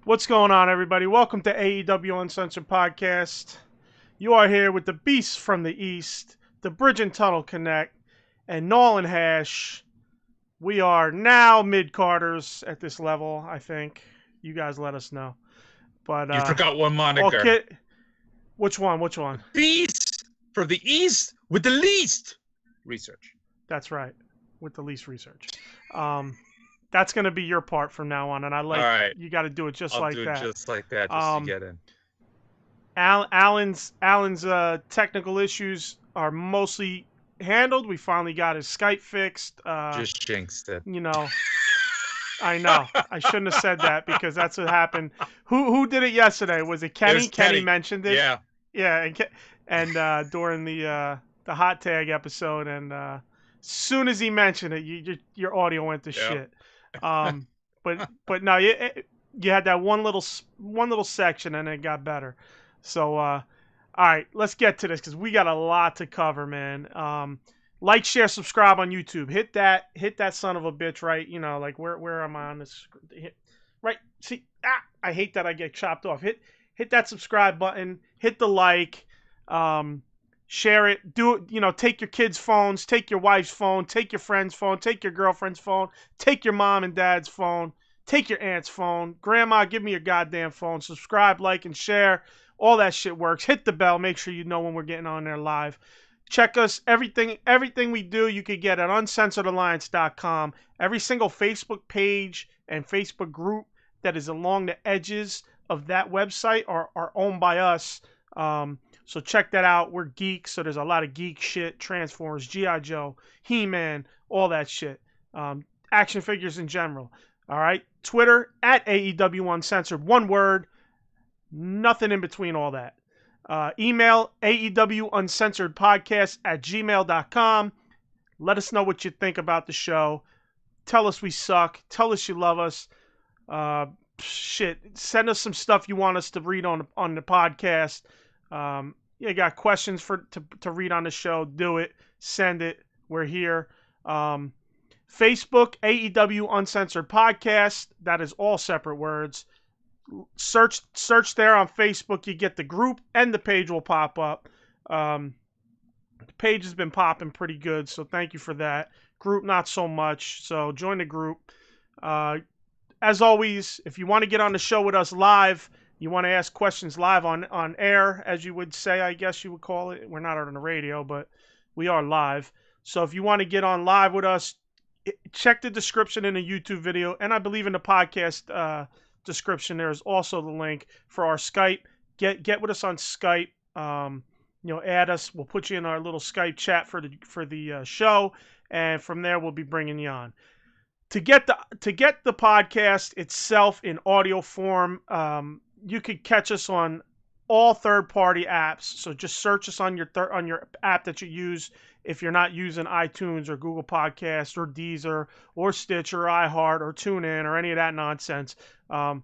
What's going on, everybody? Welcome to AEW Uncensored Podcast. You are here with the Beasts from the East, the Bridge and Tunnel Connect, and Nolan Hash. We are now mid-carders at this level, I think. You guys let us know. But you forgot one moniker. Okay. Which one? Beast for the East with the least research. That's right, with the least research. That's going to be your part from now on, and I like. All right. You got to do it just I'll like do that. it just like that, just to get in. Alan's technical issues are mostly handled. We finally got his Skype fixed. Just jinxed it. You know, I know. I shouldn't have said that because that's what happened. Who did it yesterday? Was it Kenny? It was Kenny. Mentioned it. Yeah. Yeah, and during the hot tag episode, and as soon as he mentioned it, your audio went to shit. But no, you had that one little section, and it got better. So, all right, let's get to this because we got a lot to cover, man. Like, share, subscribe on YouTube. Hit that son of a bitch, right? You know, like where am I on this? Right? See, I hate that I get chopped off. Hit that subscribe button. Hit the like. Share it. Do it. You know, take your kids' phones. Take your wife's phone. Take your friend's phone. Take your girlfriend's phone. Take your mom and dad's phone. Take your aunt's phone. Grandma, give me your goddamn phone. Subscribe, like, and share. All that shit works. Hit the bell. Make sure you know when we're getting on there live. Check us. Everything we do, you can get at uncensoredalliance.com. Every single Facebook page and Facebook group that is along the edges of that website are owned by us. So check that out. We're geeks, so there's a lot of geek shit. Transformers, G.I. Joe, He-Man, all that shit. Action figures in general. All right. Twitter at AEW Uncensored. One word. Nothing in between all that. Email AEW Uncensored Podcast at gmail.com. Let us know what you think about the show. Tell us we suck. Tell us you love us. Shit. Send us some stuff you want us to read on the podcast. You got questions to read on the show, do it. Send it. We're here. Facebook, AEW Uncensored Podcast. That is all separate words. Search there on Facebook. You get the group and the page will pop up. The page has been popping pretty good, so thank you for that. Group, not so much. So join the group. As always, if you want to get on the show with us live, you want to ask questions live on air, as you would say, I guess you would call it. We're not on the radio, but we are live. So if you want to get on live with us, check the description in the YouTube video. And I believe in the podcast description, there is also the link for our Skype. Get with us on Skype. Add us. We'll put you in our little Skype chat for the show. And from there, we'll be bringing you on. To get the podcast itself in audio form, you could catch us on all third-party apps. So just search us on your app that you use. If you're not using iTunes or Google Podcasts or Deezer or Stitcher or iHeart or TuneIn or any of that nonsense. And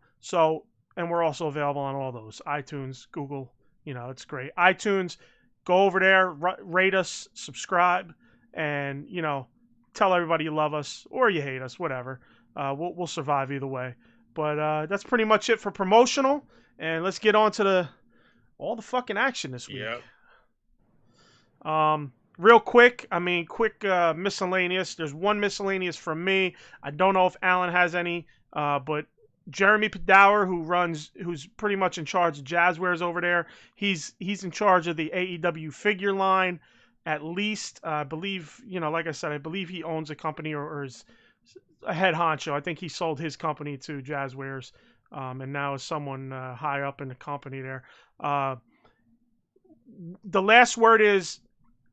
we're also available on all those. iTunes, Google, it's great. iTunes, go over there, rate us, subscribe, and, tell everybody you love us or you hate us, whatever. We'll survive either way. But that's pretty much it for promotional. And let's get on to all the fucking action this week. Yep. Real quick, miscellaneous. There's one miscellaneous from me. I don't know if Alan has any, but Jeremy Padower, who's pretty much in charge of Jazzwares over there, he's in charge of the AEW figure line. At least, I believe, like I said, I believe he owns a company or is a head honcho. I think he sold his company to Jazzwares, and now is someone high up in the company there. The last word is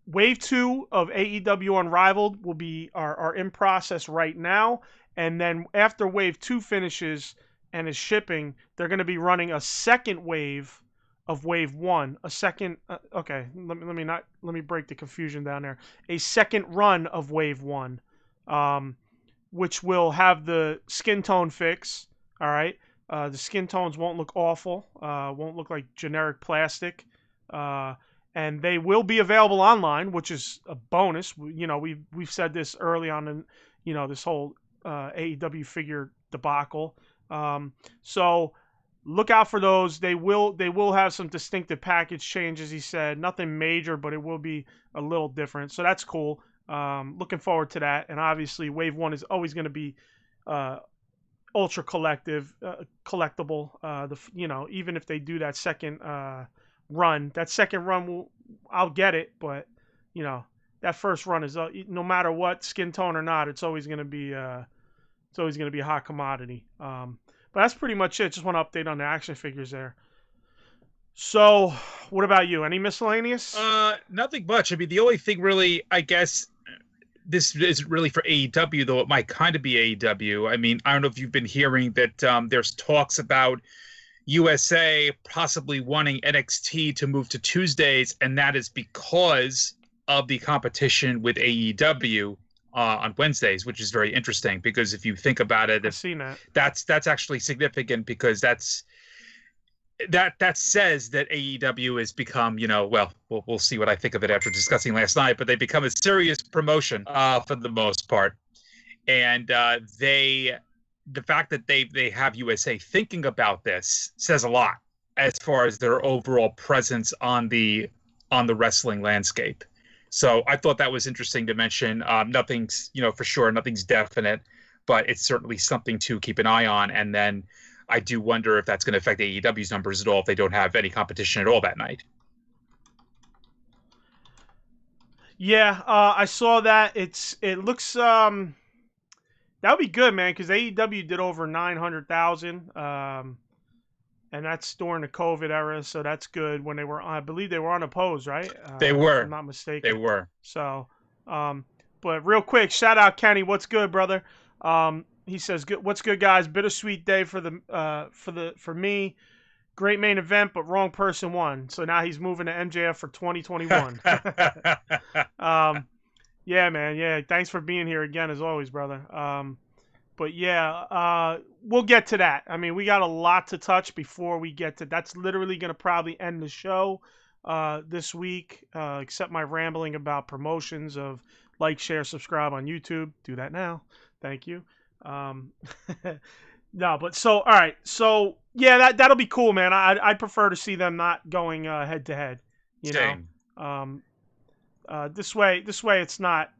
Wave 2 of AEW Unrivaled are in process right now, and then after Wave 2 finishes and is shipping, they're going to be running a second wave of Wave 1, a second. Okay, let me break the confusion down there. A second run of Wave 1, which will have the skin tone fix. All right, the skin tones won't look awful. Won't look like generic plastic. And they will be available online, which is a bonus. We've said this early on in this whole AEW figure debacle. So look out for those. They will have some distinctive package changes. He said nothing major, but it will be a little different. So that's cool. Looking forward to that. And obviously, Wave 1 is always going to be ultra collectible. Even if they do that second run, I'll get it. But that first run is no matter what skin tone or not, it's always going to be a hot commodity. But that's pretty much it. Just want to update on the action figures there. So, what about you? Any miscellaneous? Nothing much. I mean, the only thing really, I guess, this isn't really for AEW, though it might kind of be AEW. I mean, I don't know if you've been hearing that there's talks about USA possibly wanting NXT to move to Tuesdays, and that is because of the competition with AEW on Wednesdays, which is very interesting because if you think about it, I've seen that. That's actually significant because that says that AEW has become, we'll see what I think of it after discussing last night, but they become a serious promotion for the most part. And the fact that they have USA thinking about this says a lot as far as their overall presence on the wrestling landscape. So I thought that was interesting to mention. Nothing's, for sure, nothing's definite, but it's certainly something to keep an eye on. And then I do wonder if that's going to affect AEW's numbers at all if they don't have any competition at all that night. Yeah, I saw that. It looks that would be good, man, because AEW did over 900,000, and that's during the COVID era, so that's good. When I believe they were unopposed, right? They were. If I'm not mistaken. They were. So, but real quick, shout out Kenny. What's good, brother? He says, "What's good, guys? Bittersweet day for me. Great main event, but wrong person won. So now he's moving to MJF for 2021." Yeah, man. Yeah, thanks for being here again as always, brother. But yeah, we'll get to that. I mean, we got a lot to touch before we get to. That's literally going to probably end the show this week, except my rambling about promotions of like, share, subscribe on YouTube. Do that now. Thank you. No, but so all right. So yeah, that'll be cool, man. I'd prefer to see them not going head to head. Same. This way it's not.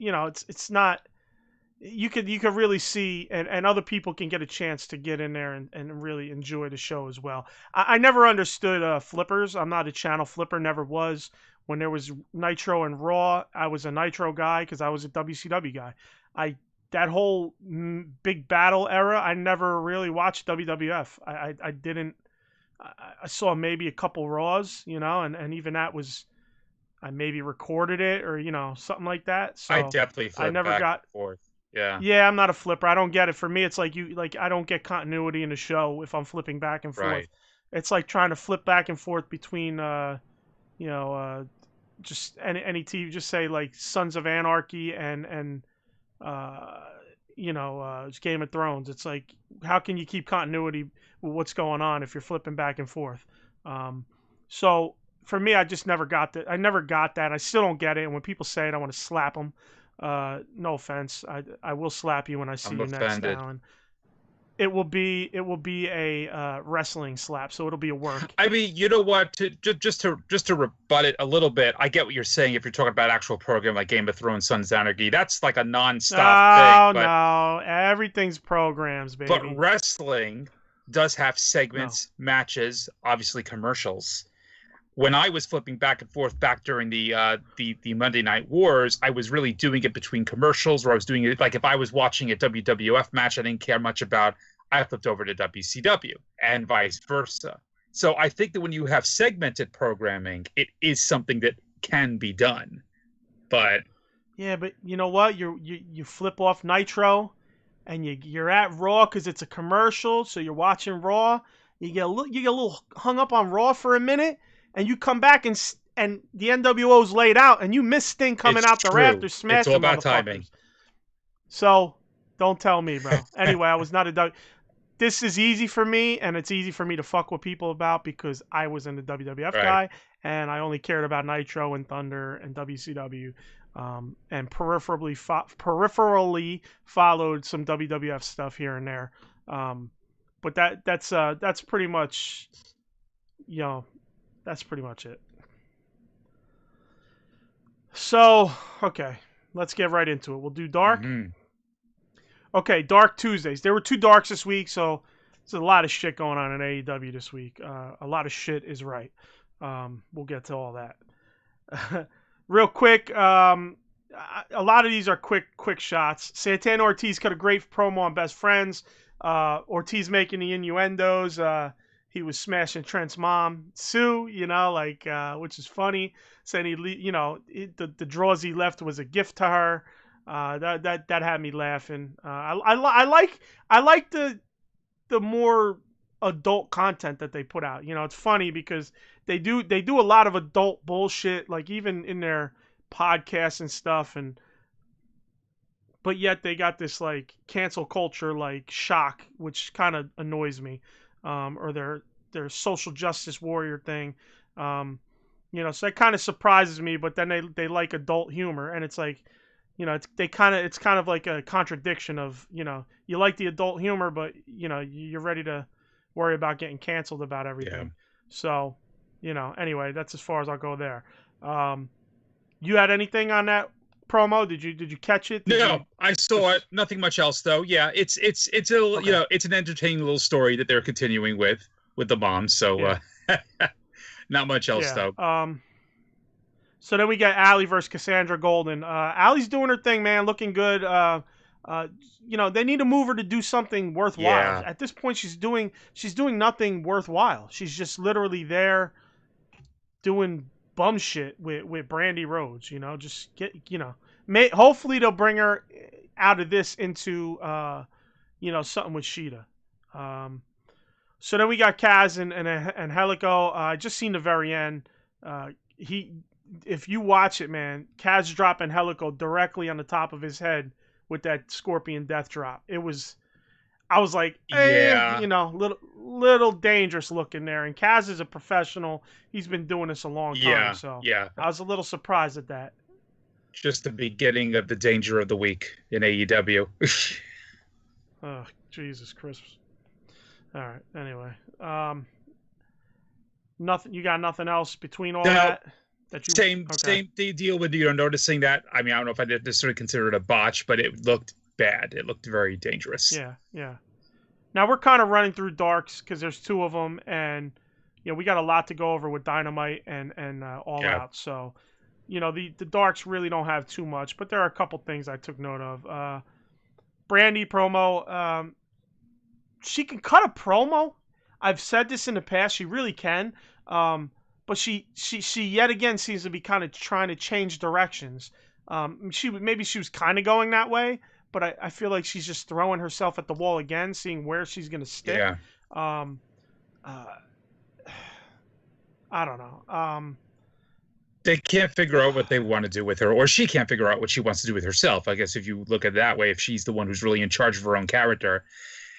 It's not. You could really see, and other people can get a chance to get in there and really enjoy the show as well. I never understood flippers. I'm not a channel flipper, never was. When there was Nitro and Raw, I was a Nitro guy because I was a WCW guy. That whole big battle era, I never really watched WWF. I didn't. I saw maybe a couple Raws, and even that was, I maybe recorded it or something like that. So I definitely flipped back and forth. Yeah. Yeah, I'm not a flipper. I don't get it. For me, it's like I don't get continuity in the show if I'm flipping back and forth. Right. It's like trying to flip back and forth between, just any TV. Just say like Sons of Anarchy and Game of Thrones. It's like, how can you keep continuity with what's going on if you're flipping back and forth? So for me, I just never got that. I never got that. I still don't get it. And when people say it, I want to slap them. No offense. I will slap you when I see you next, Alan. It will be a wrestling slap, so it'll be a work. I mean, you know what? Just to rebut it a little bit, I get what you're saying. If you're talking about actual program like Game of Thrones, Sons of Anarchy, that's like a non-stop thing. No, everything's programs, baby. But wrestling does have segments, matches, obviously commercials. When I was flipping back and forth back during the Monday Night Wars, I was really doing it between commercials, where I was doing it like if I was watching a WWF match I didn't care much about, I flipped over to WCW and vice versa. So I think that when you have segmented programming, it is something that can be done. But yeah, but you know what? You flip off Nitro, and you're at Raw because it's a commercial, so you're watching Raw. You get a little hung up on Raw for a minute. And you come back and the NWO's laid out, and you miss Sting coming out the rafters, smashing. It's all about timing. So don't tell me, bro. Anyway, I was not a. This is easy for me, and it's easy for me to fuck with people about because I was in the WWF guy, and I only cared about Nitro and Thunder and WCW, and peripherally followed some WWF stuff here and there. But that's pretty much, that's pretty much it. So, okay, let's get right into it. We'll do Dark. Mm-hmm. Okay, Dark Tuesdays. There were 2 Darks this week, so there's a lot of shit going on in AEW this week. A lot of shit is right. We'll get to all that. Real quick, a lot of these are quick shots. Santana Ortiz cut a great promo on Best Friends. Ortiz making the innuendos. He was smashing Trent's mom, Sue, which is funny. Saying the draws he left was a gift to her. That had me laughing. I like the more adult content that they put out. It's funny because they do a lot of adult bullshit, like even in their podcasts and stuff, but yet they got this like cancel culture like shock, which kind of annoys me, or their social justice warrior thing, so that kind of surprises me. But then they like adult humor, and it's like, it's kind of like a contradiction of, you like the adult humor, but you're ready to worry about getting canceled about everything. Yeah. So, anyway, that's as far as I'll go there. You had anything on that promo? Did you catch it? I saw it. Nothing much else though. Yeah, it's a okay. It's an entertaining little story that they're continuing with the mom. So yeah. Not much else though. So then we got Allie versus Cassandra Golden. Allie's doing her thing, man, looking good. They need to move her to do something worthwhile. Yeah. At this point, she's doing nothing worthwhile. She's just literally there doing bum shit with Brandy Rhodes. Just get hopefully they'll bring her out of this into something with Shida. So then we got Kaz and Helico. I just seen the very end. If you watch it, man, Kaz dropping Helico directly on the top of his head with that Scorpion Death Drop. I was like, yeah, little dangerous looking there. And Kaz is a professional. He's been doing this a long time. Yeah, so yeah. I was a little surprised at that. Just the beginning of the danger of the week in AEW. Oh, Jesus Christ. All right. Anyway, nothing. You got nothing else between all that? Same deal with noticing that. I mean, I don't know if I did necessarily consider it a botch, but it looked bad. It looked very dangerous. Yeah. Now we're kind of running through Darks because there's 2 of them, and we got a lot to go over with Dynamite and All Out. So, the Darks really don't have too much, but there are a couple things I took note of. Brandy promo. She can cut a promo. I've said this in the past. She really can. But she yet again seems to be kind of trying to change directions. Maybe she was kind of going that way, but I feel like she's just throwing herself at the wall again, seeing where she's going to stick. Yeah. I don't know. They can't figure out what they want to do with her, or she can't figure out what she wants to do with herself. I guess if you look at it that way, if she's the one who's really in charge of her own character.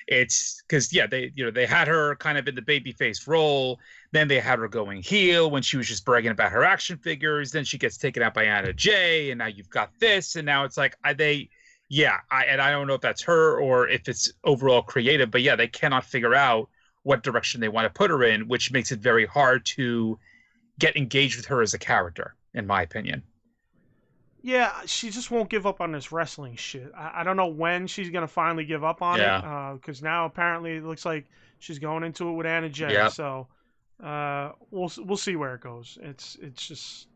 It's because they had her kind of in the babyface role. Then they had her going heel when she was just bragging about her action figures. Then she gets taken out by Anna Jay, and now you've got this, and now it's like I don't know if that's her or if it's overall creative, but yeah, they cannot figure out what direction they want to put her in, which makes it very hard to get engaged with her as a character, in my opinion. Yeah, she just won't give up on this wrestling shit. I don't know when she's going to finally give up on it, because now apparently it looks like she's going into it with Anna Jay. Yep. So we'll see where it goes. It's just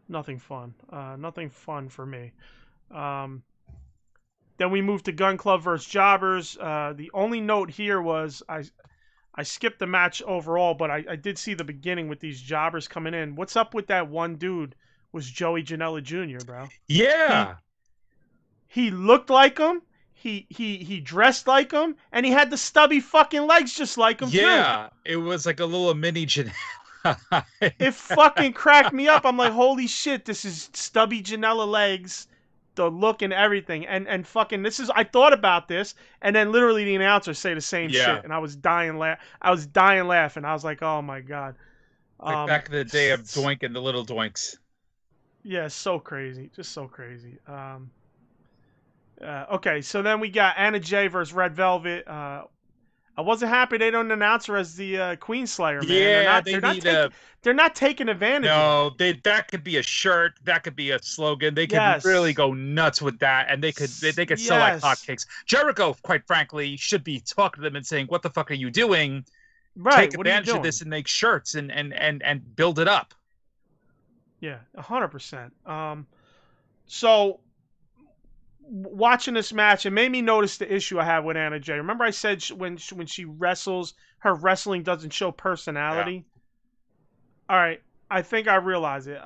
nothing fun. Nothing fun for me. Then we moved to Gun Club versus Jobbers. The only note here was I skipped the match overall, but I did see the beginning with these jobbers coming in. What's up with that one dude? Was Joey Janela Jr., bro. Yeah. He looked like him. He dressed like him, and he had the stubby fucking legs just like him, yeah, too. It was like a little mini Janela. It fucking cracked me up. I'm like, holy shit, this is stubby Janela legs, the look and everything. And fucking, I thought about this, and then literally the announcers say the same shit, and I was dying laughing. I was like, oh my God. Like back in the day of Doink and the Little Doinks. Yeah, so crazy. Just so crazy. Okay, so then we got Anna Jay versus Red Velvet. I wasn't happy they don't announce her as the Queen Slayer, man. Yeah, They're not taking advantage of that. That could be a shirt. That could be a slogan. They could really Yes. go nuts with that, and they could sell like Yes. hotcakes. Jericho, quite frankly, should be talking to them and saying, "What the fuck are you doing? Right. Take What are you advantage of doing? this and make shirts and build it up." Yeah, 100%. So watching this match, it made me notice the issue I have with Anna Jay. Remember I said when she wrestles, her wrestling doesn't show personality? All right, I think I realize it.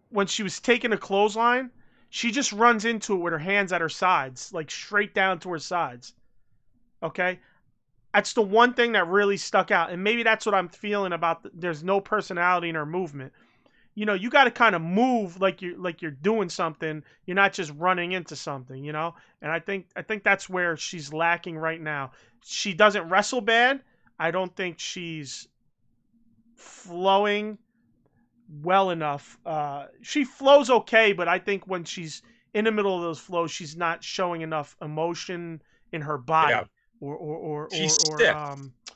When she was taking a clothesline, she just runs into it with her hands at her sides, like straight down to her sides. Okay? That's the one thing that really stuck out. And maybe that's what I'm feeling about there's no personality in her movement. You know, you got to kind of move like you're doing something. You're not just running into something, you know? And I think that's where she's lacking right now. She doesn't wrestle bad. I don't think she's flowing well enough. She flows okay, but I think when she's in the middle of those flows, she's not showing enough emotion in her body. Yeah. She's stiff,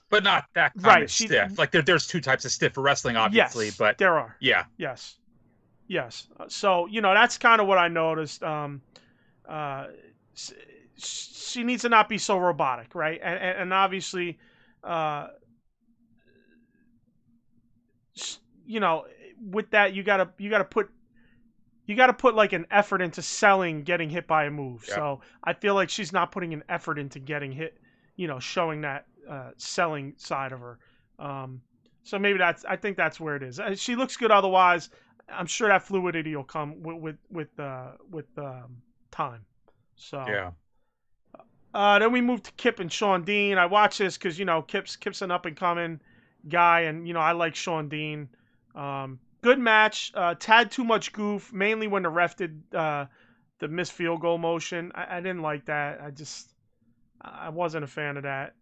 but not that kind of stiff. Like there's two types of stiff for wrestling, obviously, yes, but there are. Yeah. Yes. So that's kind of what I noticed. She needs to not be so robotic, right? And obviously, with that you gotta put like an effort into selling getting hit by a move. Yep. So I feel like she's not putting an effort into getting hit, showing that selling side of her. So maybe I think that's where it is. She looks good otherwise. I'm sure that fluidity will come with time. So yeah. Then we moved to Kip and Shawn Dean. I watched this because Kip's an up and coming guy, and I like Shawn Dean. Good match. Tad too much goof, mainly when the ref did the missed field goal motion. I didn't like that. I wasn't a fan of that.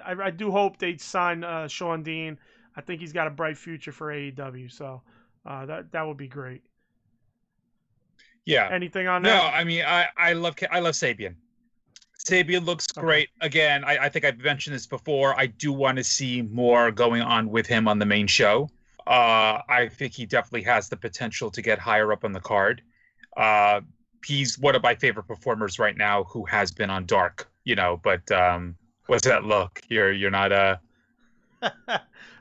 I do hope they sign Shawn Dean. I think he's got a bright future for AEW. So that would be great. Yeah. Anything on that? No, I mean I love Sabian. Sabian looks great. Again, I think I've mentioned this before. I do want to see more going on with him on the main show. I think he definitely has the potential to get higher up on the card. He's one of my favorite performers right now who has been on Dark, but what's that look? You're not a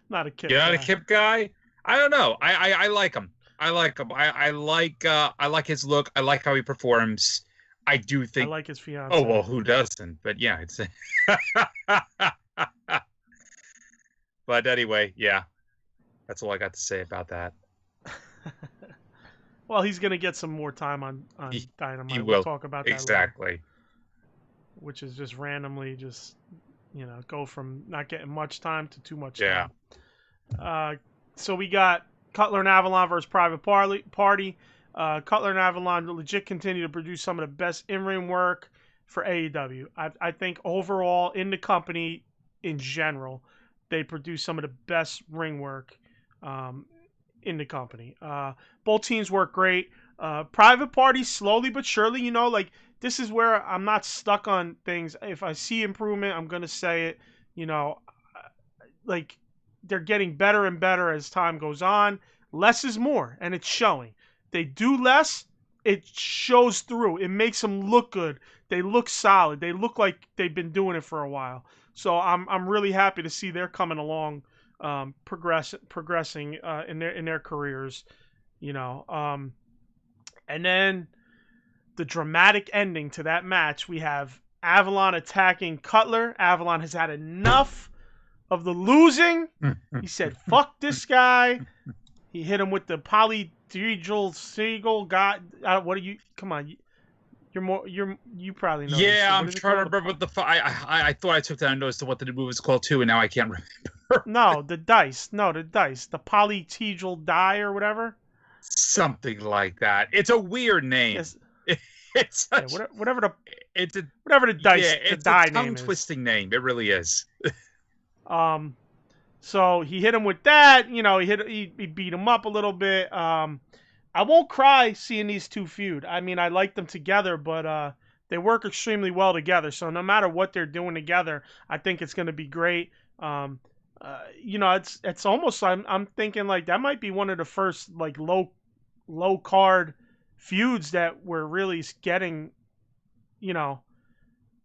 not a Kip You're guy. not a Kip guy? I don't know. I like him. I like him. I like his look. I like how he performs. I do think I like his fiance. Oh, well, who doesn't? But yeah, it's But anyway, yeah. That's all I got to say about that. Well, he's going to get some more time on Dynamite. He will. We'll talk about that exactly. later, which is just randomly go from not getting much time to too much time. So we got Cutler and Avalon versus Private Party. Cutler and Avalon legit continue to produce some of the best in-ring work for AEW. I think overall in the company in general, they produce some of the best ring work in the company. Both teams work great. Private Party slowly but surely, this is where I'm not stuck on things. If I see improvement, I'm going to say it. Like they're getting better and better as time goes on. Less is more, and it's showing. They do less, it shows through. It makes them look good. They look solid. They look like they've been doing it for a while. So I'm really happy to see they're coming along, progressing in their careers, And then the dramatic ending to that match, we have Avalon attacking Cutler. Avalon has had enough of the losing. He said, "Fuck this guy." He hit him with the polyhedral seagull. God, what are you? Come on, you probably know. Yeah, I'm trying to remember what I thought I took down notice to what the move was called too, and now I can't remember. No, the dice. The polyhedral die or whatever. Something like that. It's a weird name. Yes. It's such, whatever the dice. Yeah, the it's die a name tongue-twisting name. It really is. So he hit him with that. He beat him up a little bit. I won't cry seeing these two feud. I mean, I like them together, but they work extremely well together. So no matter what they're doing together, I think it's going to be great. It's almost I'm thinking like that might be one of the first like low card feuds that we're really getting,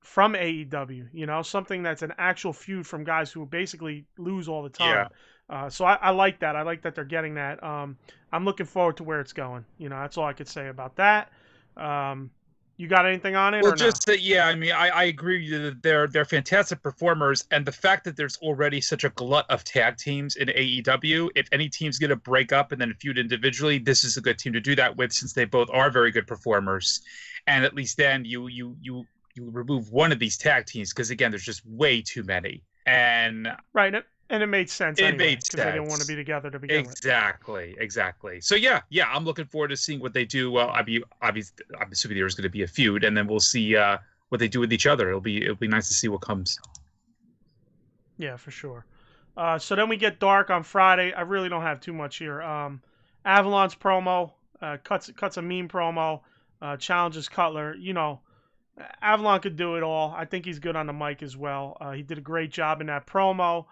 from AEW. Something that's an actual feud from guys who basically lose all the time. So I like that. I like that they're getting that. I'm looking forward to where it's going. That's all I could say about that. You got anything on it? Well, or just no? that, yeah. I mean, I agree with you that they're fantastic performers, and the fact that there's already such a glut of tag teams in AEW. If any team's going to break up and then feud individually, this is a good team to do that with, since they both are very good performers. And at least then you remove one of these tag teams, because again, there's just way too many. And Right, and it made sense it anyway, made because they didn't want to sense. be together to begin with. Exactly. So yeah, I'm looking forward to seeing what they do. Well, I'm assuming there's going to be a feud, and then we'll see what they do with each other. It'll be nice to see what comes. Yeah, for sure. So then we get Dark on Friday. I really don't have too much here. Avalon's promo, cuts a mean promo, challenges Cutler. Avalon could do it all. I think he's good on the mic as well. He did a great job in that promo.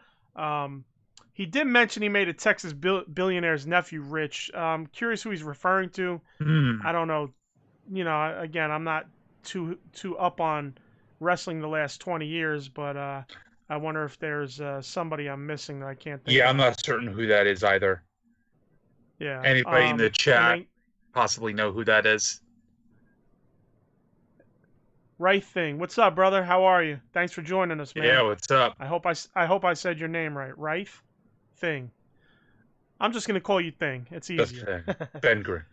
He did mention he made a Texas billionaire's nephew rich. Curious who he's referring to. I don't know. Again, I'm not too up on wrestling the last 20 years, but I wonder if there's somebody I'm missing that I can't think of. I'm not certain who that is either. Yeah. Anybody in the chat possibly know who that is? Right Thing. What's up, brother? How are you? Thanks for joining us, man. Yeah, what's up? I hope I said your name right. Right Thing. I'm just gonna call you Thing. It's easier. Ben Grimm.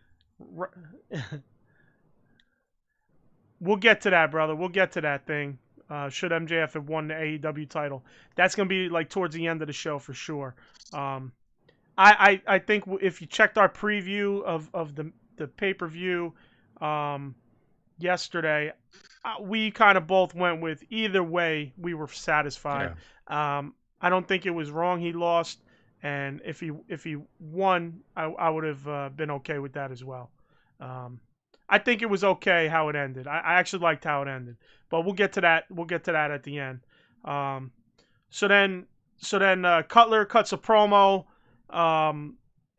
We'll get to that, brother. We'll get to that Thing. Should MJF have won the AEW title? That's gonna be like towards the end of the show for sure. I think if you checked our preview of the pay-per-view yesterday, we kind of both went with either way we were satisfied. Yeah. I don't think it was wrong he lost, and if he won, I would have been okay with that as well. I think it was okay how it ended. I actually liked how it ended, but we'll get to that. We'll get to that at the end. So then Cutler cuts a promo I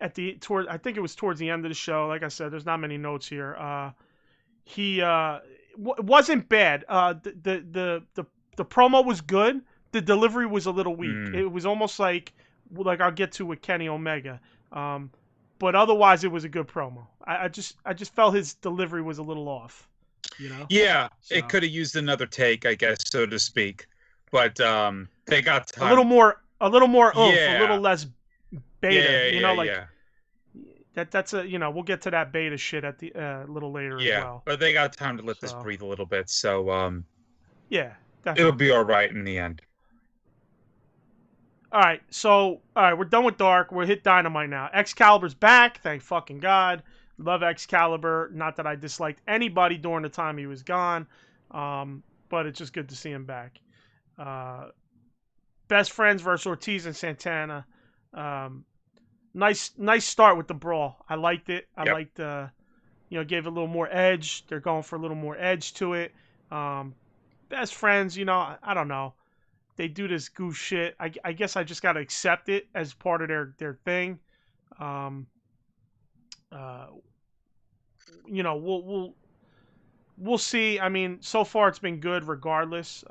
think it was towards the end of the show. Like I said, there's not many notes here. He wasn't bad. The promo was good. The delivery was a little weak. It was almost like I'll get to with Kenny Omega. But otherwise, it was a good promo. I just felt his delivery was a little off. Yeah, so. It could have used another take, I guess, so to speak. But they got time. A little more oomph, a little less beta. That's we'll get to that beta shit at the a little later as well. But they got time to let this breathe a little bit, so yeah, definitely. It'll be all right in the end. All right, we're done with Dark. We'll hit Dynamite now. Excalibur's back, thank fucking God. Love Excalibur. Not that I disliked anybody during the time he was gone, but it's just good to see him back. Best Friends versus Ortiz and Santana. Nice start with the brawl. I liked it. I liked gave it a little more edge. They're going for a little more edge to it. Best Friends, I don't know. They do this goof shit. I guess I just got to accept it as part of their thing. We'll see. I mean, so far it's been good regardless.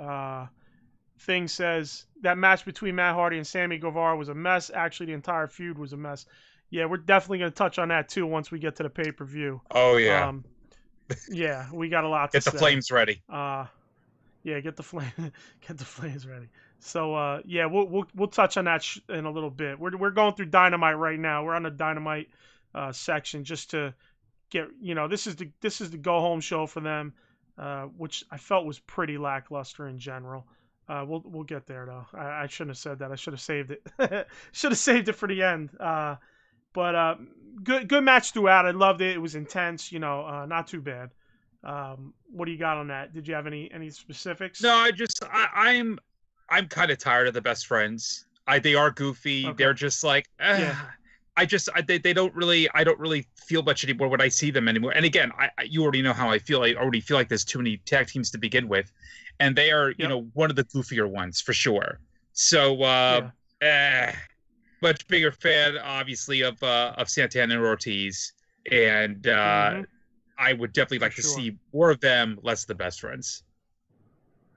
Thing says that match between Matt Hardy and Sammy Guevara was a mess. Actually, the entire feud was a mess. Yeah, we're definitely going to touch on that too once we get to the pay-per-view. Oh yeah. Yeah, we got a lot to say. Get the flames ready. Yeah, get the flames ready. So yeah, we'll touch on that in a little bit. We're going through Dynamite right now. We're on the Dynamite section just to get this is the go home show for them, which I felt was pretty lackluster in general. We'll get there though. I shouldn't have said that. I should have saved it. Should have saved it for the end. But good match throughout. I loved it. It was intense. Not too bad. What do you got on that? Did you have any specifics? No, I'm kind of tired of the Best Friends. They are goofy. Okay. They're just like, they don't really, I don't really feel much anymore when I see them anymore. And again, you already know how I feel. I already feel like there's too many tag teams to begin with, and they are, you know, one of the goofier ones for sure. So, much bigger fan, obviously, of Santana and Ortiz, and I would definitely like to see more of them, less of the best friends.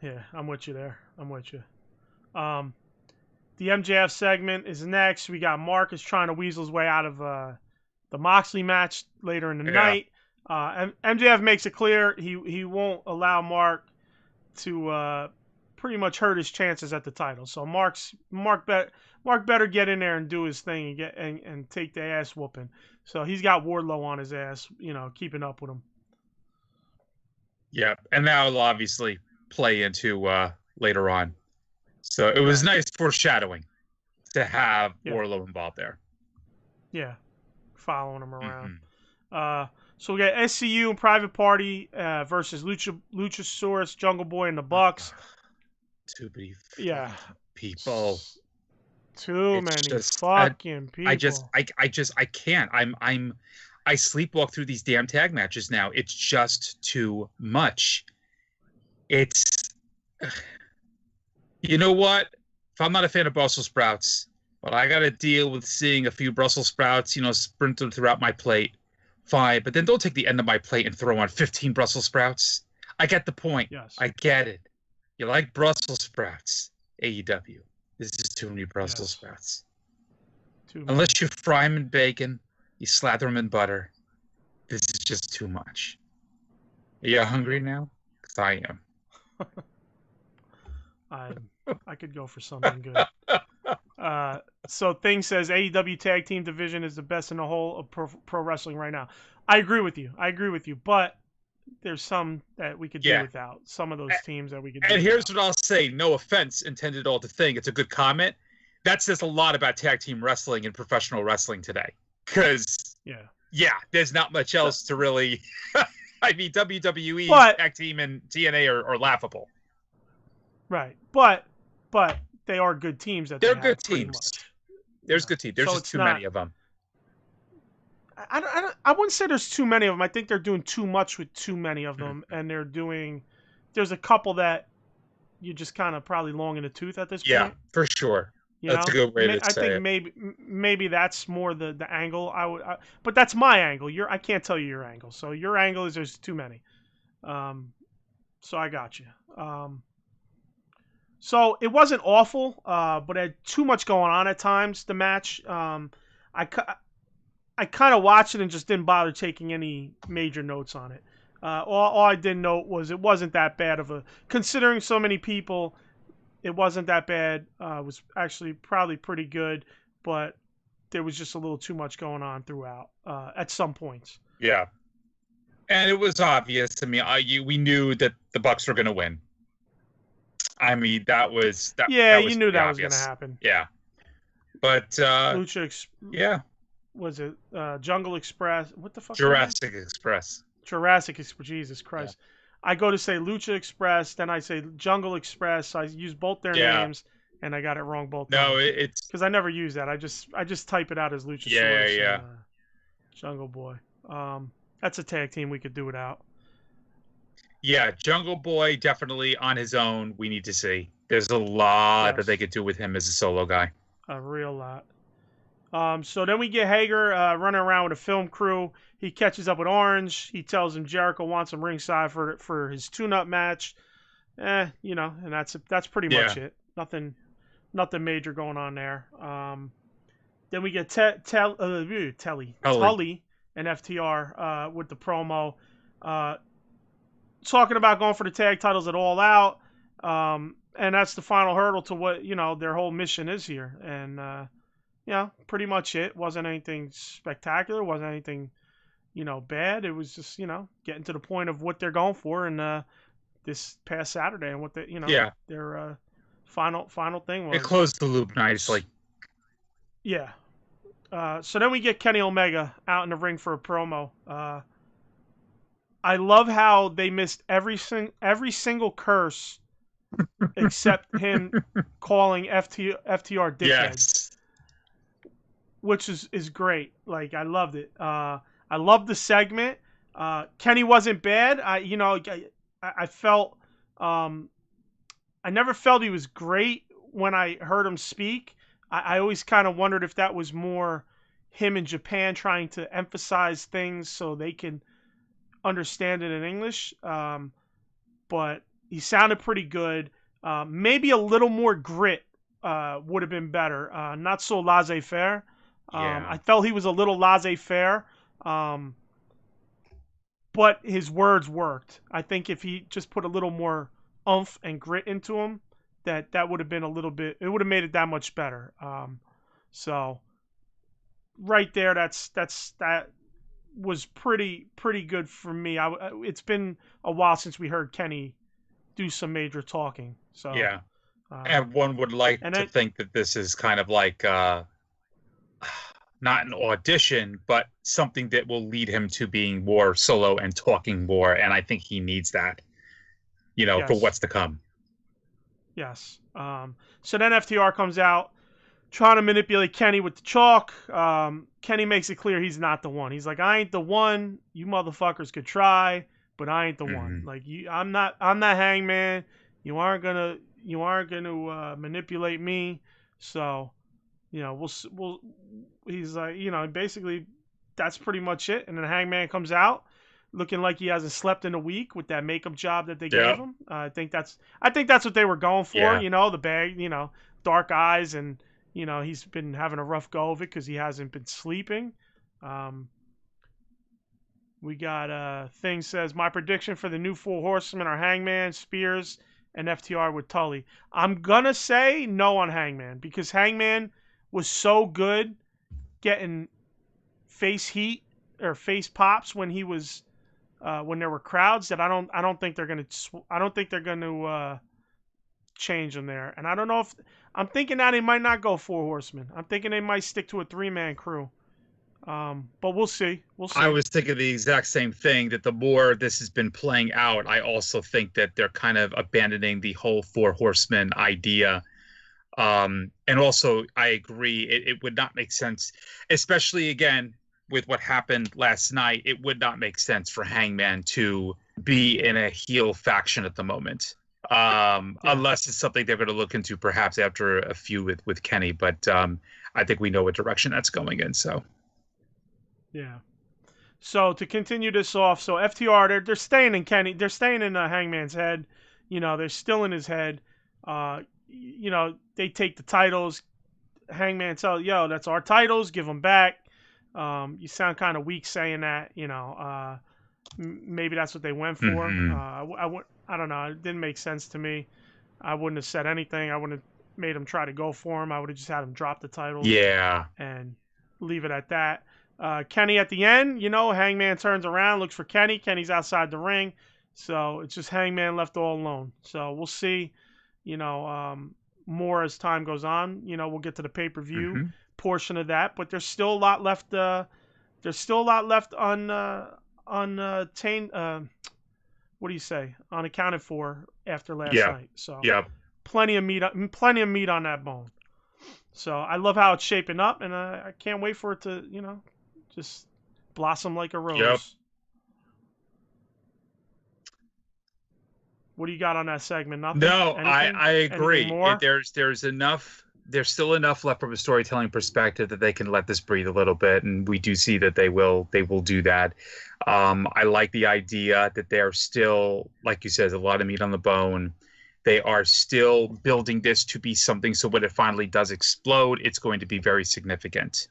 Yeah, I'm with you there. I'm with you. The MJF segment is next. We got Marcus trying to weasel his way out of the Moxley match later in the night. MJF makes it clear he won't allow Mark to pretty much hurt his chances at the title. So Mark better get in there and do his thing and take the ass whooping. So he's got Wardlow on his ass, you know, keeping up with him. Yeah, and that'll obviously play into later on. So it was nice foreshadowing to have Wardlow involved there. Yeah, following him around. So we got SCU and Private Party versus Luchasaurus, Jungle Boy, and the Bucks. Too many people. It's Too many fucking people. I can't. I sleepwalk through these damn tag matches now. It's just too much. It's, you know what? If I'm not a fan of Brussels sprouts, but I got to deal with seeing a few Brussels sprouts, you know, sprinkled throughout my plate, fine. But then don't take the end of my plate and throw on 15 Brussels sprouts. I get the point. Yes. I get it. You like Brussels sprouts, AEW. This is too many Brussels sprouts. Unless you fry them in bacon, you slather them in butter. This is just too much. Are you hungry now? Because I am. I could go for something good. So Thing says AEW Tag Team Division is the best in the whole of pro wrestling right now. I agree with you. But there's some that we could do without. Some of those teams that we could do And here's without. what I'll say. No offense intended all to Thing. It's a good comment. That says a lot about tag team wrestling and professional wrestling today. Because, there's not much else to really... I mean, WWE, tag team, and TNA are laughable. Right. But they are good teams. They're good teams. There's good teams. There's just too many of them. I wouldn't say there's too many of them. I think they're doing too much with too many of them. And there's a couple that you're just kind of probably long in the tooth at this point. Yeah, for sure. That's a good way to say it. I think maybe that's more the angle but that's my angle. I can't tell you your angle. So your angle is there's too many. So I got you. So it wasn't awful, but it had too much going on at times. The match, I kind of watched it and just didn't bother taking any major notes on it. All I did note was it wasn't that bad of considering so many people. It wasn't that bad. It was actually probably pretty good, but there was just a little too much going on throughout at some points. Yeah, and it was obvious to me. We knew that the Bucks were going to win. I mean, that was you knew that was going to happen. Yeah, but was it Jungle Express? What the fuck? Jurassic Express. Jurassic Express. Jesus Christ. Yeah. I go to say Lucha Express, then I say Jungle Express. I use both their names, and I got it wrong both times. No, it's because I never use that. I just type it out as Luchasaurus. Yeah. Jungle Boy. That's a tag team we could do without. Yeah, Jungle Boy definitely on his own. We need to see. There's a lot that they could do with him as a solo guy. A real lot. So then we get Hager running around with a film crew. He catches up with Orange. He tells him Jericho wants him ringside for his tune-up match. And that's pretty much it. Nothing major going on there. Then we get Tully and FTR with the promo. Talking about going for the tag titles at All Out. And that's the final hurdle to what, their whole mission is here. And, pretty much it. Wasn't anything spectacular. Wasn't anything, bad. It was just, getting to the point of what they're going for and this past Saturday and what their final thing was. It closed the loop nicely. Yeah. So then we get Kenny Omega out in the ring for a promo. I love how they missed every single curse except him calling FTR dickhead. Yes. which is great. Like, I loved it. I loved the segment. Kenny wasn't bad. I felt, I never felt he was great when I heard him speak. I always kind of wondered if that was more him in Japan trying to emphasize things so they can understand it in English. But he sounded pretty good. Maybe a little more grit would have been better. Not so laissez-faire. I felt he was a little laissez-faire. But his words worked. I think if he just put a little more oomph and grit into him, that would have been a little bit, it would have made it that much better. So right there, that was pretty good for me. It's been a while since we heard Kenny do some major talking. So yeah, and one would like to think that this is kind of like not an audition, but something that will lead him to being more solo and talking more. And I think he needs that, yes. for what's to come. Yes. So then FTR comes out trying to manipulate Kenny with the chalk. Kenny makes it clear he's not the one. He's like, I ain't the one. You motherfuckers could try, but I ain't the one. Like, I'm not Hangman. You aren't gonna manipulate me. So, he's like, basically that's pretty much it. And then Hangman comes out looking like he hasn't slept in a week with that makeup job that they gave him. I think that's what they were going for. The bag, dark eyes, and he's been having a rough go of it because he hasn't been sleeping. We got thing says, my prediction for the new Four Horsemen are Hangman, Spears, and FTR with Tully. I'm gonna say no on Hangman because Hangman was so good getting face heat or face pops when he was when there were crowds that I don't think they're gonna change him there. And I don't know if I'm thinking that they might not go Four Horsemen. I'm thinking they might stick to a 3-man crew. But we'll see. I was thinking the exact same thing, that the more this has been playing out, I also think that they're kind of abandoning the whole Four Horsemen idea. And also, I agree, it would not make sense, especially, again, with what happened last night, it would not make sense for Hangman to be in a heel faction at the moment. Unless it's something they're going to look into perhaps after a feud with Kenny. But I think we know what direction that's going in, so... Yeah. So to continue this off, so FTR, they're staying in Kenny. They're staying in Hangman's head. They're still in his head. They take the titles. Hangman tells, yo, that's our titles. Give them back. You sound kind of weak saying that. Maybe that's what they went for. Mm-hmm. I don't know. It didn't make sense to me. I wouldn't have said anything. I wouldn't have made him try to go for him. I would have just had him drop the titles. Yeah. And leave it at that. Kenny at the end, Hangman turns around, looks for Kenny. Kenny's outside the ring. So it's just Hangman left all alone. So we'll see, more as time goes on. We'll get to the pay-per-view portion of that. But there's still a lot left. Unaccounted for after last night. So plenty of meat on that bone. So I love how it's shaping up, and I can't wait for it to, just blossom like a rose. Yep. What do you got on that segment? Nothing? No, I agree. There's enough. There's still enough left from a storytelling perspective that they can let this breathe a little bit, and we do see that they will do that. I like the idea that they're still, like you said, a lot of meat on the bone. They are still building this to be something, so when it finally does explode, it's going to be very significant.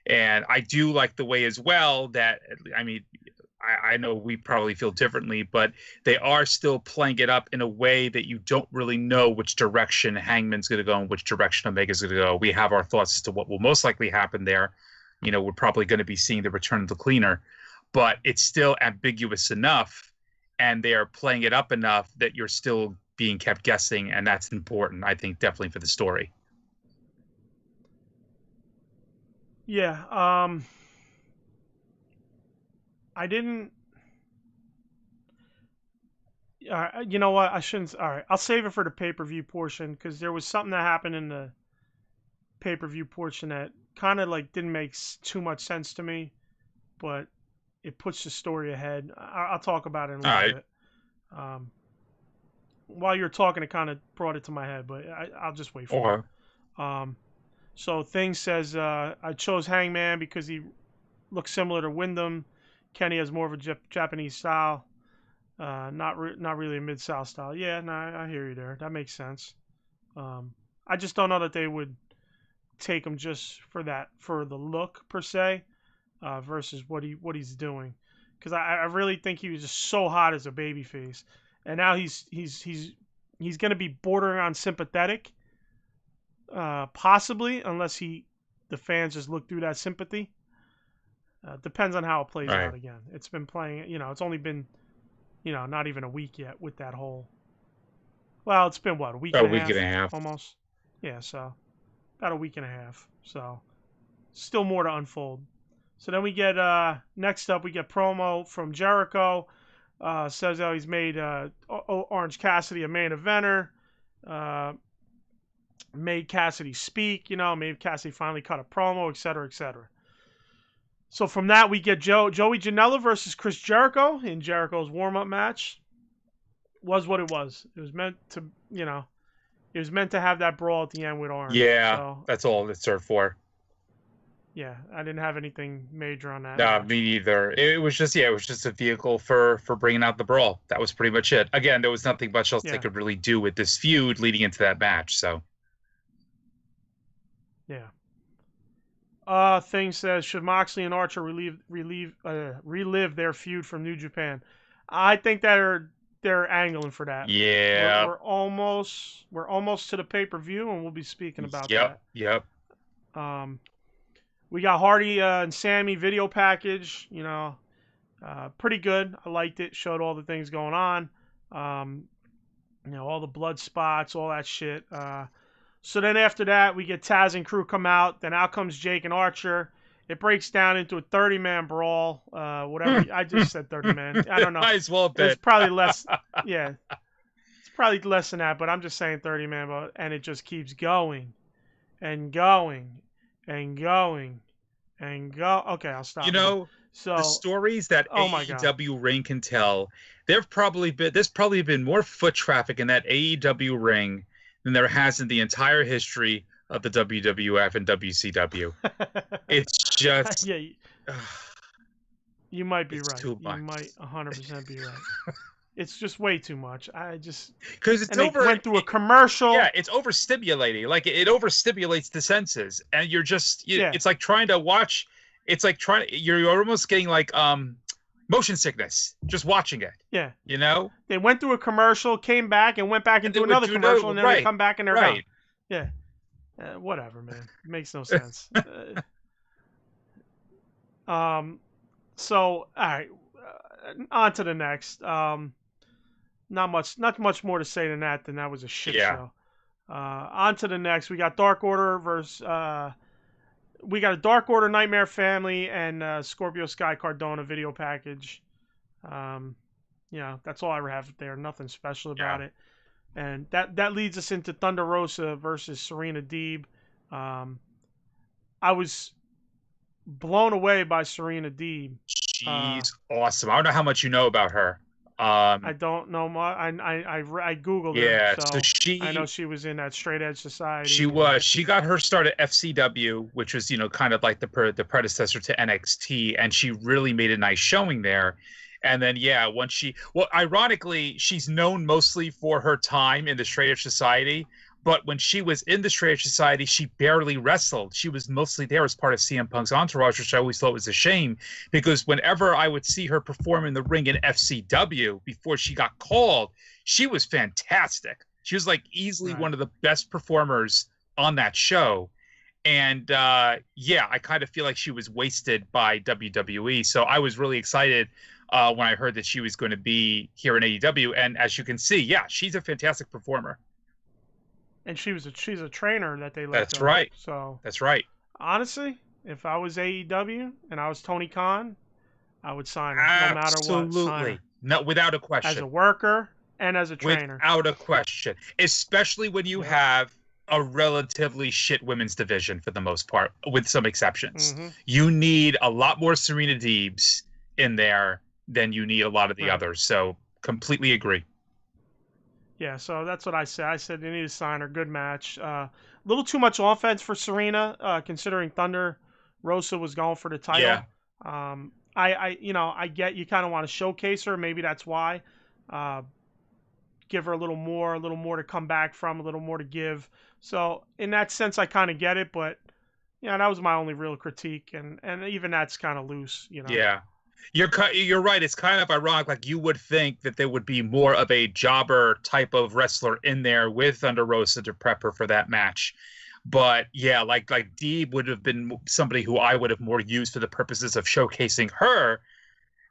And I do like the way as well that, I know we probably feel differently, but they are still playing it up in a way that you don't really know which direction Hangman's going to go and which direction Omega's going to go. We have our thoughts as to what will most likely happen there. We're probably going to be seeing the return of the cleaner, but it's still ambiguous enough, and they are playing it up enough that you're still being kept guessing, and that's important, I think, definitely for the story. Yeah, I didn't. You know what? I shouldn't. All right, I'll save it for the pay-per-view portion because there was something that happened in the pay-per-view portion that kind of like didn't make too much sense to me, but it puts the story ahead. I'll talk about it in a little bit. While you're talking, it kind of brought it to my head, but I'll just wait for it. So Thing says, I chose Hangman because he looks similar to Wyndham. Kenny has more of a Japanese style, not really a Mid-South style. Yeah, no, I hear you there. That makes sense. I just don't know that they would take him just for the look per se, versus what he's doing. Because I really think he was just so hot as a babyface, and now he's going to be bordering on sympathetic, possibly, unless the fans just look through that sympathy. Depends on how it plays out again. It's been playing, it's only been, not even a week yet with that whole. Well, it's been what, a week and a half almost. Yeah, so about a week and a half. So still more to unfold. So then we get next up we get promo from Jericho. Says how he's made Orange Cassidy a main eventer. Made Cassidy speak, made Cassidy finally cut a promo, etc., etc. So from that, we get Joey Janela versus Chris Jericho in Jericho's warm-up match. Was what it was. It was meant to, it was meant to have that brawl at the end with Orange. Yeah, so, that's all it served for. Yeah, I didn't have anything major on that. No, me neither. It was just a vehicle for bringing out the brawl. That was pretty much it. Again, there was nothing much else they could really do with this feud leading into that match. So. Yeah. Thing says, should Moxley and Archer relive their feud from New Japan? I think that they're angling for that. Yeah. We're almost to the pay-per-view, and we'll be speaking about that. Yep. We got Hardy and Sammy video package. Pretty good. I liked it. Showed all the things going on. All the blood spots, all that shit. So then after that, we get Taz and crew come out. Then out comes Jake and Archer. It breaks down into a 30-man brawl. Whatever. I just said 30-man. I don't know. Might as well bet. It's probably less. Yeah. It's probably less than that, but I'm just saying 30-man. And it just keeps going and going and going and go. Okay, I'll stop. So the stories that AEW ring can tell, there's probably been more foot traffic in that AEW ring than there has in the entire history of the WWF and WCW. It's just... Yeah, you might be right. Too much. You might 100% be right. It's just way too much. Because it's over. They went through a commercial. Yeah, it's overstimulating. Like it overstimulates the senses, and you're just... It's like trying to watch... It's like you're almost getting like... motion sickness, just watching it. Yeah. They went through a commercial, came back, and went back into another commercial, and then they come back and they're done. Yeah. Whatever, man. It makes no sense. So, all right. On to the next. Not much more to say than that. That was a shit show. On to the next. We got Dark Order versus... we got a Dark Order Nightmare Family and Scorpio Sky Cardona video package. That's all I have there. Nothing special about it. And that leads us into Thunder Rosa versus Serena Deeb. I was blown away by Serena Deeb. She's awesome. I don't know how much you know about her. I don't know much. I googled her. Yeah, so I know she was in that Straight Edge Society. She was. She got her start at FCW, which was kind of like the predecessor to NXT, and she really made a nice showing there. And then ironically, she's known mostly for her time in the Straight Edge Society. But when she was in the Straight Edge Society, she barely wrestled. She was mostly there as part of CM Punk's entourage, which I always thought was a shame, because whenever I would see her perform in the ring in FCW before she got called, she was fantastic. She was like easily one of the best performers on that show. And I kind of feel like she was wasted by WWE. So I was really excited when I heard that she was going to be here in AEW. And as you can see, she's a fantastic performer. And she's a trainer that they let go. That's right. So that's right. Honestly, if I was AEW and I was Tony Khan, I would sign her no matter what. Absolutely. No, without a question. As a worker and as a trainer. Without a question. Especially when you have a relatively shit women's division for the most part, with some exceptions. Mm-hmm. You need a lot more Serena Deebs in there than you need a lot of the others. So completely agree. Yeah, so that's what I said. I said they need to sign her. Good match. A little too much offense for Serena, considering Thunder Rosa was going for the title. Yeah. I get you kind of want to showcase her. Maybe that's why. Give her a little more to come back from, a little more to give. So in that sense, I kind of get it. But yeah, that was my only real critique, and even that's kind of loose. Yeah. You're right. It's kind of ironic. Like, you would think that there would be more of a jobber type of wrestler in there with Thunder Rosa to prep her for that match. But yeah, like Deeb would have been somebody who I would have more used for the purposes of showcasing her,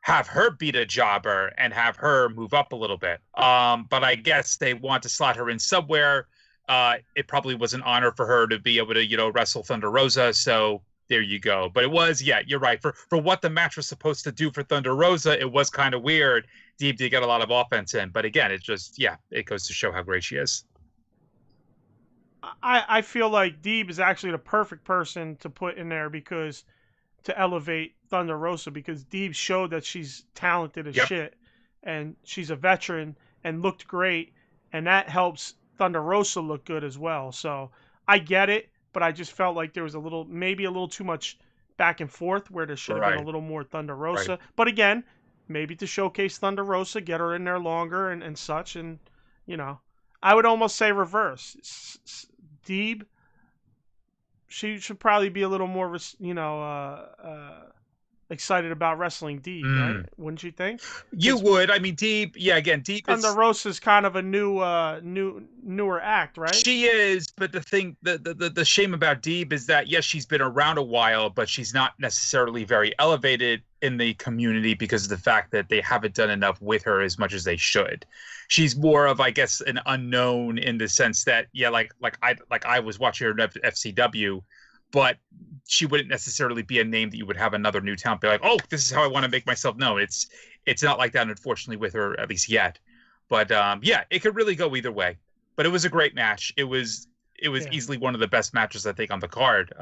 have her beat a jobber and have her move up a little bit. But I guess they want to slot her in somewhere. It probably was an honor for her to be able to, wrestle Thunder Rosa. So there you go. But it was, yeah, you're right. For what the match was supposed to do for Thunder Rosa, it was kind of weird. Deeb did get a lot of offense in. But again, it just, yeah, it goes to show how great she is. I feel like Deeb is actually the perfect person to put in there to elevate Thunder Rosa, because Deeb showed that she's talented as shit, and she's a veteran and looked great, and that helps Thunder Rosa look good as well. So I get it. But I just felt like there was maybe a little too much back and forth where there should have been a little more Thunder Rosa. Right. But again, maybe to showcase Thunder Rosa, get her in there longer and such. And, I would almost say reverse. Deeb, she should probably be a little more, excited about wrestling Deeb, right? Wouldn't you think? You would. I mean, Deeb. Yeah, again, Deeb. Thunder Rosa's kind of a newer act, right? She is, but the thing, the shame about Deeb is that yes, she's been around a while, but she's not necessarily very elevated in the community because of the fact that they haven't done enough with her as much as they should. She's more of, I guess, an unknown in the sense that, yeah, like I was watching her at FCW. But she wouldn't necessarily be a name that you would have another new talent be like, oh, this is how I want to make myself known. It's not like that, unfortunately, with her, at least yet. But yeah, it could really go either way. But it was a great match. It was easily one of the best matches, I think, on the card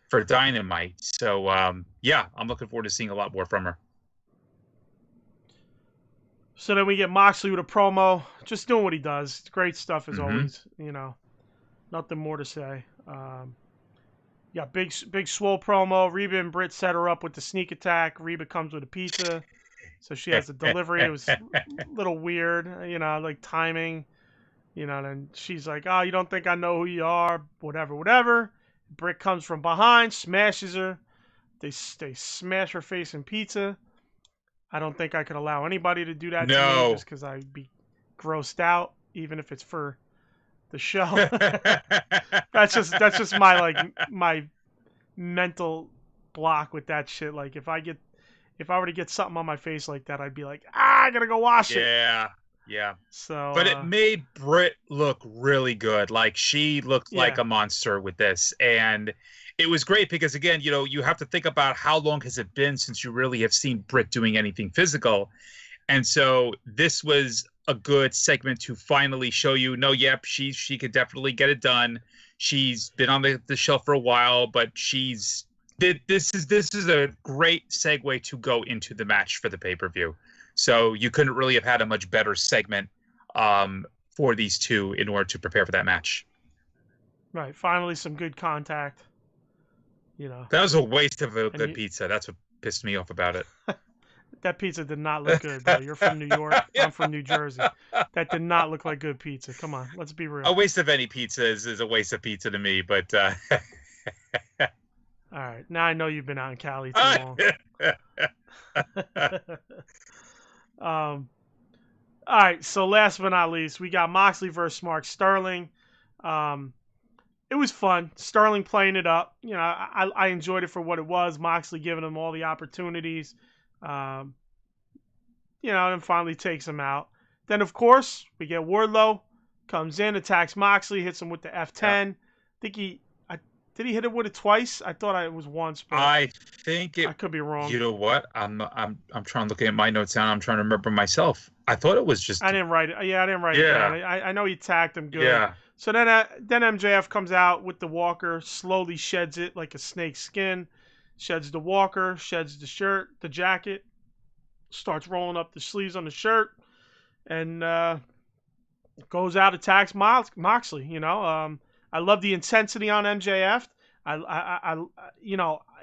for Dynamite. So yeah, I'm looking forward to seeing a lot more from her. So then we get Moxley with a promo, just doing what he does. Great stuff as always. Nothing more to say. Yeah, big swole promo. Reba and Britt set her up with the sneak attack. Reba comes with a pizza, so she has the delivery. It was a little weird, like timing. Then she's like, "Oh, you don't think I know who you are?" Whatever. Britt comes from behind, smashes her. They smash her face in pizza. I don't think I could allow anybody to do that to me just because I'd be grossed out, even if it's for the show. That's just my mental block with that shit. Like if I were to get something on my face like that, I'd be like, I gotta go wash it. Yeah. So, but it made Britt look really good. Like she looked like a monster with this, and it was great because again, you have to think about how long has it been since you really have seen Britt doing anything physical, and so this was a good segment to finally show you, she could definitely get it done. She's been on the shelf for a while, but this is a great segue to go into the match for the pay-per-view. So you couldn't really have had a much better segment for these two in order to prepare for that match. Right. Finally, some good contact. That was a waste of a good pizza. That's what pissed me off about it. That pizza did not look good, bro. You're from New York. I'm from New Jersey. That did not look like good pizza. Come on, let's be real. A waste of any pizza is a waste of pizza to me, but... All right, now I know you've been out in Cali too long. All right, so last but not least, we got Moxley versus Mark Sterling. It was fun. Sterling playing it up. I enjoyed it for what it was. Moxley giving him all the opportunities. And finally takes him out. Then, of course, we get Wardlow. Comes in, attacks Moxley, hits him with the F10. Did he hit it with it twice? I thought it was once. But I could be wrong. You know what? I'm trying to look at my notes now. I'm trying to remember myself. I thought it was just. I didn't write it. Yeah, I didn't write it down. I know he tagged him good. Yeah. So then MJF comes out with the walker, slowly sheds it like a snake's skin, sheds the walker, sheds the shirt, the jacket, starts rolling up the sleeves on the shirt, and goes out, attacks Moxley. I love the intensity on MJF.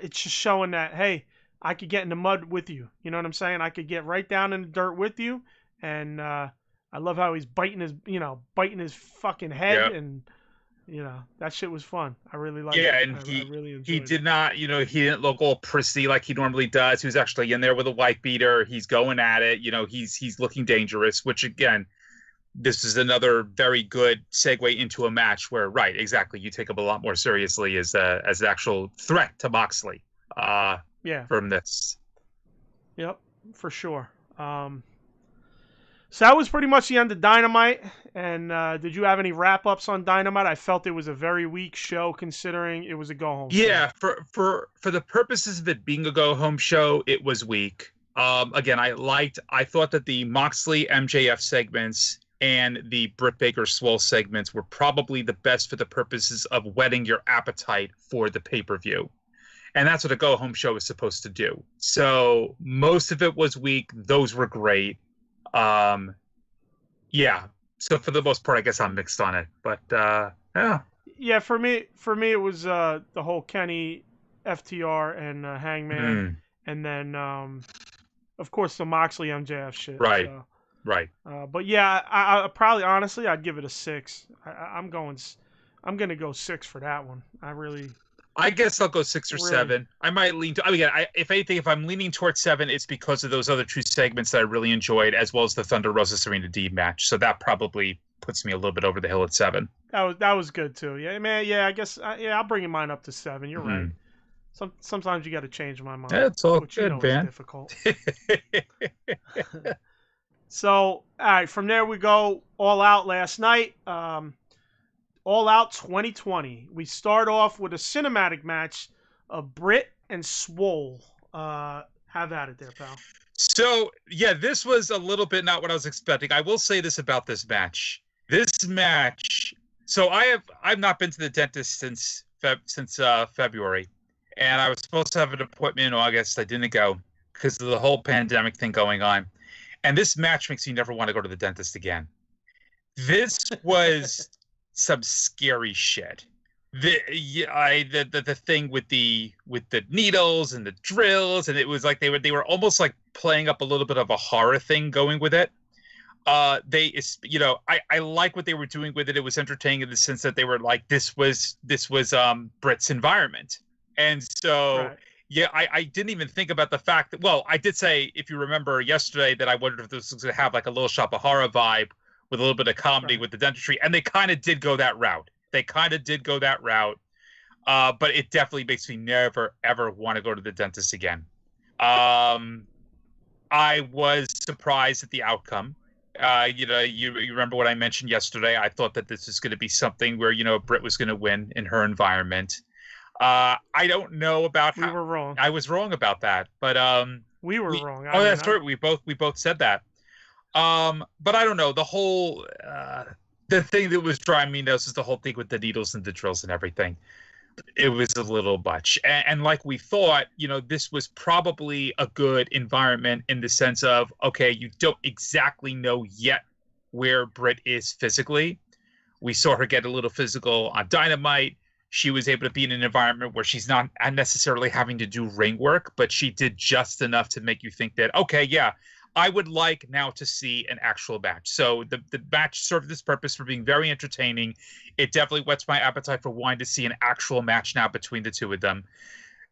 It's just showing that, hey, I could get in the mud with you. You know what I'm saying? I could get right down in the dirt with you, and I love how he's biting his fucking head, and that shit was fun. I really liked it. Yeah, and I really enjoyed he did not, he didn't look all prissy like he normally does. He was actually in there with a white beater. He's going at it. He's looking dangerous, which again, this is another very good segue into a match where, right, exactly, you take him a lot more seriously as an actual threat to Moxley. From this. Yep, for sure. So that was pretty much the end of Dynamite. And did you have any wrap-ups on Dynamite? I felt it was a very weak show considering it was a go-home show. Yeah, for the purposes of it being a go-home show, it was weak. Again, I thought that the Moxley MJF segments and the Britt Baker Swole segments were probably the best for the purposes of whetting your appetite for the pay-per-view. And that's what a go-home show is supposed to do. So most of it was weak. Those were great. Yeah. So for the most part, I guess I'm mixed on it. But yeah. Yeah, for me it was the whole Kenny, FTR, and Hangman, and then of course the Moxley MJF shit. Right. So. Right. But yeah, I probably honestly I'd give it a 6. I'm gonna go 6 for that one. I guess I'll go 6 or 7. I might lean to. If anything, if I'm leaning towards 7, it's because of those other two segments that I really enjoyed, as well as the Thunder Rosa Serena Deeb match. So that probably puts me a little bit over the hill at 7. That was good too. Yeah, man. Yeah, I guess. I'll bring mine up to 7. You're right. Sometimes you got to change my mind. That's all which, good, man. Is difficult. So, all right. From there we go All Out last night. All Out 2020. We start off with a cinematic match of Britt and Swole. Have at it there, pal. So, yeah, this was a little bit not what I was expecting. I will say this about this match. So I've not been to the dentist since February, and I was supposed to have an appointment in August. I didn't go because of the whole pandemic thing going on. And this match makes me never want to go to the dentist again. This was some scary shit. The thing with the needles and the drills, and it was like they were almost like playing up a little bit of a horror thing going with it. I like what they were doing with it. It was entertaining in the sense that they were like, this was Britt's environment, and so. Right. Yeah, I didn't even think about the fact that, well, I did say, if you remember yesterday, that I wondered if this was going to have like a Little Shop of Horror vibe with a little bit of comedy with the dentistry. And they kind of did go that route. But it definitely makes me never, ever want to go to the dentist again. I was surprised at the outcome. You remember what I mentioned yesterday. I thought that this was going to be something where, Britt was going to win in her environment. I don't know about how. We were wrong. I was wrong about that, but we were wrong. That's true. We both said that. But I don't know. The whole the thing that was driving me nuts is the whole thing with the needles and the drills and everything. It was a little much, and like we thought, this was probably a good environment in the sense of, okay, you don't exactly know yet where Britt is physically. We saw her get a little physical on Dynamite. She was able to be in an environment where she's not necessarily having to do ring work, but she did just enough to make you think that, okay, yeah, I would like now to see an actual match. So the match served this purpose for being very entertaining. It definitely whets my appetite for wanting to see an actual match now between the two of them.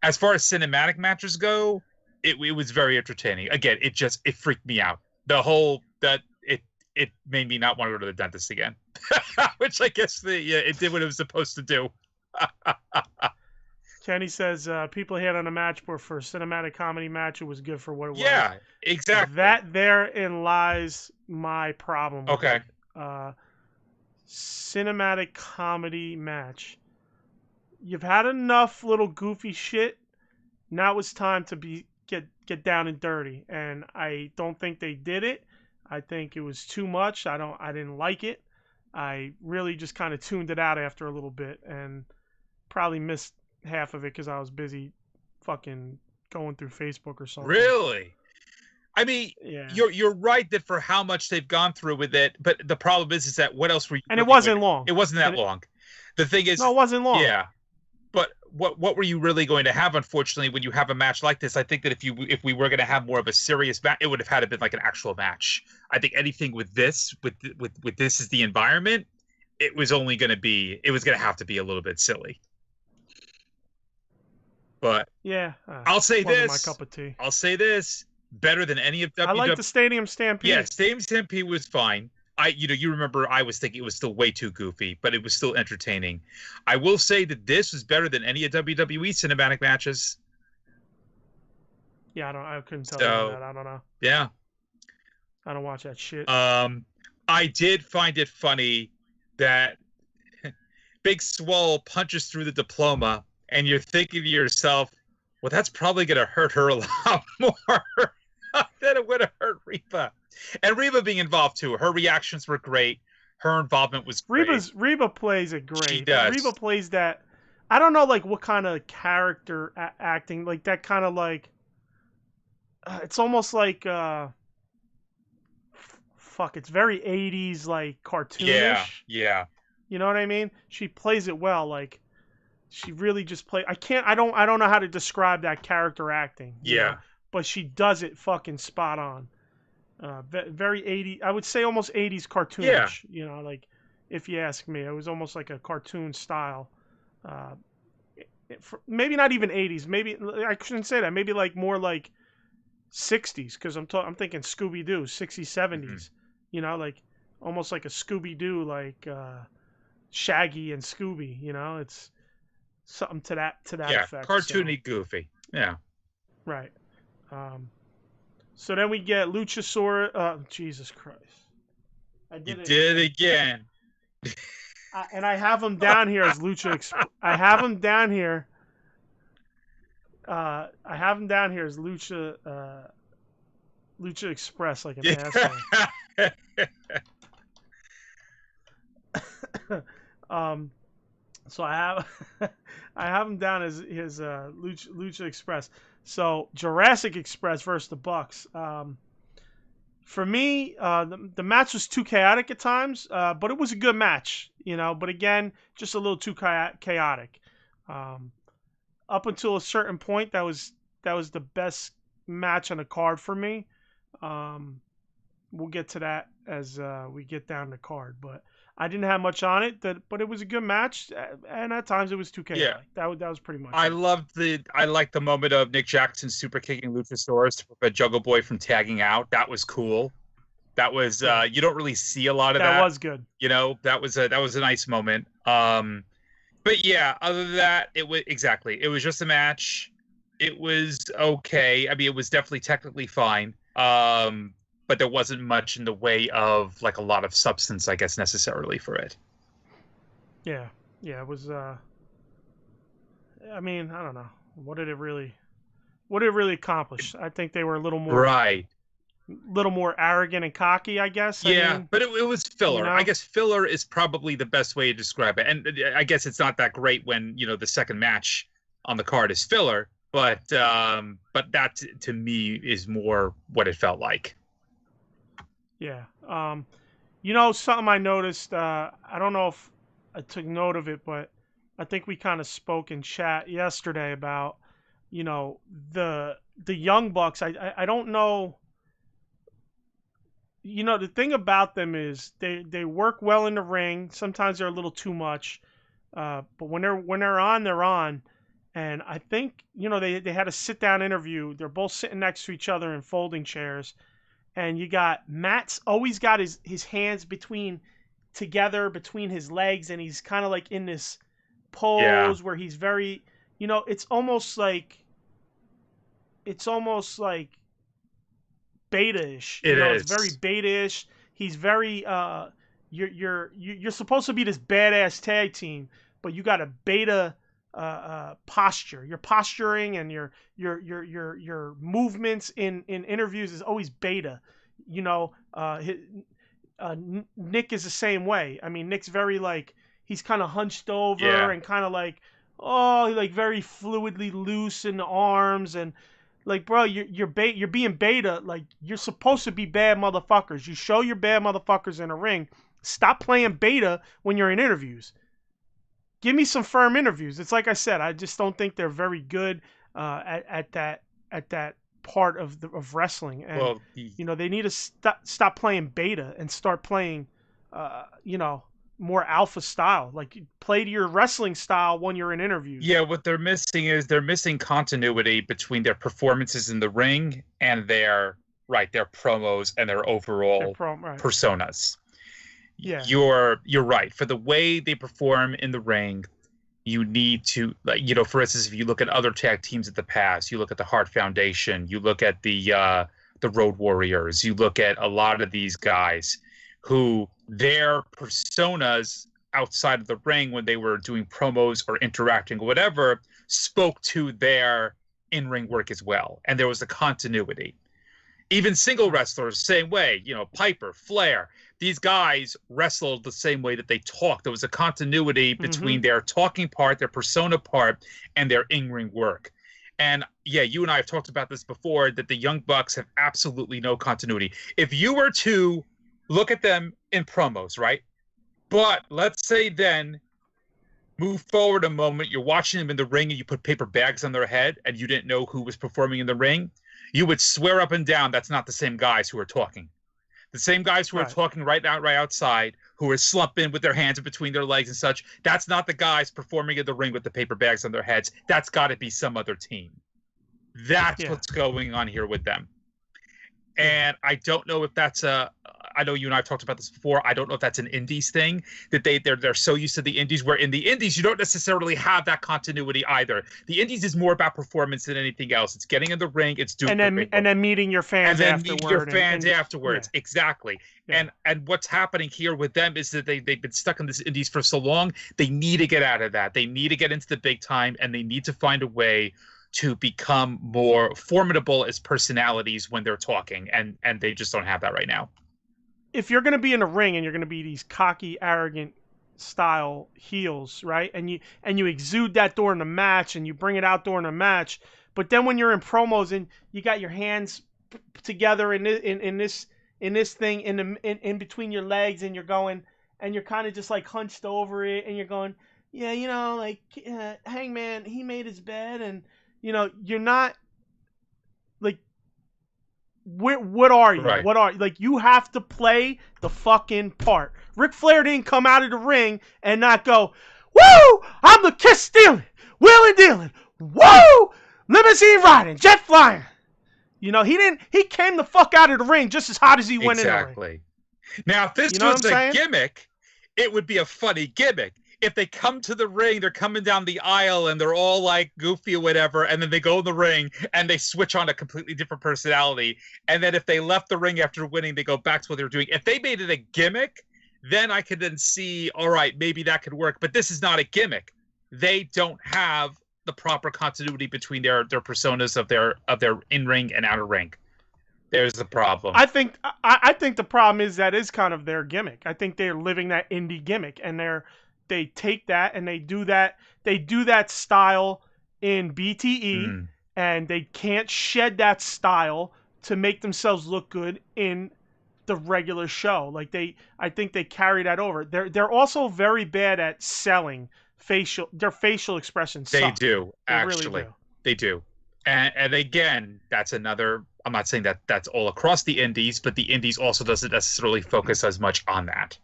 As far as cinematic matches go, it was very entertaining. Again, it freaked me out. It made me not want to go to the dentist again, which I guess it did what it was supposed to do. Kenny says people hate on a match, but for a cinematic comedy match, it was good for what it was. Yeah, exactly. That therein lies my problem. Okay. Cinematic comedy match. You've had enough little goofy shit. Now it's time to get down and dirty, and I don't think they did it. I think it was too much. I didn't like it. I really just kind of tuned it out after a little bit and probably missed half of it because I was busy fucking going through Facebook or something. Really? I mean, yeah. You're right that for how much they've gone through with it, but the problem is that what else were you? And it wasn't long. It wasn't that long. The thing is, no, it wasn't long. Yeah, but what were you really going to have? Unfortunately, when you have a match like this, I think that if we were going to have more of a serious match, it would have had to been like an actual match. I think anything with this as the environment, it was going to have to be a little bit silly. But yeah, I'll say this. My cup of tea. I'll say this. Better than any of WWE. I like the Stadium Stampede. Yeah, Stadium Stampede was fine. You remember I was thinking it was still way too goofy, but it was still entertaining. I will say that this was better than any of WWE cinematic matches. Yeah, I couldn't tell you that. I don't know. Yeah. I don't watch that shit. I did find it funny that Big Swole punches through the diploma, and you're thinking to yourself, well, that's probably going to hurt her a lot more than it would have hurt Reba. And Reba being involved, too. Her reactions were great. Her involvement was great. Reba plays it great. She does. Reba plays that. I don't know, like, what kind of character acting. Like, that kind of, like... it's almost like... it's very 80s, like, cartoonish. Yeah. You know what I mean? She plays it well, like... She really just I don't know how to describe that character acting. Yeah. Know? But she does it fucking spot on. Very 80s. I would say almost 80s cartoonish. Yeah. You know, like, if you ask me, it was almost like a cartoon style. Maybe not even 80s. Maybe I shouldn't say that. Maybe like more like 60s, because I'm thinking Scooby-Doo, 60s, 70s. Mm-hmm. You know, like almost like a Scooby-Doo, like Shaggy and Scooby. You know, it's something to that effect. Cartoony, goofy. Yeah. Right. So then we get Luchasaurus. Jesus Christ. I did it again. And I have him down here as Lucha. I have him down here. I have him down here as Lucha Express, like an asshole. So I have him down as his Lucha Express. So Jurassic Express versus the Bucks. For me, the match was too chaotic at times, but it was a good match, you know. But again, just a little too chaotic. Up until a certain point, that was the best match on the card for me. We'll get to that as we get down the card, but I didn't have much on it, but it was a good match, and at times it was too chaotic. Yeah. That was pretty much I liked the moment of Nick Jackson super kicking Luchasaurus to prevent Jungle Boy from tagging out. That was cool. That was you don't really see a lot of that. That was good. You know, that was a nice moment. But yeah, other than that, it was just a match. It was okay. I mean, it was definitely technically fine. But there wasn't much in the way of like a lot of substance, I guess, necessarily for it. Yeah, it was. I mean, I don't know. What did it really accomplish? I think they were a little more little more arrogant and cocky, I guess. Yeah, I mean, but it was filler. You know? I guess filler is probably the best way to describe it. And I guess it's not that great when the second match on the card is filler, but that to me is more what it felt like. Yeah. Something I noticed, I don't know if I took note of it, but I think we kind of spoke in chat yesterday about, the Young Bucks. I don't know. The thing about them is they work well in the ring. Sometimes they're a little too much. But when they're on, they're on. And I think, they had a sit down interview. They're both sitting next to each other in folding chairs. And you got Matt's always got his hands together between his legs, and he's kind of like in this pose where he's very, it's almost like beta-ish. It's very beta-ish. He's very you're supposed to be this badass tag team, but you got a beta posture. Your posturing and your movements in interviews is always beta. Nick is the same way. I mean, Nick's very like he's kind of hunched over and kind of like like very fluidly loose in the arms and like bro, you're being beta. Like you're supposed to be bad motherfuckers. You show you're bad motherfuckers in a ring. Stop playing beta when you're in interviews. Give me some firm interviews. It's like I said, I just don't think they're very good at that part of wrestling. And they need to stop playing beta and start playing more alpha style. Like play to your wrestling style when you're in interviews. Yeah, what they're missing is they're missing continuity between their performances in the ring and their promos and their overall personas. Yeah. You're right. For the way they perform in the ring, you need to, for instance, if you look at other tag teams of the past, you look at the Hart Foundation, you look at the Road Warriors, you look at a lot of these guys who their personas outside of the ring when they were doing promos or interacting or whatever spoke to their in-ring work as well. And there was a continuity. Even single wrestlers, same way, Piper, Flair, these guys wrestled the same way that they talked. There was a continuity between their talking part, their persona part, and their in-ring work. And yeah, you and I have talked about this before, that the Young Bucks have absolutely no continuity. If you were to look at them in promos, right? But let's say then move forward a moment, you're watching them in the ring and you put paper bags on their head and you didn't know who was performing in the ring, you would swear up and down that's not the same guys who are talking. The same guys who are talking right outside, who are slumping with their hands in between their legs and such, that's not the guys performing in the ring with the paper bags on their heads. That's got to be some other team. That's what's going on here with them. And I don't know if that's I know you and I have talked about this before. I don't know if that's an indies thing, that they're so used to the indies, where in the indies you don't necessarily have that continuity either. The indies is more about performance than anything else. It's getting in the ring, it's doing and then meeting your fans afterwards. Exactly. Yeah. And what's happening here with them is that they've been stuck in this indies for so long. They need to get out of that. They need to get into the big time, and they need to find a way to become more formidable as personalities when they're talking, and they just don't have that right now. If you're going to be in a ring and you're going to be these cocky, arrogant style heels, right? And you exude that during the match and you bring it out during the match, but then when you're in promos and you got your hands together in this thing in between your legs and you're going and you're kind of just like hunched over it and you're going, yeah, like Hangman, he made his bed, and you're not like, what are you? Right. What are you? Like, you have to play the fucking part. Ric Flair didn't come out of the ring and not go, woo, I'm the kiss stealing, wheeling dealing, woo, limousine riding, jet flying. He didn't. He came the fuck out of the ring just as hot as he went in the ring. Exactly. Now, if this was a gimmick, it would be a funny gimmick. If they come to the ring, they're coming down the aisle and they're all like goofy or whatever, and then they go in the ring and they switch on a completely different personality. And then if they left the ring after winning, they go back to what they were doing. If they made it a gimmick, then I could then see, all right, maybe that could work. But this is not a gimmick. They don't have the proper continuity between their personas of their in-ring and outer ring. There's the problem. I think the problem is that is kind of their gimmick. I think they're living that indie gimmick, and they take that and they do that style in BTE, and they can't shed that style to make themselves look good in the regular show. Like I think they carry that over. They're also very bad at selling their facial expressions. They do, actually. Really do. They do. And again, that's another, I'm not saying that that's all across the indies, but the indies also doesn't necessarily focus as much on that.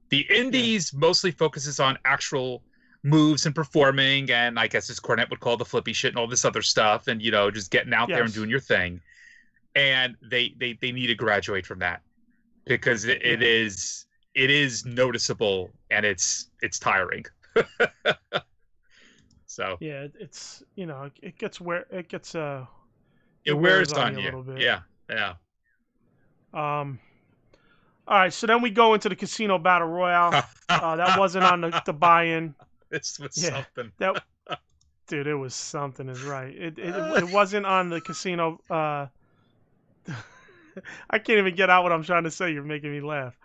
The indies mostly focuses on actual moves and performing, and I guess as Cornette would call the flippy shit and all this other stuff, and just getting out there and doing your thing. And they need to graduate from that, because it is noticeable and it's tiring. So yeah, it's it gets it wears on you a little bit. Yeah. All right, so then we go into the Casino Battle Royale. That wasn't on the buy-in. This was something. Dude, it was something is right. It wasn't on the Casino I can't even get out what I'm trying to say. You're making me laugh.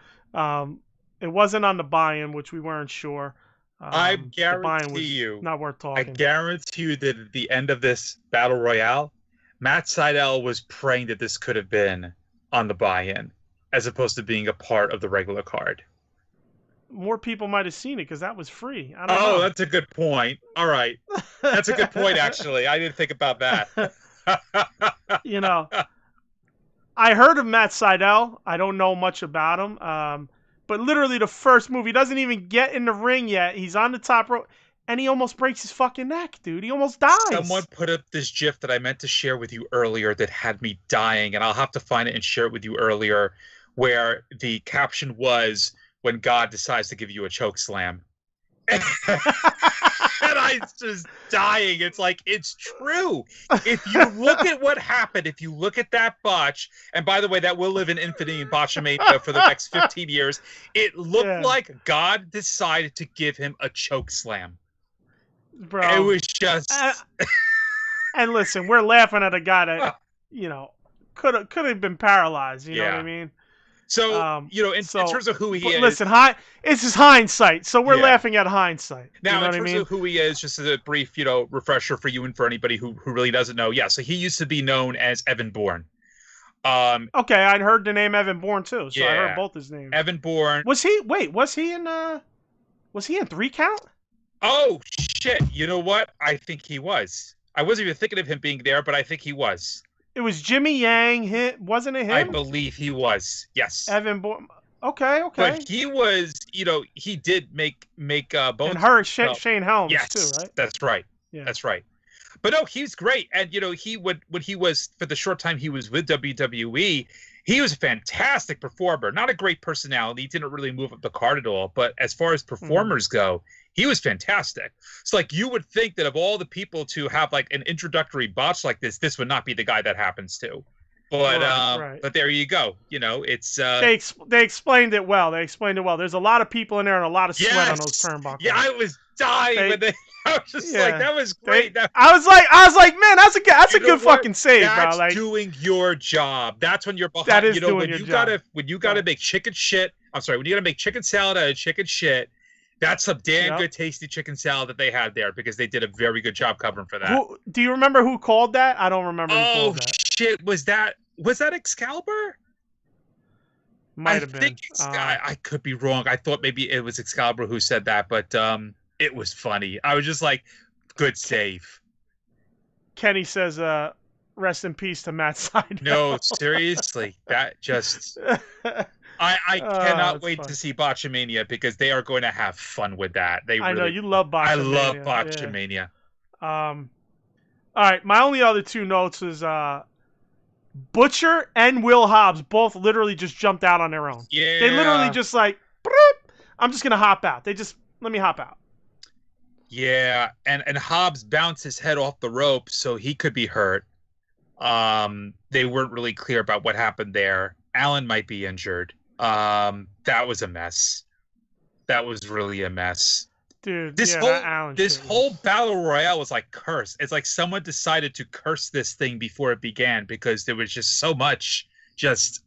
It wasn't on the buy-in, which we weren't sure. I The buy-in guarantee was you, not worth I talking. guarantee you that at the end of this battle royale, Matt Sydal was praying that this could have been on the buy-in, as opposed to being a part of the regular card. More people might have seen it because that was free. I don't know. That's a good point. All right. That's a good point, actually. I didn't think about that. I heard of Matt Sydal. I don't know much about him. But literally the first move, he doesn't even get in the ring yet. He's on the top rope, and he almost breaks his fucking neck, dude. He almost dies. Someone put up this GIF that I meant to share with you earlier that had me dying, and I'll have to find it and share it with you earlier, where the caption was, "When God decides to give you a choke slam." And I was just dying. It's like, it's true. If you look at what happened, if you look at that botch, and by the way, that will live in infamy in Botchamania for the next 15 years, it looked like God decided to give him a choke slam. Bro. It was just... and listen, we're laughing at a guy that, could have been paralyzed. You know what I mean? So, in terms of who he is... Listen, it's his hindsight, so we're laughing at hindsight. Now, in terms of who he is, just as a brief, refresher for you and for anybody who really doesn't know, so he used to be known as Evan Bourne. Okay, I'd heard the name Evan Bourne, too, so I heard both his names. Evan Bourne. Was he in 3 Count? Oh, shit. You know what? I think he was. I wasn't even thinking of him being there, but I think he was. It was Jimmy Yang. Wasn't it him? I believe he was. Yes. Evan Bourne. Okay. But he was, he did make bones. And her Shane Helms too, right? That's right. Yeah. That's right. But no, he's great. And when he was, for the short time he was with WWE, he was a fantastic performer. Not a great personality. He didn't really move up the card at all. But as far as performers go, he was fantastic. So you would think that of all the people to have an introductory botch like this would not be the guy that happens to. But but there you go. It's they explained it well. There's a lot of people in there and a lot of sweat on those turnbuckles. Yeah, I was dying I was just that was great. I was like, man, that's a good fucking save, bro. That's doing your job. That's when you're behind. That is doing your job. When you gotta make chicken shit. I'm sorry. When you gotta make chicken salad out of chicken shit. That's some damn good, tasty chicken salad that they had there because they did a very good job covering for that. Do you remember who called that? I don't remember. Oh shit! Was that Excalibur? Might have been. Think I could be wrong. I thought maybe it was Excalibur who said that, but it was funny. I was just like, good save. Kenny says, "Rest in peace to Matt Sydal." No, seriously, that just. I cannot wait to see Botchamania because they are going to have fun with that. I know you love Botchamania. I love Botchamania. Yeah. All right, my only other 2 notes is Butcher and Will Hobbs both literally just jumped out on their own. Yeah. They literally just I'm just gonna hop out. Let me hop out. Yeah, and Hobbs bounced his head off the rope, so he could be hurt. They weren't really clear about what happened there. Allen might be injured. That was a mess. That was really a mess. Dude, this whole battle royale was like cursed. It's like someone decided to curse this thing before it began because there was just so much it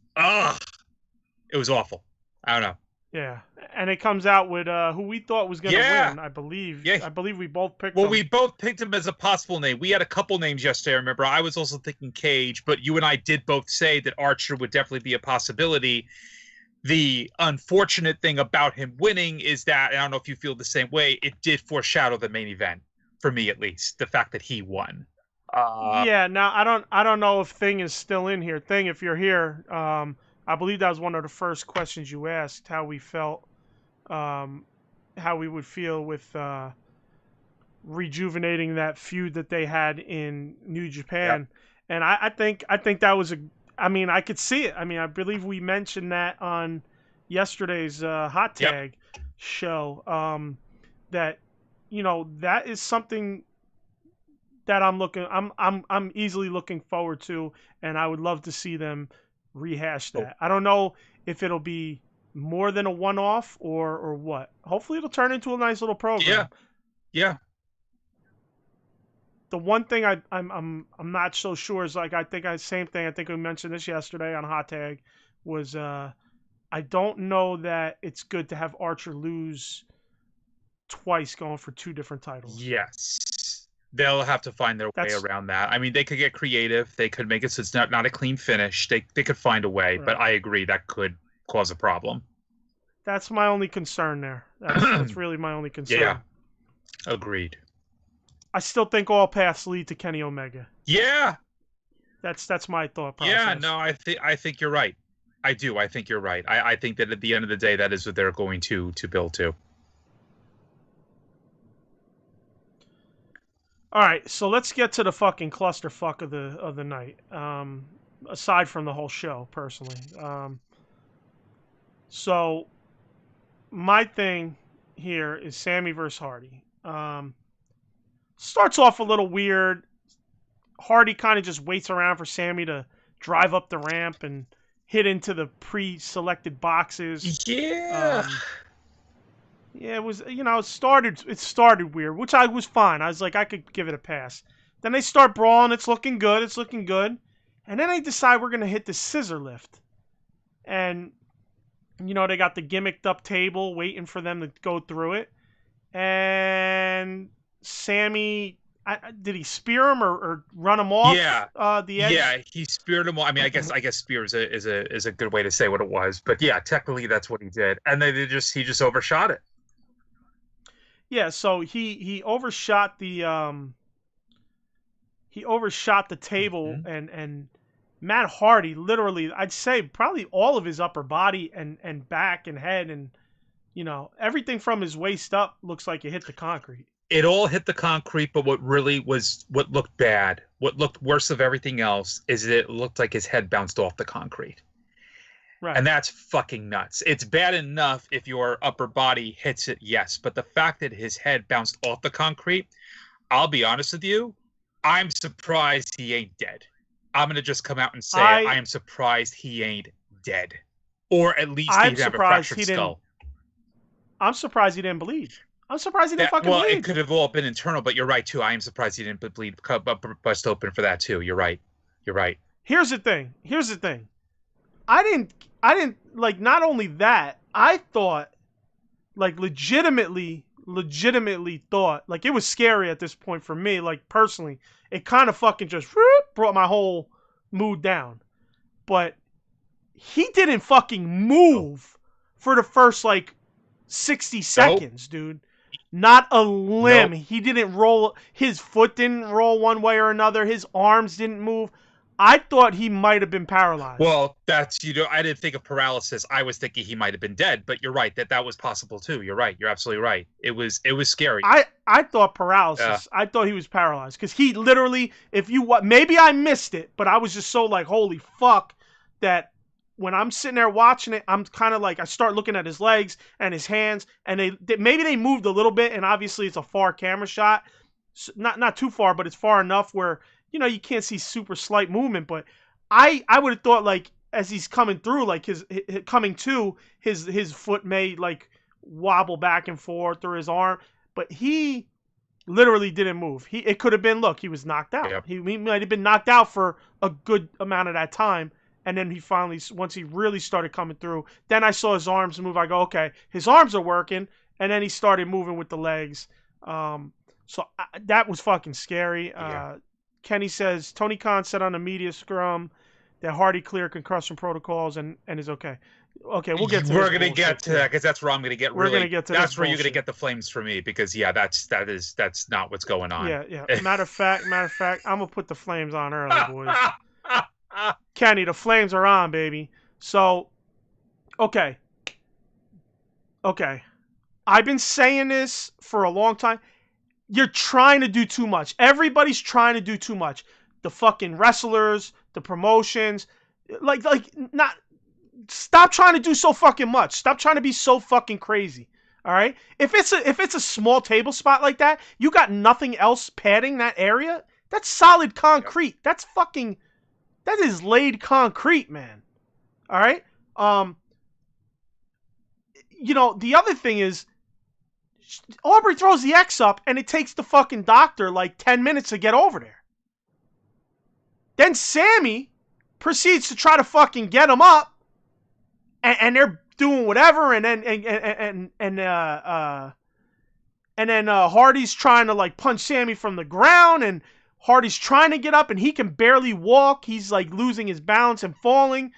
was awful. I don't know. Yeah. And it comes out with who we thought was going to win, I believe. Yeah. I believe we both picked him. Well, we both picked him as a possible name. We had a couple names yesterday, remember. I was also thinking Cage, but you and I did both say that Archer would definitely be a possibility. The unfortunate thing about him winning is that, and I don't know if you feel the same way, it did foreshadow the main event, for me at least, the fact that he won. Now I don't know if Thing is still in here. Thing, if you're here, I believe that was one of the first questions you asked, how we felt, how we would feel with rejuvenating that feud that they had in New Japan. Yep. And I think that was I could see it. I believe we mentioned that on yesterday's Hot Tag show, that, that is something that I'm easily looking forward to, and I would love to see them rehash that. I don't know if it'll be more than a one-off or what. Hopefully it'll turn into a nice little program. Yeah. the one thing I'm not so sure is like same thing. I think we mentioned this yesterday on Hot Tag was I don't know that it's good to have Archer lose twice going for 2 different titles. Yes. They'll have to find their way around that. I mean, they could get creative. They could make it so it's not a clean finish. They could find a way, right. But I agree that could cause a problem. That's my only concern there. That's really my only concern. Yeah. Agreed. I still think all paths lead to Kenny Omega. Yeah. That's my thought process. Yeah, no, I think you're right. I do. I think you're right. I think that at the end of the day, that is what they're going to build to. All right, so let's get to the fucking clusterfuck of the night. Aside from the whole show, personally. So my thing here is Sammy versus Hardy. Starts off a little weird. Hardy kind of just waits around for Sammy to drive up the ramp and hit into the pre-selected boxes. Yeah. Yeah, it was, it started weird, which I was fine. I was like, I could give it a pass. Then they start brawling. It's looking good. And then they decide we're going to hit the scissor lift. And, they got the gimmicked up table waiting for them to go through it. And Sammy, did he spear him or run him off? Yeah. The edge? Yeah, he speared him off. I mean, I guess spear is a good way to say what it was. But yeah, technically that's what he did. And then he just overshot it. Yeah, so he overshot the table, and Matt Hardy literally, I'd say probably all of his upper body and back and head and everything from his waist up looks like it hit the concrete. It all hit the concrete, but what looked bad, what looked worse of everything else, is it looked like his head bounced off the concrete. Right. And that's fucking nuts. It's bad enough if your upper body hits it, yes. But the fact that his head bounced off the concrete, I'll be honest with you, I'm surprised he ain't dead. I'm going to just come out and say I am surprised he ain't dead. Or at least he didn't have a fractured skull. I'm surprised he didn't bleed. I'm surprised he didn't fucking bleed. Well, it could have all been internal, but you're right, too. I am surprised he didn't bleed, bust open for that, too. You're right. Here's the thing. I didn't like, not only that, I thought, like, legitimately thought, like, it was scary at this point for me, like, personally. It kind of fucking just brought my whole mood down. But he didn't fucking move for the first, like, 60 seconds, dude. Not a limb. Nope. He didn't roll. His foot didn't roll one way or another. His arms didn't move. I thought he might have been paralyzed. Well, that's, I didn't think of paralysis. I was thinking he might have been dead, but you're right that was possible too. You're right. You're absolutely right. It was scary. I thought paralysis. Yeah. I thought he was paralyzed because he literally, maybe I missed it, but I was just so like, holy fuck, that when I'm sitting there watching it, I'm kind of like, I start looking at his legs and his hands, and maybe they moved a little bit, and obviously it's a far camera shot, not too far, but it's far enough where you can't see super slight movement. But I would have thought, like, as he's coming through, like his foot may like wobble back and forth, or his arm, but he literally didn't move. It could have been, look, he was knocked out. Yep. He might have been knocked out for a good amount of that time. And then he finally, once he really started coming through, then I saw his arms move. I go, okay, his arms are working. And then he started moving with the legs. That was fucking scary. Yeah. Kenny says, Tony Khan said on the media scrum that Hardy cleared concussion protocols and is okay. Okay, we'll get to We're going to get to that because that's where I'm going to get We're going to get to that's where you're going to get the flames for me because, yeah, that's not what's going on. Yeah. Matter of fact, I'm going to put the flames on early, boys. Kenny, the flames are on, baby. So, okay. I've been saying this for a long time. You're trying to do too much. Everybody's trying to do too much. The fucking wrestlers, the promotions, stop trying to do so fucking much. Stop trying to be so fucking crazy. All right? If it's a small table spot like that, you got nothing else padding that area. That's solid concrete. That is laid concrete, man. All right? The other thing is, Aubrey throws the X up, and it takes the fucking doctor like 10 minutes to get over there. Then Sammy proceeds to try to fucking get him up, and they're doing whatever, and then Hardy's trying to like punch Sammy from the ground, and Hardy's trying to get up, and he can barely walk. He's like losing his balance and falling.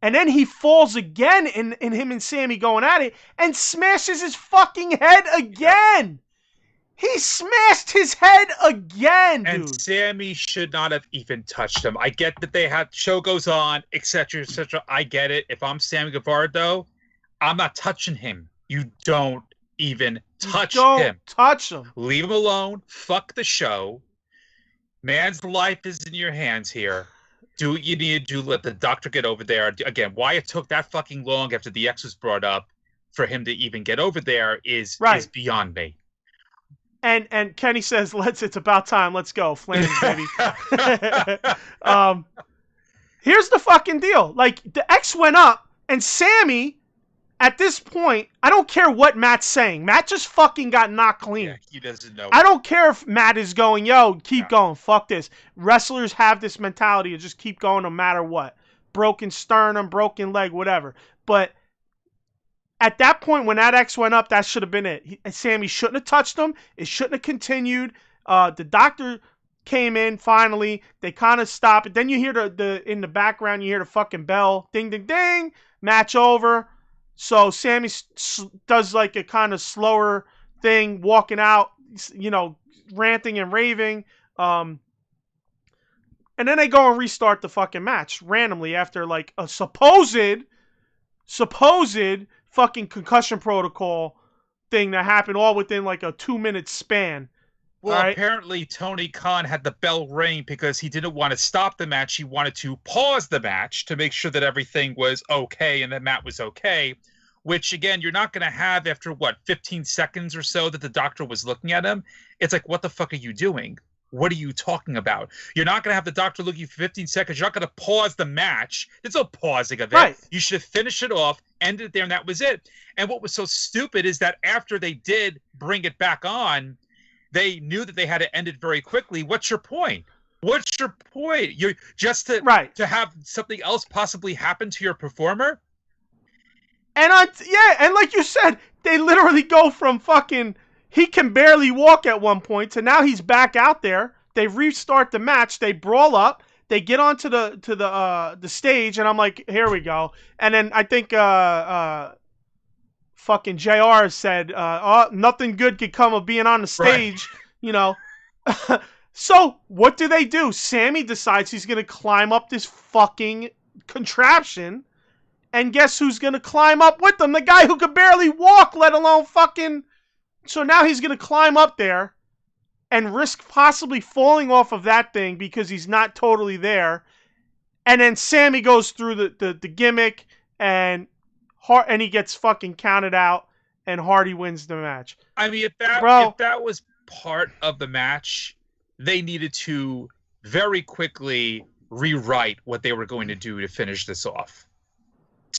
And then he falls again in him and Sammy going at it and smashes his fucking head again. He smashed his head again, dude. And Sammy should not have even touched him. I get that they had show goes on, etc., etc. I get it. If I'm Sammy Guevara, though, I'm not touching him. You don't even touch him. Touch him. Leave him alone. Fuck the show. Man's life is in your hands here. Do what you need to do. Let the doctor get over there. Again, why it took that fucking long after the X was brought up for him to even get over there is beyond me. And Kenny says, it's about time. Let's go. Flames, baby. Here's the fucking deal. Like, the X went up, and Sammy, at this point, I don't care what Matt's saying. Matt just fucking got knocked clean. Yeah, he doesn't know. I don't care if Matt is going, yo, keep going. Fuck this. Wrestlers have this mentality to just keep going no matter what. Broken sternum, broken leg, whatever. But at that point, when that X went up, that should have been it. Sammy shouldn't have touched him. It shouldn't have continued. The doctor came in, finally. They kind of stopped it. Then you hear the in the background, you hear the fucking bell. Ding, ding, ding. Match over. So Sammy does like a kind of slower thing, walking out, ranting and raving. And then they go and restart the fucking match randomly after like a supposed fucking concussion protocol thing that happened all within like a 2-minute span. Well, apparently Tony Khan had the bell ring because he didn't want to stop the match. He wanted to pause the match to make sure that everything was okay and that Matt was okay, which, again, you're not going to have after, 15 seconds or so that the doctor was looking at him. It's like, what the fuck are you doing? What are you talking about? You're not going to have the doctor look at you for 15 seconds. You're not going to pause the match. There's no pausing of it. Right. You should finish it off, end it there, and that was it. And what was so stupid is that after they did bring it back on, they knew that they had to end it very quickly. What's your point? What's your point? You're just to have something else possibly happen to your performer? And and like you said, they literally go from fucking he can barely walk at one point to now he's back out there. They restart the match. They brawl up. They get onto the stage, and I'm like, here we go. And then I think fucking JR said, nothing good could come of being on the stage, So what do? Sammy decides he's going to climb up this fucking contraption, and guess who's going to climb up with him? The guy who could barely walk, let alone fucking... So now he's going to climb up there and risk possibly falling off of that thing because he's not totally there. And then Sammy goes through the gimmick, and he gets fucking counted out, and Hardy wins the match. I mean, if that was part of the match, they needed to very quickly rewrite what they were going to do to finish this off.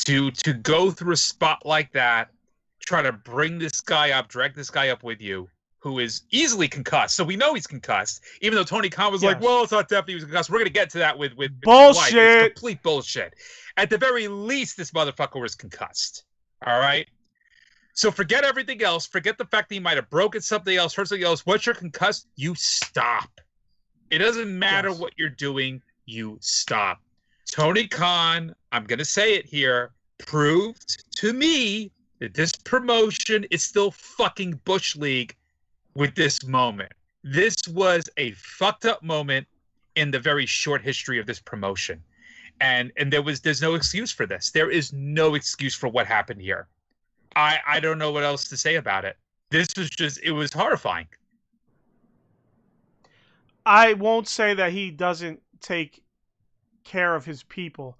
To go through a spot like that, try to bring this guy up, drag this guy up with you, who is easily concussed. So we know he's concussed, even though Tony Khan was like, well, it's not definitely he was concussed. We're going to get to that with bullshit. It's complete bullshit. At the very least, this motherfucker was concussed. All right? So forget everything else. Forget the fact that he might have broken something else, hurt something else. Once you're concussed, you stop. It doesn't matter what you're doing. You stop. Tony Khan, I'm going to say it here, proved to me that this promotion is still fucking Bush League with this moment. This was a fucked up moment in the very short history of this promotion. And there's no excuse for this. There is no excuse for what happened here. I don't know what else to say about it. This was it was horrifying. I won't say that he doesn't take care of his people.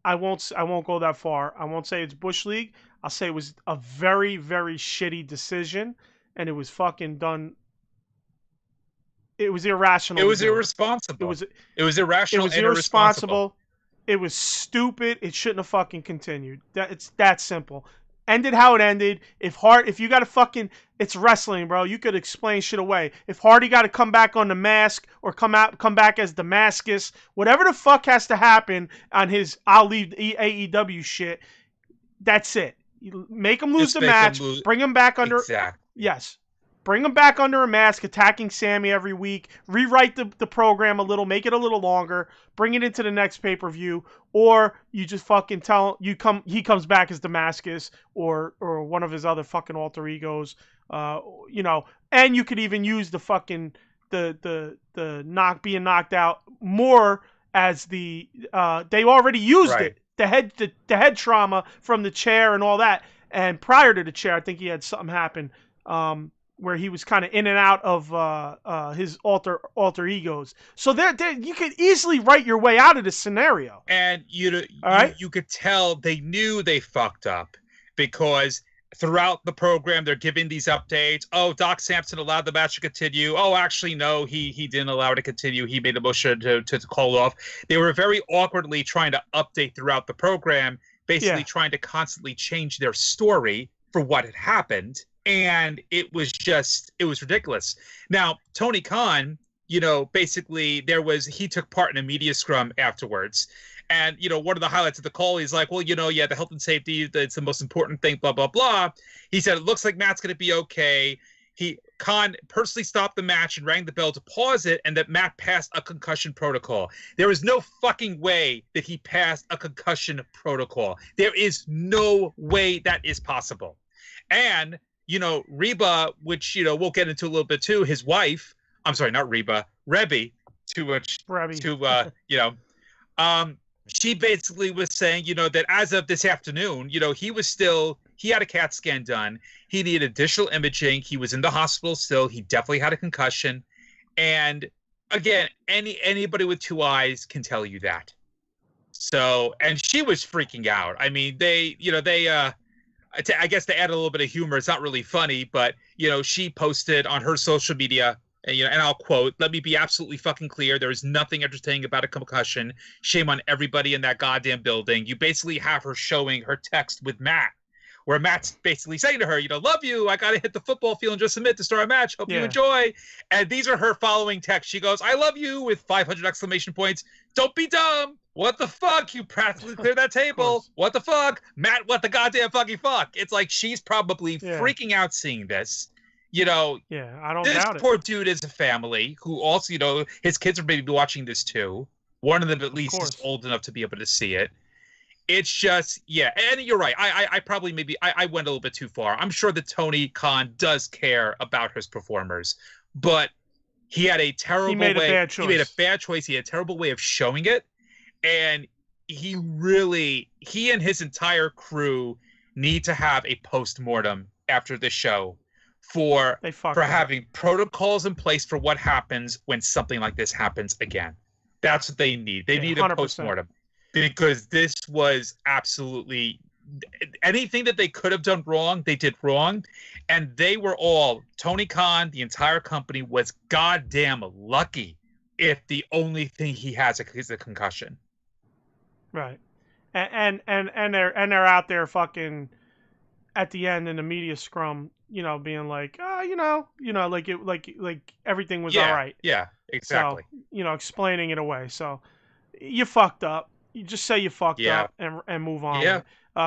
I won't go that far. I won't say it's Bush League. I'll say it was a very, very shitty decision, and it was fucking done. It was irrational. It was irresponsible. It was irrational. It was irresponsible. It was stupid. It shouldn't have fucking continued. It's that simple. ended how it ended. If you got to fucking, it's wrestling, bro. You could explain shit away. If Hardy got to come back on the mask or come back as Damascus, whatever the fuck has to happen on his I'll leave the AEW shit, that's it. You make him lose the match, bring him back under. Exactly. Yes. Bring him back under a mask, attacking Sammy every week. Rewrite the program a little, make it a little longer. Bring it into the next pay-per-view, or you just fucking he comes back as Damascus or one of his other fucking alter egos. And you could even use the fucking the being knocked out more as the they already used it. The head trauma from the chair and all that. And prior to the chair, I think he had something happen. Where he was kind of in and out of his alter egos. So there you could easily write your way out of this scenario. And you could tell they knew they fucked up because throughout the program they're giving these updates. Oh, Doc Sampson allowed the match to continue. Oh, actually, no, he didn't allow it to continue. He made a motion to call off. They were very awkwardly trying to update throughout the program, basically trying to constantly change their story for what had happened. And it was ridiculous. Now, Tony Khan, basically he took part in a media scrum afterwards. And, one of the highlights of the call, he's like, well, the health and safety, it's the most important thing, blah, blah, blah. He said, it looks like Matt's going to be okay. Khan personally stopped the match and rang the bell to pause it, and that Matt passed a concussion protocol. There is no fucking way that he passed a concussion protocol. There is no way that is possible. And Reba, which, we'll get into a little bit too, his wife, I'm sorry, not Reba, Rebby, she basically was saying, that as of this afternoon, he had a CAT scan done. He needed additional imaging. He was in the hospital still. He definitely had a concussion. And again, anybody with two eyes can tell you that. So, and she was freaking out. I mean, I guess to add a little bit of humor, it's not really funny, but, she posted on her social media, and I'll quote, "Let me be absolutely fucking clear. There is nothing entertaining about a concussion. Shame on everybody in that goddamn building." You basically have her showing her text with Matt, where Matt's basically saying to her, love you. I got to hit the football field in just a minute to start a match. Hope you enjoy. And these are her following texts. She goes, "I love you," with 500 exclamation points. "Don't be dumb. What the fuck? You practically cleared that table. What the fuck? Matt, what the goddamn fucking fuck?" It's like she's probably freaking out seeing this. I don't doubt it. This poor dude is a family who also, his kids are maybe watching this too. One of them at least is old enough to be able to see it. It's just, and you're right. I probably I went a little bit too far. I'm sure that Tony Khan does care about his performers, but he had a terrible He made a bad choice. He had a terrible way of showing it. And he and his entire crew need to have a post-mortem after the show for having protocols in place for what happens when something like this happens again. That's what they need. They need 100%. A post-mortem. Because this was absolutely anything that they could have done wrong, they did wrong. And they were all, Tony Khan, the entire company, was goddamn lucky if the only thing he has is a concussion. Right. And they're out there fucking at the end in the media scrum, being like, like everything was all right. Yeah, exactly. So, explaining it away. So you fucked up. You just say you fucked up and move on. Yeah.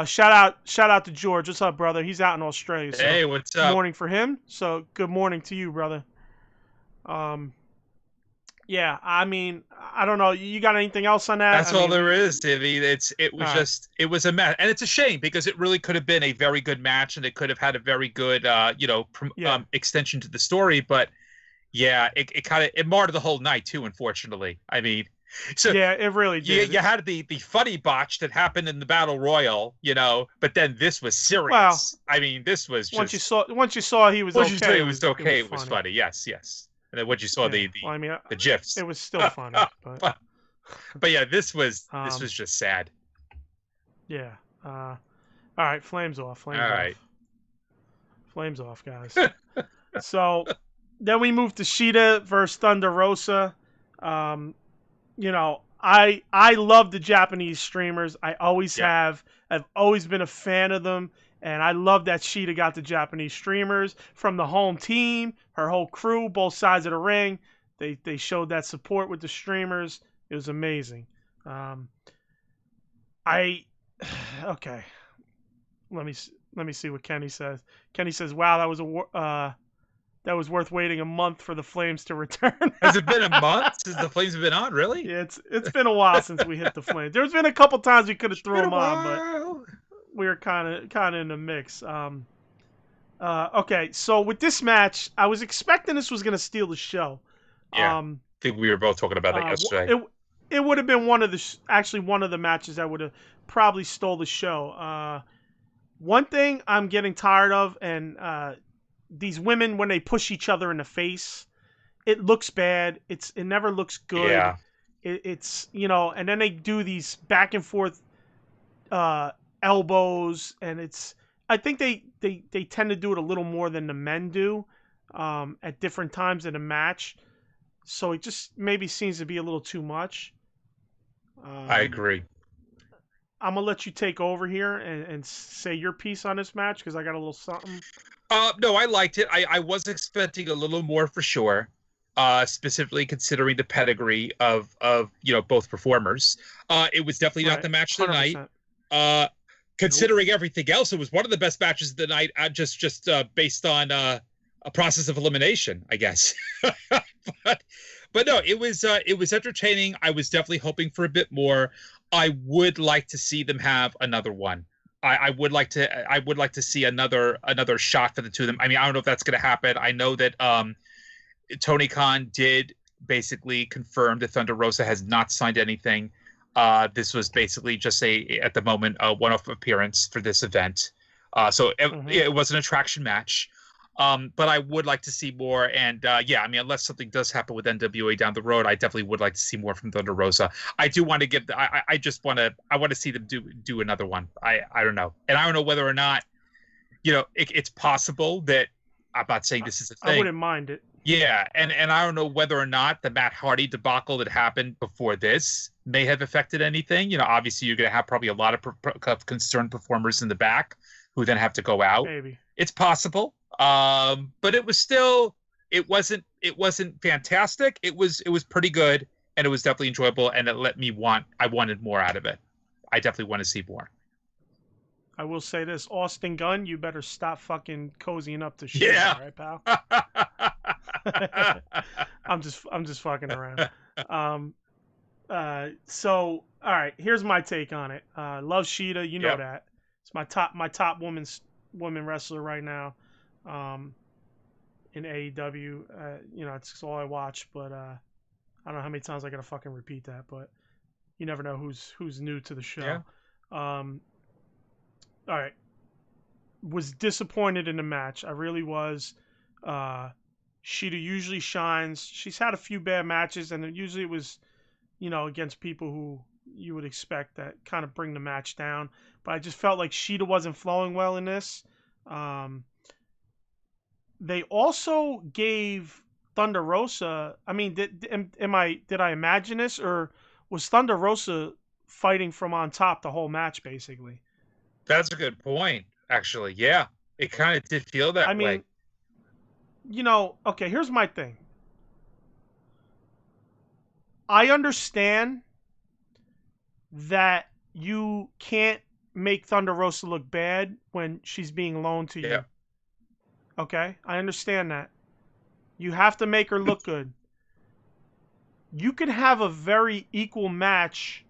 Shout out to George. What's up, brother? He's out in Australia. So hey, what's up? Good morning for him. So good morning to you, brother. Yeah, I mean, I don't know. You got anything else on that? That's all there is, Davey. It was a mess, and it's a shame because it really could have been a very good match, and it could have had a very good, extension to the story. But it marred the whole night too. Unfortunately, I mean, so it really did. You had the funny botch that happened in the Battle Royal, but then this was serious. Well, I mean, this was just once you saw he was okay. Once you saw he was okay, it was funny. Yes. And then when you saw the GIFs, it was still funny. but yeah, this was just sad. Yeah. All right, flames off. Flames off, guys. So then we moved to Shida versus Thunder Rosa. I love the Japanese streamers. I always have. I've always been a fan of them. And I love that Shida got the Japanese streamers from the home team, her whole crew, both sides of the ring. They showed that support with the streamers. It was amazing. Okay. Let me see what Kenny says. Kenny says, "Wow, that was worth waiting a month for the Flames to return." Has it been a month since the Flames have been on? Really? Yeah, it's been a while since we hit the Flames. There's been a couple times we could have thrown them on, but we were kind of in the mix. Okay, so with this match, I was expecting this was gonna steal the show. Yeah, I think we were both talking about it yesterday. It would have been one of the matches that would have probably stole the show. One thing I'm getting tired of, and these women when they push each other in the face, it looks bad. It never looks good. Yeah. It's and then they do these back and forth elbows, and I think they tend to do it a little more than the men do at different times in a match. So it just maybe seems to be a little too much. I agree. I'm going to let you take over here and say your piece on this match because I got a little something. No, I liked it. I was expecting a little more for sure, specifically considering the pedigree of both performers. It was definitely not the match of the 100%. night. Considering everything else, it was one of the best matches of the night, just based on a process of elimination, I guess. But no, it was entertaining. I was definitely hoping for a bit more. I would like to see them have another one. I would like to see another shot for the two of them. I mean, I don't know if that's going to happen. I know that Tony Khan did basically confirm that Thunder Rosa has not signed anything. This was basically just at the moment, a one-off appearance for this event. So it was an attraction match. But I would like to see more. And I mean, unless something does happen with NWA down the road, I definitely would like to see more from Thunder Rosa. I do want to give. I want to see them do another one. I don't know, and I don't know whether or not, it's possible that I'm not saying this is a thing. I wouldn't mind it. Yeah, and I don't know whether or not the Matt Hardy debacle that happened before this may have affected anything. Obviously you're going to have probably a lot of concerned performers in the back who then have to go out. Maybe it's possible. But it was still, it wasn't fantastic. It was pretty good, and it was definitely enjoyable, and it let me I wanted more out of it. I definitely want to see more. I will say this, Austin Gunn, you better stop fucking cozying up to shit, yeah. Right, pal? I'm just fucking around. So all right, here's my take on it. Love Shida, you know that. It's my top woman wrestler right now. In AEW, it's all I watch, but I don't know how many times I gotta fucking repeat that, but you never know who's new to the show. Yeah. All right. Was disappointed in the match. I really was. Shida usually shines. She's had a few bad matches, and usually it was, against people who you would expect that kind of bring the match down. But I just felt like Shida wasn't flowing well in this. They also gave Thunder Rosa. I mean, did I imagine this, or was Thunder Rosa fighting from on top the whole match, basically? That's a good point, actually. Yeah, it kind of did feel that way. I mean, okay, here's my thing. I understand that you can't make Thunder Rosa look bad when she's being loaned to you. Okay, I understand that. You have to make her look good. You could have a very equal match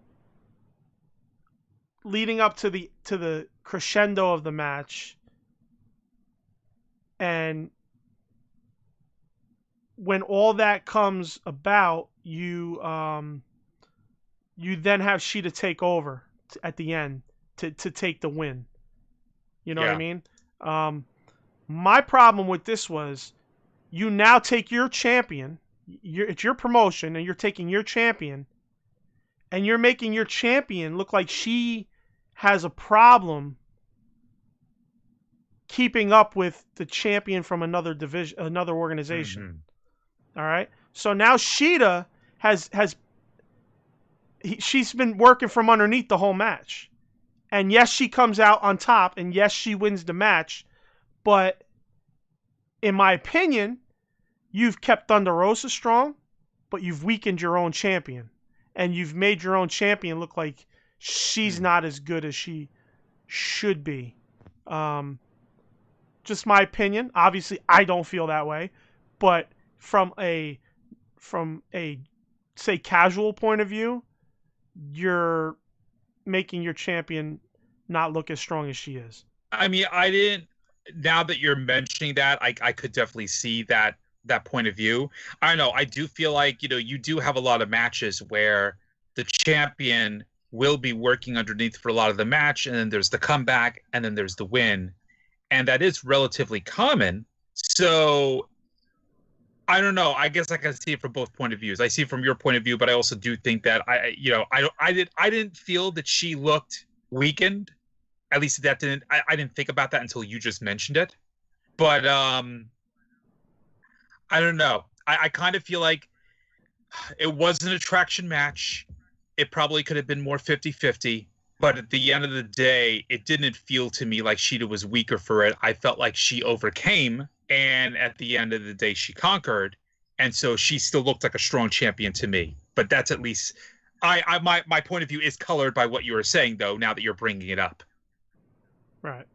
leading up to the crescendo of the match, and when all that comes about, you then have Shida take over at the end to take the win. You know what I mean? My problem with this was, you now take your champion, it's your promotion, and you're taking your champion, and you're making your champion look like she has a problem keeping up with the champion from another division, another organization. Mm-hmm. All right? So now Shida she's been working from underneath the whole match. And yes, she comes out on top, and yes, she wins the match. But in my opinion, you've kept Thunder Rosa strong, but you've weakened your own champion. And you've made your own champion look like she's not as good as she should be. Just my opinion. Obviously, I don't feel that way. But from a say casual point of view, you're making your champion not look as strong as she is. I mean, I didn't. Now that you're mentioning that, I could definitely see that point of view. I don't know. I do feel like, you do have a lot of matches where the champion will be working underneath for a lot of the match, and then there's the comeback, and then there's the win. And that is relatively common. So I don't know. I guess I can see it from both point of views. I see it from your point of view, but I also do think that I didn't feel that she looked weakened. At least that didn't. I didn't think about that until you just mentioned it. But I don't know. I kind of feel like it was an attraction match. It probably could have been more 50-50. But at the end of the day, it didn't feel to me like Shida was weaker for it. I felt like she overcame, and at the end of the day, she conquered. And so she still looked like a strong champion to me. But that's at least... my point of view is colored by what you were saying, though, now that you're bringing it up. Right.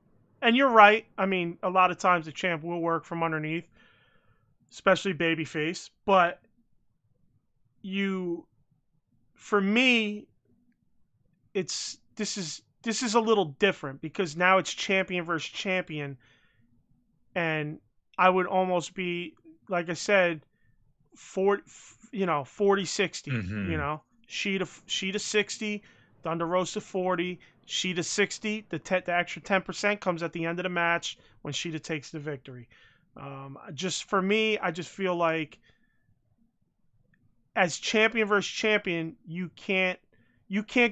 And you're right. I mean, a lot of times the champ will work from underneath, especially babyface. But for me, this is a little different because now it's champion versus champion, and I would almost be, like I said, 40-60. Mm-hmm. Shida 60, Thunder Rosa 40, Shida 60. The extra 10% comes at the end of the match when Shida takes the victory. Just for me, I just feel like as champion versus champion, you can't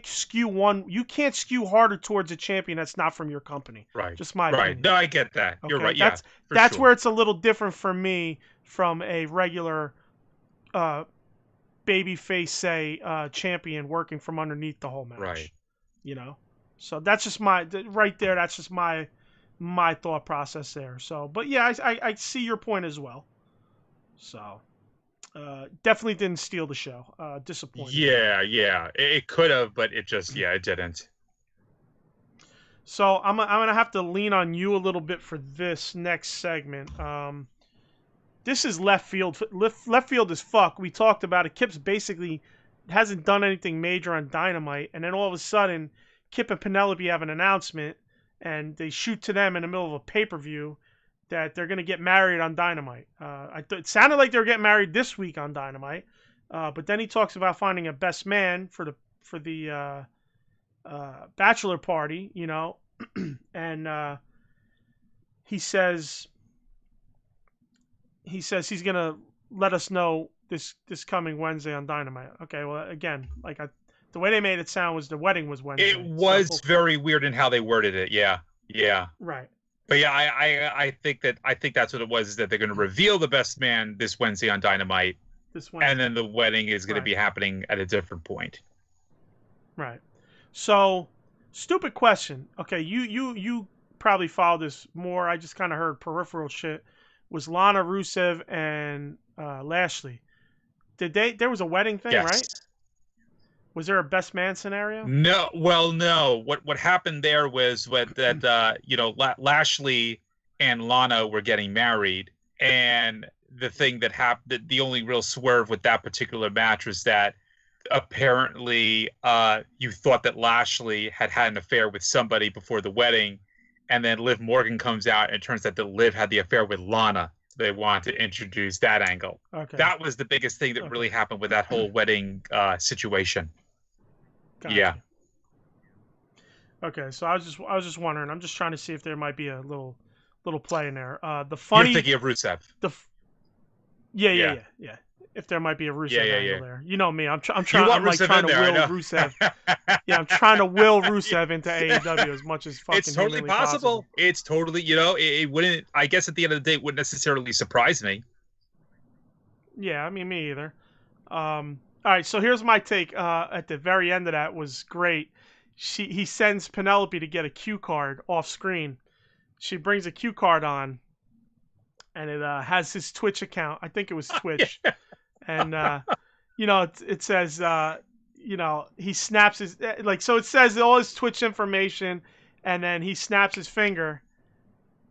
skew harder towards a champion that's not from your company. Right. Just my opinion. Right. No, I get that. Okay? You're right. Yeah. That's where it's a little different for me from a regular babyface, say, champion working from underneath the whole match. Right. So that's just right there. That's just my thought process there. So, but yeah, I see your point as well. So. Definitely didn't steal the show. Disappointing. Yeah. It could have, but it didn't. So I'm gonna have to lean on you a little bit for this next segment. This is left field. Left field as fuck. We talked about it. Kip's basically hasn't done anything major on Dynamite, and then all of a sudden, Kip and Penelope have an announcement, and they shoot to them in the middle of a pay-per-view that they're going to get married on Dynamite. It sounded like they were getting married this week on Dynamite, but then he talks about finding a best man for the bachelor party, and he says he's going to let us know this coming Wednesday on Dynamite. Okay, well, again, the way they made it sound was the wedding was Wednesday. It was very weird in how they worded it. Yeah. Right. But yeah, I think that's what it was, is that they're going to reveal the best man this Wednesday on Dynamite. And then the wedding is going to be happening at a different point. Right. So, stupid question. Okay, you probably follow this more. I just kind of heard peripheral shit. Was Lana, Rusev, and Lashley. There was a wedding thing, yes. Right? Was there a best man scenario? No. Well, no. What happened there was that Lashley and Lana were getting married, and the thing that happened, the only real swerve with that particular match was that apparently you thought that Lashley had an affair with somebody before the wedding, and then Liv Morgan comes out and it turns out that Liv had the affair with Lana. They want to introduce that angle. Okay. That was the biggest thing that really happened with that whole wedding situation. Gotcha. Yeah. Okay, so I was just wondering. I'm just trying to see if there might be a little play in there. You're thinking of Rusev. Yeah. If there might be a Rusev angle there. You know me. I'm trying to will Rusev. Yeah, I'm trying to will Rusev into AEW as much as fucking. It's totally possible. It's totally, it wouldn't. I guess at the end of the day, it wouldn't necessarily surprise me. Yeah, I mean, me either. All right, so here's my take. At the very end of that was great. he sends Penelope to get a cue card off screen. She brings a cue card on, and it has his Twitch account. I think it was Twitch, and it says he snaps his so it says all his Twitch information, and then he snaps his finger,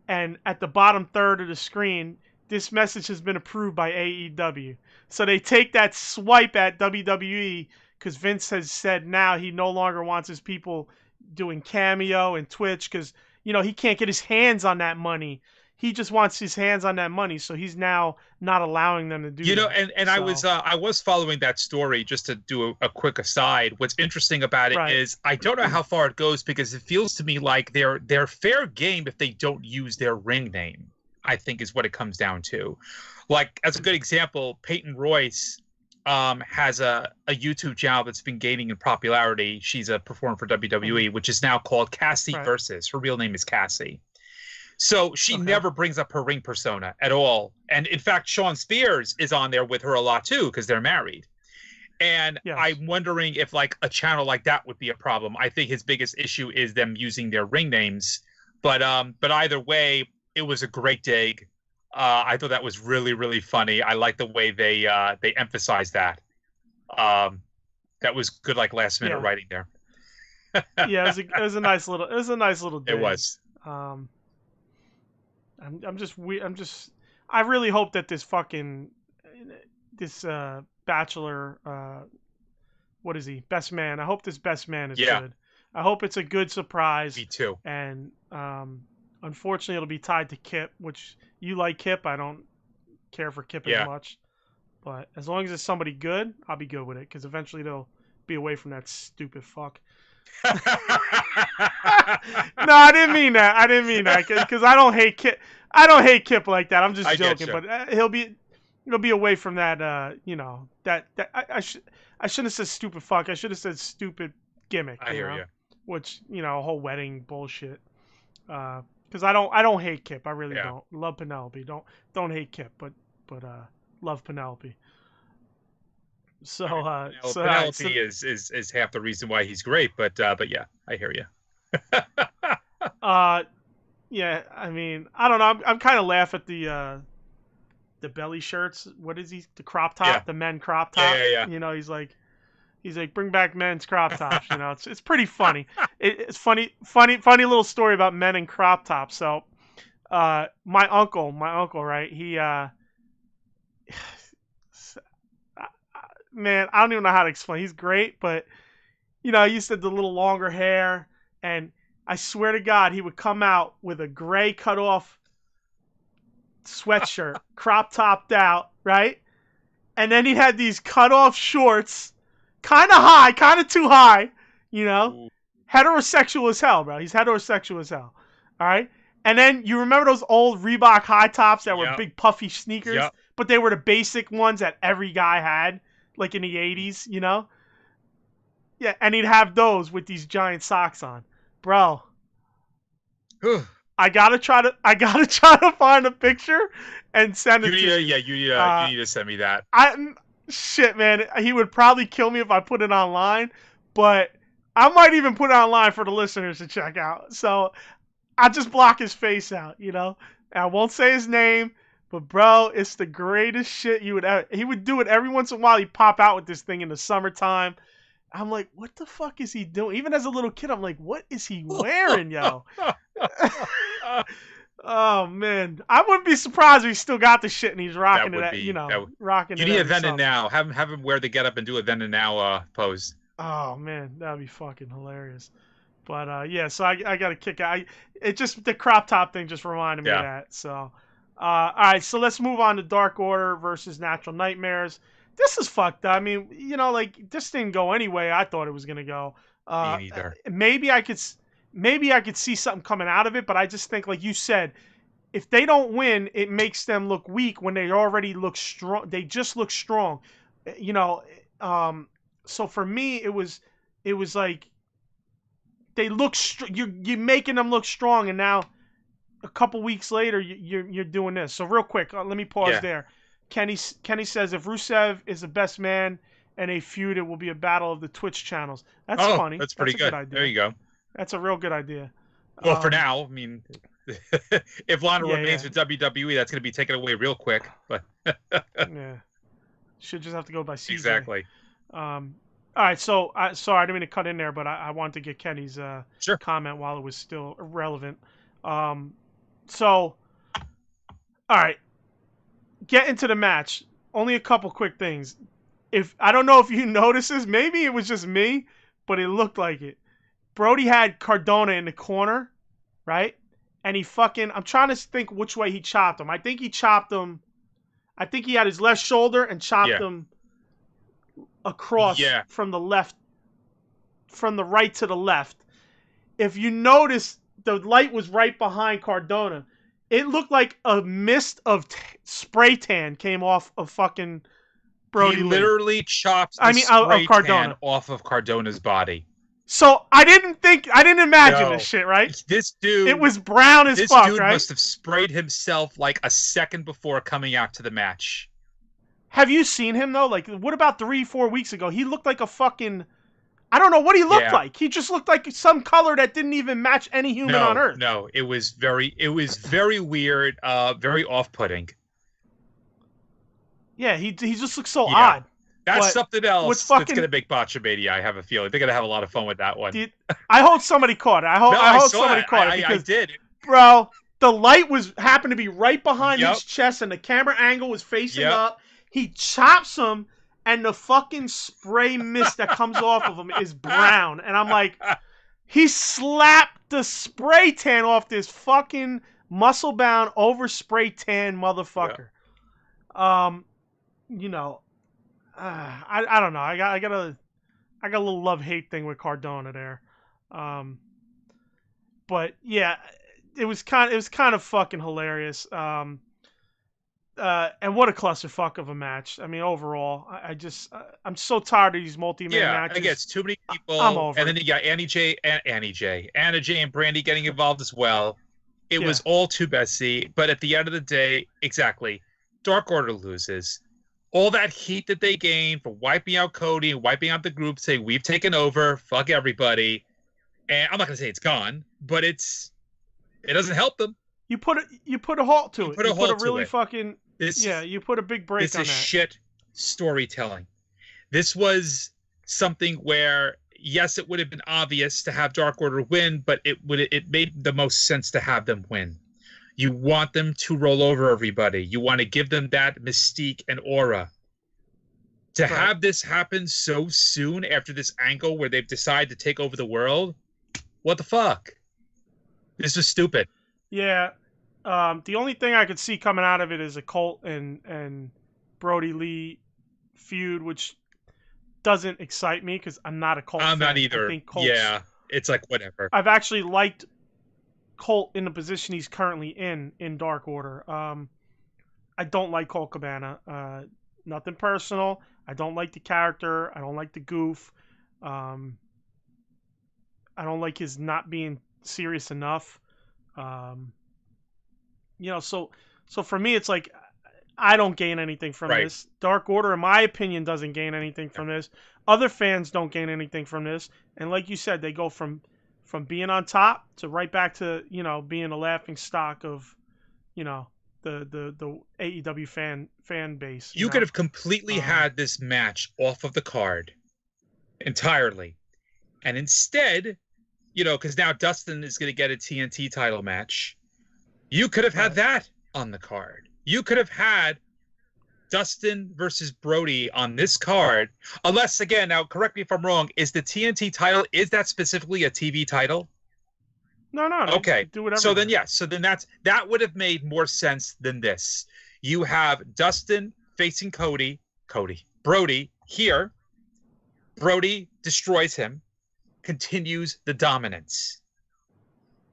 and at the bottom third of the screen, this message has been approved by AEW. So they take that swipe at WWE because Vince has said now he no longer wants his people doing Cameo and Twitch because, he can't get his hands on that money. He just wants his hands on that money, so he's now not allowing them to do that. And I was following that story just to do a quick aside. What's interesting about it is I don't know how far it goes because it feels to me like they're fair game if they don't use their ring name, I think is what it comes down to. Like, as a good example, Peyton Royce has a YouTube channel that's been gaining in popularity. She's a performer for WWE, which is now called Cassie Versus. Her real name is Cassie. So she never brings up her ring persona at all. And in fact, Sean Spears is on there with her a lot too because they're married. And I'm wondering if like a channel like that would be a problem. I think his biggest issue is them using their ring names. But either way, it was a great dig. I thought that was really, really funny. I like the way they emphasized that. That was good, like last minute writing there. It was a nice little dig. It was. I really hope that this Bachelor, what is he? Best Man. I hope this Best Man is good. I hope it's a good surprise. Me too. And unfortunately, it'll be tied to Kip, which you like Kip. I don't care for Kip as much. But as long as it's somebody good, I'll be good with it because eventually they'll be away from that stupid fuck. No, I didn't mean that because I don't hate Kip. I don't hate Kip like that. I'm just joking, but he'll be away from that. That I shouldn't have said stupid fuck. I should have said stupid gimmick. I hear you. Which whole wedding bullshit. Because I don't hate Kip. I really don't. Love Penelope. Don't hate Kip, but love Penelope. So Penelope is half the reason why he's great, but yeah, I hear you. Yeah, I mean, I don't know. I'm kind of laugh at the belly shirts. What is he? The crop top, the men crop top. Yeah. He's like, bring back men's crop tops. It's pretty funny. It's funny little story about men and crop tops. So, my uncle, right? He man, I don't even know how to explain. He's great, but he used to have the little longer hair, and I swear to God, he would come out with a gray cut off sweatshirt, crop topped out, right? And then he had these cut off shorts, kind of high, kind of too high, heterosexual as hell, bro. He's heterosexual as hell. All right. And then you remember those old Reebok high tops that were big puffy sneakers, but they were the basic ones that every guy had, like in the 80s, Yeah, and he'd have those with these giant socks on. Bro. I gotta try to find a picture and send it to you. Yeah, you need to send me that. Shit, man. He would probably kill me if I put it online, but I might even put it online for the listeners to check out. So I just block his face out, I won't say his name, but bro, it's the greatest shit you would ever. He would do it every once in a while. He'd pop out with this thing in the summertime. I'm like, what the fuck is he doing? Even as a little kid, I'm like, what is he wearing, yo? Oh man, I wouldn't be surprised if he still got the shit and he's rocking rocking it. You need a then and now. Have him wear the get up and do a then and now pose. Oh man, that'd be fucking hilarious. But so I got a kick out. The crop top thing just reminded me of that. So, all right, so let's move on to Dark Order versus Natural Nightmares. This is fucked up. I mean, this didn't go any way I thought it was gonna go. Me neither. Maybe I could see something coming out of it, but I just think, like you said, if they don't win, it makes them look weak when they already look strong. They just look strong, So for me, it was like they look. You're making them look strong, and now a couple weeks later, you're doing this. So real quick, let me pause there. Kenny says if Rusev is the best man and they feud. It will be a battle of the Twitch channels. That's Oh, funny. that's pretty good. There you go. That's a real good idea. Well, for now, I mean, if Lana Yeah, remains yeah. with WWE, that's going to be taken away real quick. But Yeah. Should just have to go by CJ. exactly. All right, so sorry, I didn't mean to cut in there, but I wanted to get Kenny's Sure. comment while it was still relevant. So, all right, get into the match. Only a couple quick things. If I don't know if you noticed this, maybe it was just me, but it looked like it. Brodie had Cardona in the corner, right? And he fucking, I'm trying to think which way he chopped him. I think he chopped him. I think he had his left shoulder and chopped him across from the left, from the right to the left. If you notice, the light was right behind Cardona. It looked like a mist of spray tan came off of fucking Brodie. He literally chopped the spray tan off of Cardona's body. So I didn't imagine this shit, right? This dude, it was brown as fuck, right? This dude must have sprayed himself like a second before coming out to the match. Have you seen him though? Like, what about 3-4 weeks ago? He looked like a fucking, I don't know what he looked like. He just looked like some color that didn't even match any human on earth. No, it was very weird, very off-putting. Yeah, he just looks so odd. That's something else that's going to make Botchamania, I have a feeling. They're going to have a lot of fun with that one. I hope somebody caught it. I hope somebody caught it. I did. Bro, the light happened to be right behind his chest, and the camera angle was facing up. He chops him, and the fucking spray mist that comes off of him is brown. And I'm like, he slapped the spray tan off this fucking muscle-bound, over-spray tan motherfucker. You know, I don't know. I got a little love-hate thing with Cardona there. But yeah, it was kind of fucking hilarious. And what a clusterfuck of a match. I mean, overall, I'm so tired of these multi-man matches. Yeah, I guess too many people. I'm over. And then you got Anna Jay and Brandy getting involved as well. It was all too messy. But at the end of the day, exactly, Dark Order loses. All that heat that they gained for wiping out Cody and wiping out the group, saying we've taken over, fuck everybody. And I'm not gonna say it's gone, but it doesn't help them. You put a halt to it. You put a really fucking you put a big break on that. This is shit storytelling. This was something where, yes, it would have been obvious to have Dark Order win, but it made the most sense to have them win. You want them to roll over everybody. You want to give them that mystique and aura. To have this happen so soon after this angle where they've decided to take over the world, what the fuck? This is stupid. Yeah. The only thing I could see coming out of it is a Colt and Brodie Lee feud, which doesn't excite me because I'm not a Colt fan. I'm not either. I think Colt's, it's like whatever. I've actually liked Colt in the position he's currently in Dark Order. I don't like Colt Cabana. Nothing personal. I don't like the character. I don't like the goof. I don't like his not being serious enough. You know, so for me, it's like I don't gain anything from this. Dark Order, in my opinion, doesn't gain anything from this. Other fans don't gain anything from this. And like you said, they go from being on top to right back to, you know, being a laughing stock of, you know, the AEW fan base. You could have completely had this match off of the card entirely. And instead, you know, because now Dustin is going to get a TNT title match. You could have had that on the card. You could have had Dustin versus Brodie on this card. Unless, again, now correct me if I'm wrong, is the TNT title, is that specifically a TV title? No. Okay. Do whatever. So then, yes. So then that would have made more sense than this. You have Dustin facing Brodie here. Brodie destroys him, continues the dominance.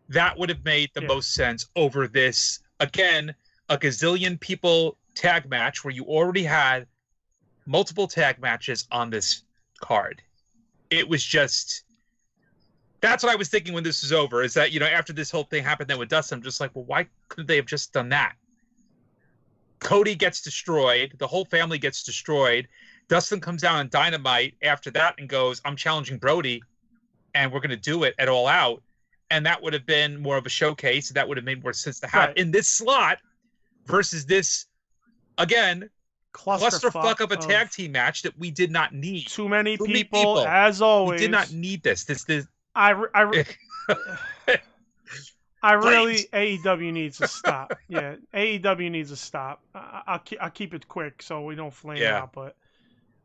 That would have made the most sense over this, again, a gazillion people tag match where you already had multiple tag matches on this card. It was just, that's what I was thinking when this was over, is that, you know, after this whole thing happened then with Dustin, I'm just like, well, why couldn't they have just done that? Cody gets destroyed. The whole family gets destroyed. Dustin comes down on Dynamite after that and goes, I'm challenging Brodie, and we're going to do it at All Out. And that would have been more of a showcase. That would have made more sense to have in this slot versus this, again, clusterfuck of a tag team match that we did not need. Too many people, as always. We did not need this. I really, AEW needs to stop. Yeah, AEW needs to stop. I'll keep it quick so we don't flame out, but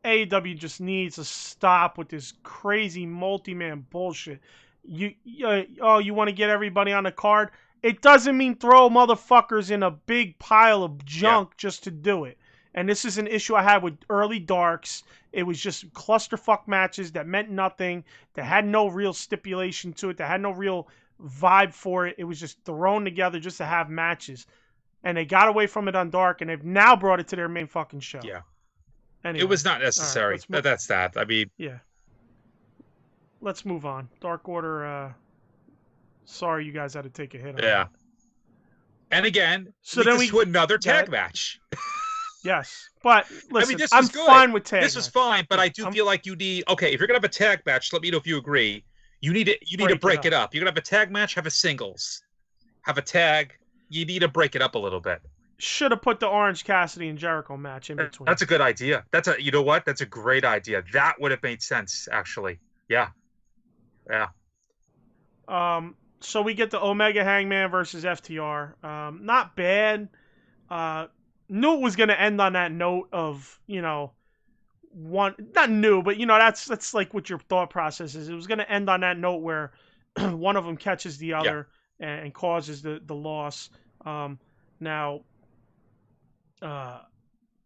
AEW just needs to stop with this crazy multi-man bullshit. You want to get everybody on the card? It doesn't mean throw motherfuckers in a big pile of junk just to do it. And this is an issue I had with early Darks. It was just clusterfuck matches that meant nothing, that had no real stipulation to it, that had no real vibe for it. It was just thrown together just to have matches. And they got away from it on Dark, and they've now brought it to their main fucking show. Yeah. Anyway, it was not necessary. Right, that's that. I mean... Yeah. Let's move on. Dark Order, sorry you guys had to take a hit on that. And again, leads us to another tag match. Yes, but listen, this I'm fine with tag. This was fine, but I do feel like you need. Okay, if you're gonna have a tag match, let me know if you agree. You need to break it up. You're gonna have a tag match, have a singles, have a tag. You need to break it up a little bit. Should have put the Orange Cassidy and Jericho match in between. That's a good idea. You know what? That's a great idea. That would have made sense, actually. Yeah. So we get the Omega Hangman versus FTR. Not bad. Knew it was going to end on that note of, one, not new, but that's like what your thought process is. It was going to end on that note where one of them catches the other and causes the loss. Now,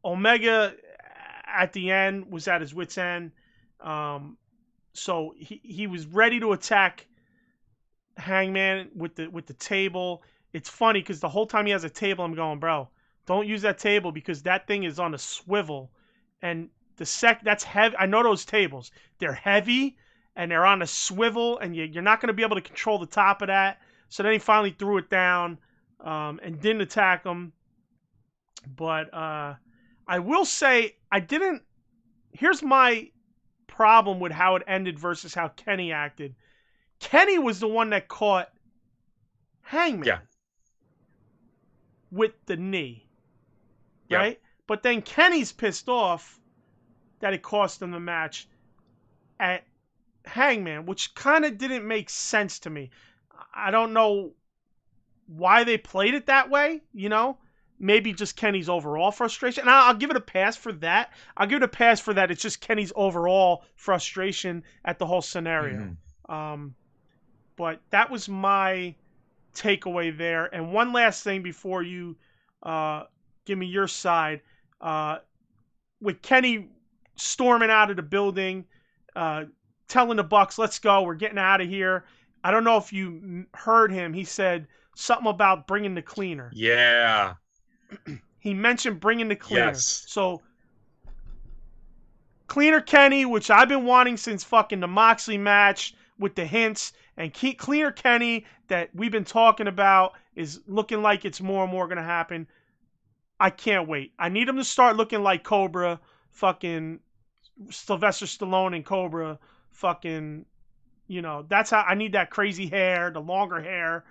Omega at the end was at his wit's end. So he was ready to attack Hangman with the table. It's funny because the whole time he has a table, I'm going, bro, don't use that table because that thing is on a swivel. And that's heavy. I know those tables. They're heavy and they're on a swivel, and you're not going to be able to control the top of that. So then he finally threw it down and didn't attack him. But I will say here's my problem with how it ended versus how Kenny acted. Kenny was the one that caught Hangman with the knee, right? But then Kenny's pissed off that it cost him the match at Hangman, which kind of didn't make sense to me. I don't know why they played it that way, Maybe just Kenny's overall frustration. And I'll give it a pass for that. It's just Kenny's overall frustration at the whole scenario. Mm-hmm. But that was my takeaway there. And one last thing before you give me your side. With Kenny storming out of the building, telling the Bucks, let's go, we're getting out of here. I don't know if you heard him. He said something about bringing the cleaner. Yeah. He mentioned bringing the cleaner. Yes. So, Cleaner Kenny, which I've been wanting since fucking the Moxley match with the hints, and Cleaner Kenny that we've been talking about is looking like it's more and more going to happen. I can't wait. I need him to start looking like Cobra, fucking Sylvester Stallone and Cobra, fucking, that's how I need that crazy hair, the longer hair,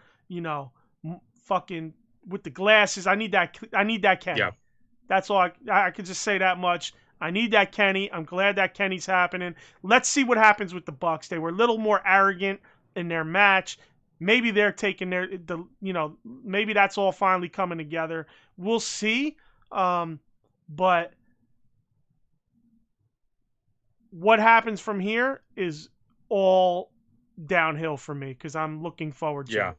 fucking with the glasses. I need that Kenny. Yeah. That's all. I could just say that much. I need that Kenny. I'm glad that Kenny's happening. Let's see what happens with the Bucks. They were a little more arrogant in their match. Maybe they're taking maybe that's all finally coming together. We'll see. But what happens from here is all downhill for me because I'm looking forward to it.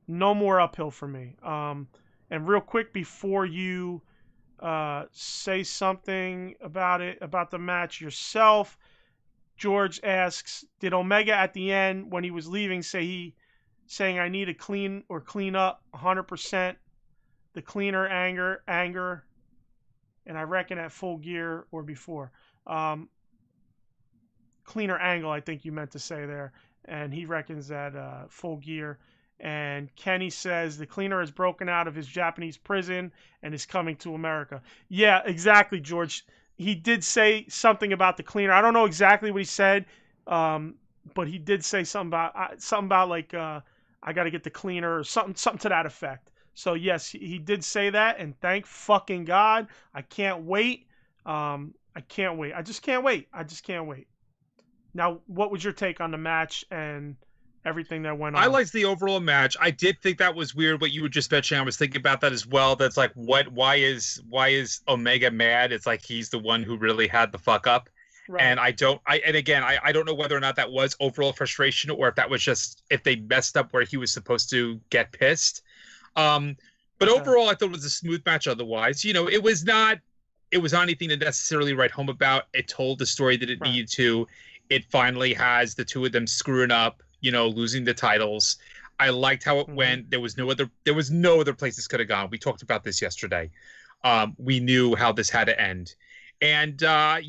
No more uphill for me. And real quick before you say something about the match yourself, George asks, did Omega at the end when he was leaving saying I need to clean up 100% the cleaner anger, and I reckon at Full Gear or before. Cleaner angle, I think you meant to say there, and he reckons that Full Gear. And Kenny says the cleaner has broken out of his Japanese prison and is coming to America. Yeah, exactly, George. he did say something about the cleaner. I don't know exactly what he said, but he did say something about like I got to get the cleaner or something to that effect. So yes, he did say that, and thank fucking God. I can't wait. I can't wait. I just can't wait. I just can't wait. Now, what was your take on the match and everything that went on? I liked the overall match. I did think that was weird what you were just mentioning. I was thinking about that as well. That's like, why is Omega mad? It's like he's the one who really had the fuck up. Right. And I don't know whether or not that was overall frustration or if that was just if they messed up where he was supposed to get pissed. But overall, I thought it was a smooth match otherwise. It was not anything to necessarily write home about. It told the story that it needed to. It finally has the two of them screwing up, losing the titles. I liked how it went. There was no other place this could have gone. We talked about this yesterday. We knew how this had to end. And I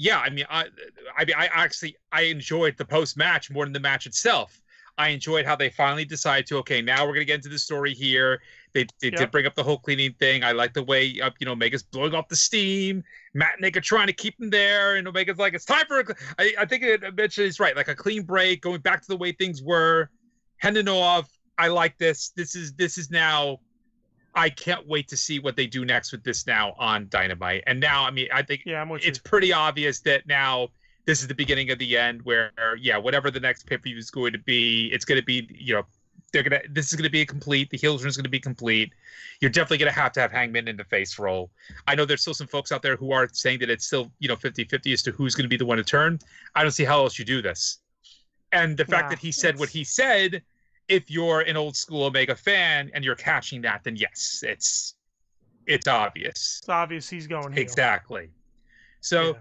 enjoyed the post match more than the match itself. I enjoyed how they finally decided to, okay, now we're going to get into the story here. They did bring up the whole cleaning thing. I like the way, Omega's blowing off the steam. Matt and Nick are trying to keep him there. And Omega's like, it's time for I think eventually he's right. Like a clean break, going back to the way things were, heading off. I like this. This is now, I can't wait to see what they do next with this now on Dynamite. And now, I think it's pretty obvious that now this is the beginning of the end where, whatever the next pay-per-view is going to be, it's going to be, this is going to be complete. The heel turn is going to be complete. You're definitely going to have Hangman in the face role. I know there's still some folks out there who are saying that it's still, 50-50 as to who's going to be the one to turn. I don't see how else you do this. And the fact that he said what he said, if you're an old school Omega fan and you're catching that, then yes, it's obvious. It's obvious he's going heel. Exactly. So,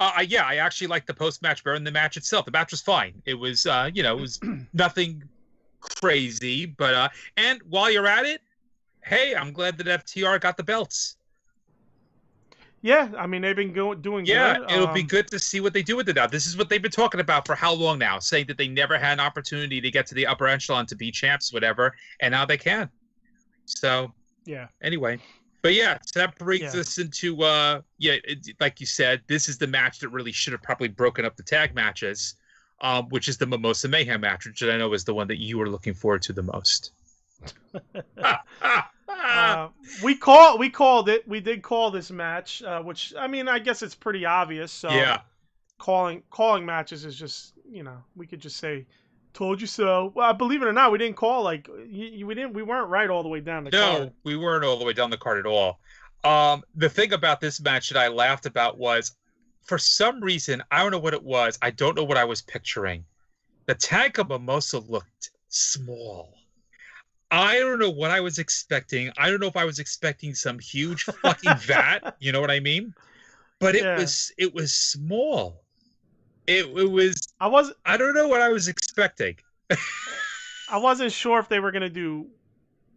I actually liked the post-match better than the match itself. The match was fine. It was, it was nothing crazy, but and while you're at it, hey, I'm glad that FTR got the belts. Yeah, they've been doing good. Yeah, it'll be good to see what they do with it now. This is what they've been talking about for how long now, saying that they never had an opportunity to get to the upper echelon to be champs, whatever, and now they can. So, anyway. But so that brings us into, like you said, this is the match that really should have probably broken up the tag matches, which is the Mimosa Mayhem match, which I know is the one that you were looking forward to the most. We called it. We did call this match, which I guess it's pretty obvious. So calling matches is just we could just say, "Told you so." Well, believe it or not, we didn't call we weren't right all the way down the card. No, we weren't all the way down the card at all. The thing about this match that I laughed about was, for some reason, I don't know what it was. I don't know what I was picturing. The tag of Mimosa looked small. I don't know what I was expecting. I don't know if I was expecting some huge fucking vat. You know what I mean? But it was small. It was. I don't know what I was expecting. I wasn't sure if they were gonna do,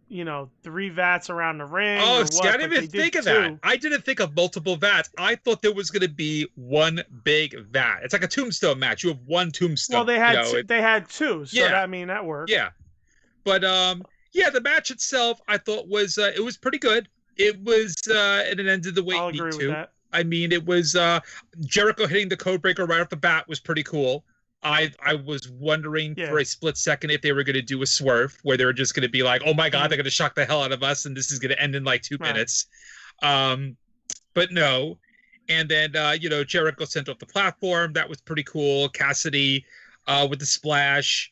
3 vats around the ring. Oh, see, I didn't even think of that. I didn't think of multiple vats. I thought there was gonna be one big vat. It's like a tombstone match. You have one tombstone. Well, they had they had 2, so that worked. Yeah, but the match itself I thought was it was pretty good. It was and it ended the way it needed to. With that. It was Jericho hitting the code breaker right off the bat was pretty cool. I was wondering for a split second if they were going to do a swerve where they were just going to be like, oh my God, they're going to shock the hell out of us and this is going to end in like 2 minutes. But no. And then, Jericho sent off the platform. That was pretty cool. Cassidy with the splash.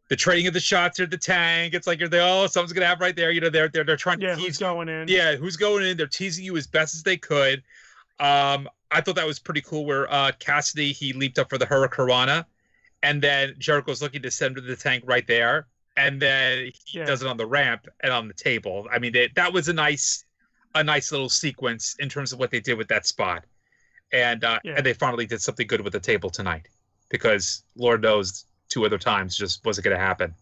The trading of the shots at the tank. It's like something's gonna happen right there. They're trying to tease. Who's going in? Yeah, who's going in? They're teasing you as best as they could. I thought that was pretty cool. Where Cassidy he leaped up for the Hurricanrana, and then Jericho's looking to send to the tank right there, and then he does it on the ramp and on the table. That was a nice little sequence in terms of what they did with that spot, and they finally did something good with the table tonight, because Lord knows 2 other times just wasn't going to happen.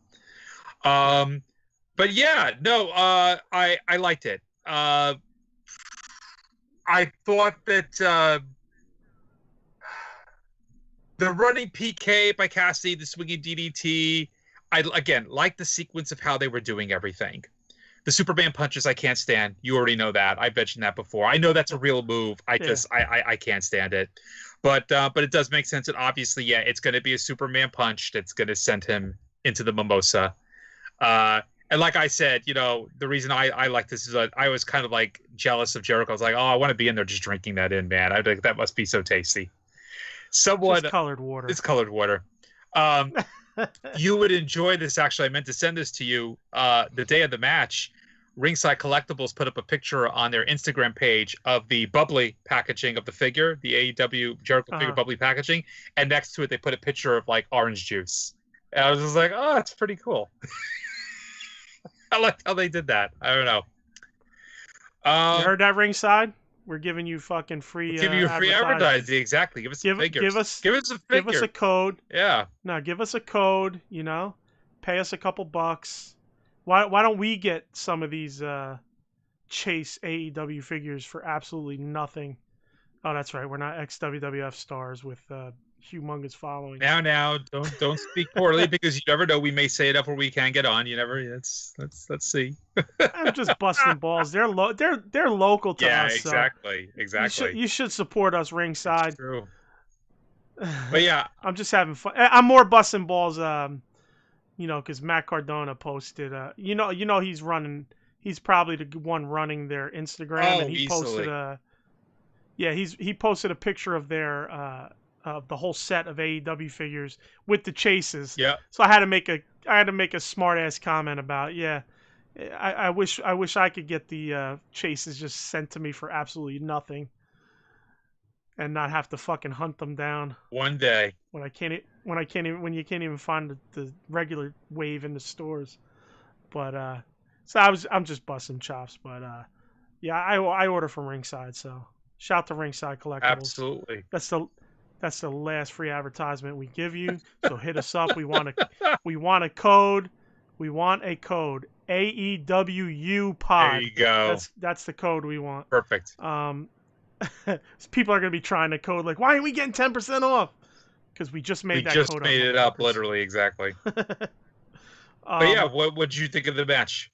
But I liked it. I thought that the running PK by Cassidy, the swinging DDT, I again like the sequence of how they were doing everything. The Superman punches I can't stand. You already know that. I mentioned that before. I know that's a real move. I can't stand it. But it does make sense. And obviously, yeah, it's going to be a Superman punch that's going to send him into the mimosa. And like I said, you know, the reason I like this is I was kind of like jealous of Jericho. I was like, oh, I want to be in there just drinking that in, man. I think that must be so tasty. Someone, it's colored water. It's colored water. You would enjoy this. Actually, I meant to send this to you the day of the match. Ringside Collectibles put up a picture on their Instagram page of the bubbly packaging of the figure, the AEW Jericho figure bubbly packaging, and next to it they put a picture of like orange juice. And I was just like, oh, that's pretty cool. I like how they did that. I don't know. You heard that, Ringside? We're giving you fucking free. Giving you free advertising. Exactly. Give us a figure. Give us a figure. Give us a code. Yeah. No, give us a code. You know, pay us a couple bucks. Why don't we get some of these Chase AEW figures for absolutely nothing? Oh, that's right. We're not ex-WWF stars with humongous following. Now, don't speak poorly because you never know. We may say it up where we can get on. You never. Let's see. I'm just busting balls. They're local to us. Exactly. So Exactly. You should support us, Ringside. That's true. But yeah, I'm just having fun. I'm more busting balls. You know, because Matt Cardona posted. You know, he's running. He's probably the one running their Instagram, and he easily. posted he posted a picture of their of the whole set of AEW figures with the chases. Yeah. So I had to make a smart ass comment about I wish I could get the chases just sent to me for absolutely nothing, and not have to fucking hunt them down. One day. When you can't even find the regular wave in the stores. But so I'm just busting chops. But yeah, I order from Ringside. So shout to Ringside Collectibles. Absolutely. That's the last free advertisement we give you. So hit us up. We want a code. We want a code. AEWU pod. There you go. That's the code we want. Perfect. People are gonna be trying to code like, why aren't we getting 10% off? Because we just made that code up. We just made it up, literally, exactly. But yeah, what did you think of the match?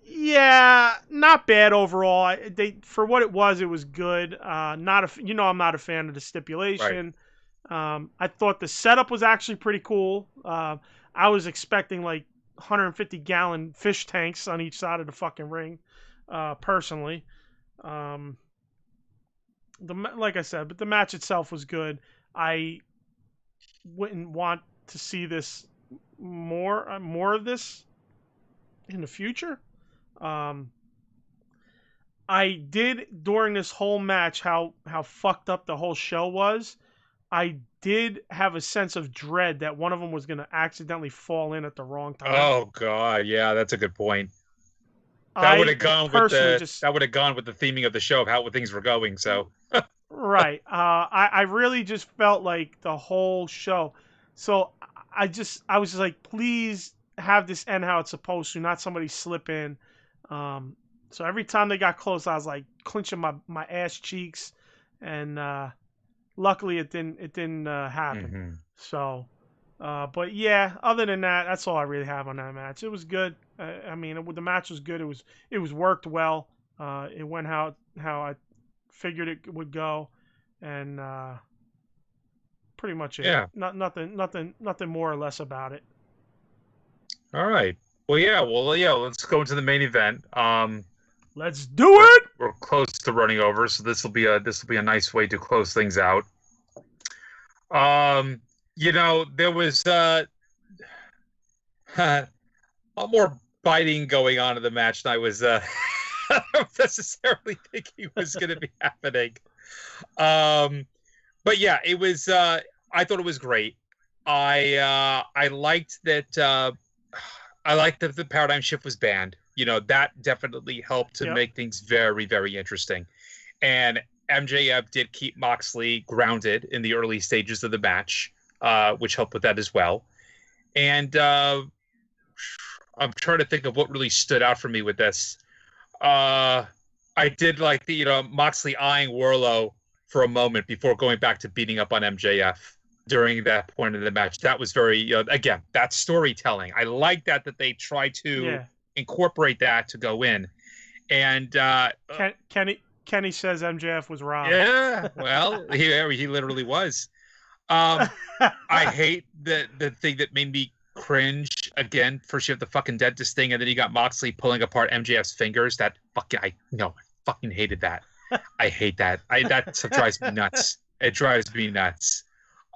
Yeah, not bad overall. For what it was good. I'm not a fan of the stipulation. Right. I thought the setup was actually pretty cool. I was expecting like 150-gallon fish tanks on each side of the fucking ring, personally. Like I said, but the match itself was good. I wouldn't want to see this more of this in the future. I did during this whole match how fucked up the whole show was. I did have a sense of dread that one of them was going to accidentally fall in at the wrong time. Oh god, yeah, that's a good point. That would have gone with the theming of the show of how things were going. So right, I really just felt like the whole show. So I was just like, please have this end how it's supposed to, not somebody slip in. So every time they got close, I was like clenching my ass cheeks, and luckily it didn't happen. Mm-hmm. So, but yeah, other than that, that's all I really have on that match. It was good. I mean, the match was good. It was worked well. It went how I figured it would go, and pretty much it. Yeah. Nothing more or less about it. All right. Well, yeah. Let's go into the main event. Let's do it. We're close to running over, so this will be a nice way to close things out. There was a more biting going on in the match than I was necessarily thinking was going to be happening. But yeah, it was. I thought it was great. I liked that. I liked that the paradigm shift was banned. That definitely helped to make things very, very interesting. And MJF did keep Moxley grounded in the early stages of the match, which helped with that as well. And I'm trying to think of what really stood out for me with this. I did like the Moxley eyeing Wardlow for a moment before going back to beating up on MJF during that point of the match. That was very again, that's storytelling. I like that they try to incorporate that to go in. And Kenny says MJF was wrong. Yeah, well, he literally was. I hate the thing that made me cringe again. First you have the fucking dentist thing, and then you got Moxley pulling apart MJF's fingers. That I fucking hated that. I hate that. That drives me nuts. It drives me nuts.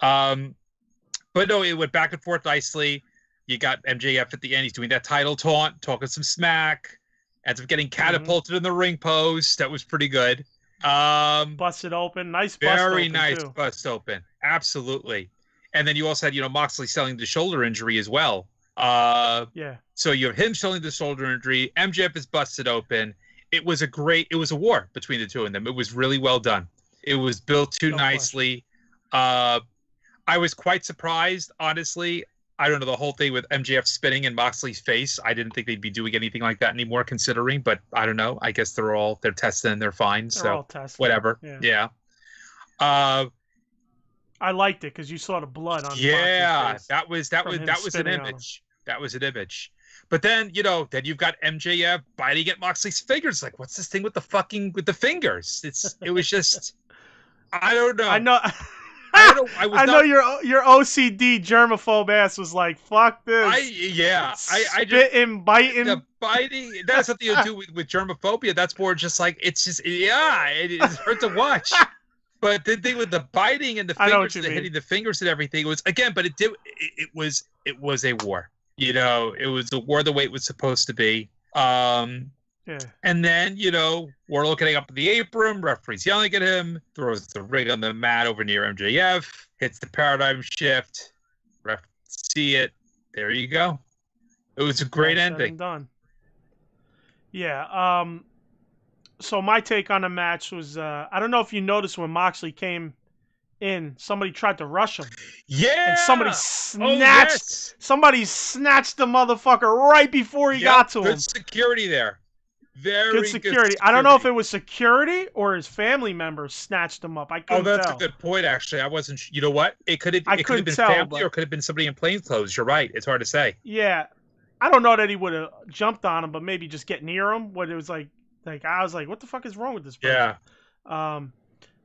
But no, it went back and forth nicely. You got MJF at the end. He's doing that title taunt, talking some smack. Ends up getting catapulted in the ring post. That was pretty good. Busted open. Nice bust open. Very nice too. Bust open. Absolutely. And then you also had, Moxley selling the shoulder injury as well. Yeah. So you have him selling the shoulder injury. MJF is busted open. It was a war between the two of them. It was really well done. It was built too nicely. I was quite surprised, honestly. I don't know, the whole thing with MJF spinning in Moxley's face. I didn't think they'd be doing anything like that anymore, considering, but I don't know. I guess they're testing and they're fine. They're all testing. Whatever. Yeah. I liked it because you saw the blood on Moxley's face. that was an image. That was an image. But then, then you've got MJF biting at Moxley's fingers. Like, what's this thing with the fingers? It was just, I don't know. I know. I know your OCD germaphobe ass was like, "Fuck this." Spitting, biting. The biting. That's nothing to do with germophobia. That's more just like it hurt to watch. But the thing with the biting and the fingers, hitting the fingers and everything, it was again. But it was a war. It was a war the way it was supposed to be. Yeah. And then, Wardlow getting up in the apron, referee's yelling at him, throws the ring on the mat over near MJF, hits the paradigm shift, ref see it. There you go. It was a great ending. Done. Yeah. So my take on the match was, I don't know if you noticed when Moxley came in, somebody tried to rush him. Yeah. And somebody snatched the motherfucker right before he got to him. Good security there. Very good security. I don't know if it was security or his family members snatched him up. I couldn't tell. That's a good point, actually. I wasn't. You know what? It could have been family, or it could have been somebody in plainclothes. You're right. It's hard to say. Yeah, I don't know that he would have jumped on him, but maybe just get near him. When it was like I was like, what the fuck is wrong with this person? Yeah.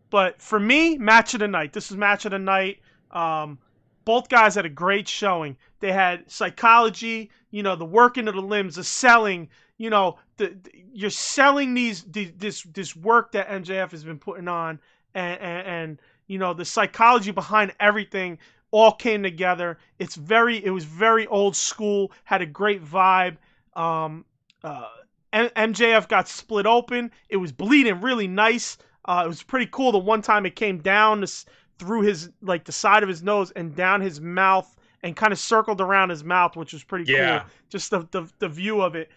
But for me, match of the night. This is match of the night. Both guys had a great showing. They had psychology. The working of the limbs, the selling. You're selling this work that MJF has been putting on, and the psychology behind everything all came together. It was very old school, had a great vibe. MJF got split open. It was bleeding really nice. It was pretty cool. The one time it came down through his the side of his nose and down his mouth and kind of circled around his mouth, which was pretty cool. Just the view of it.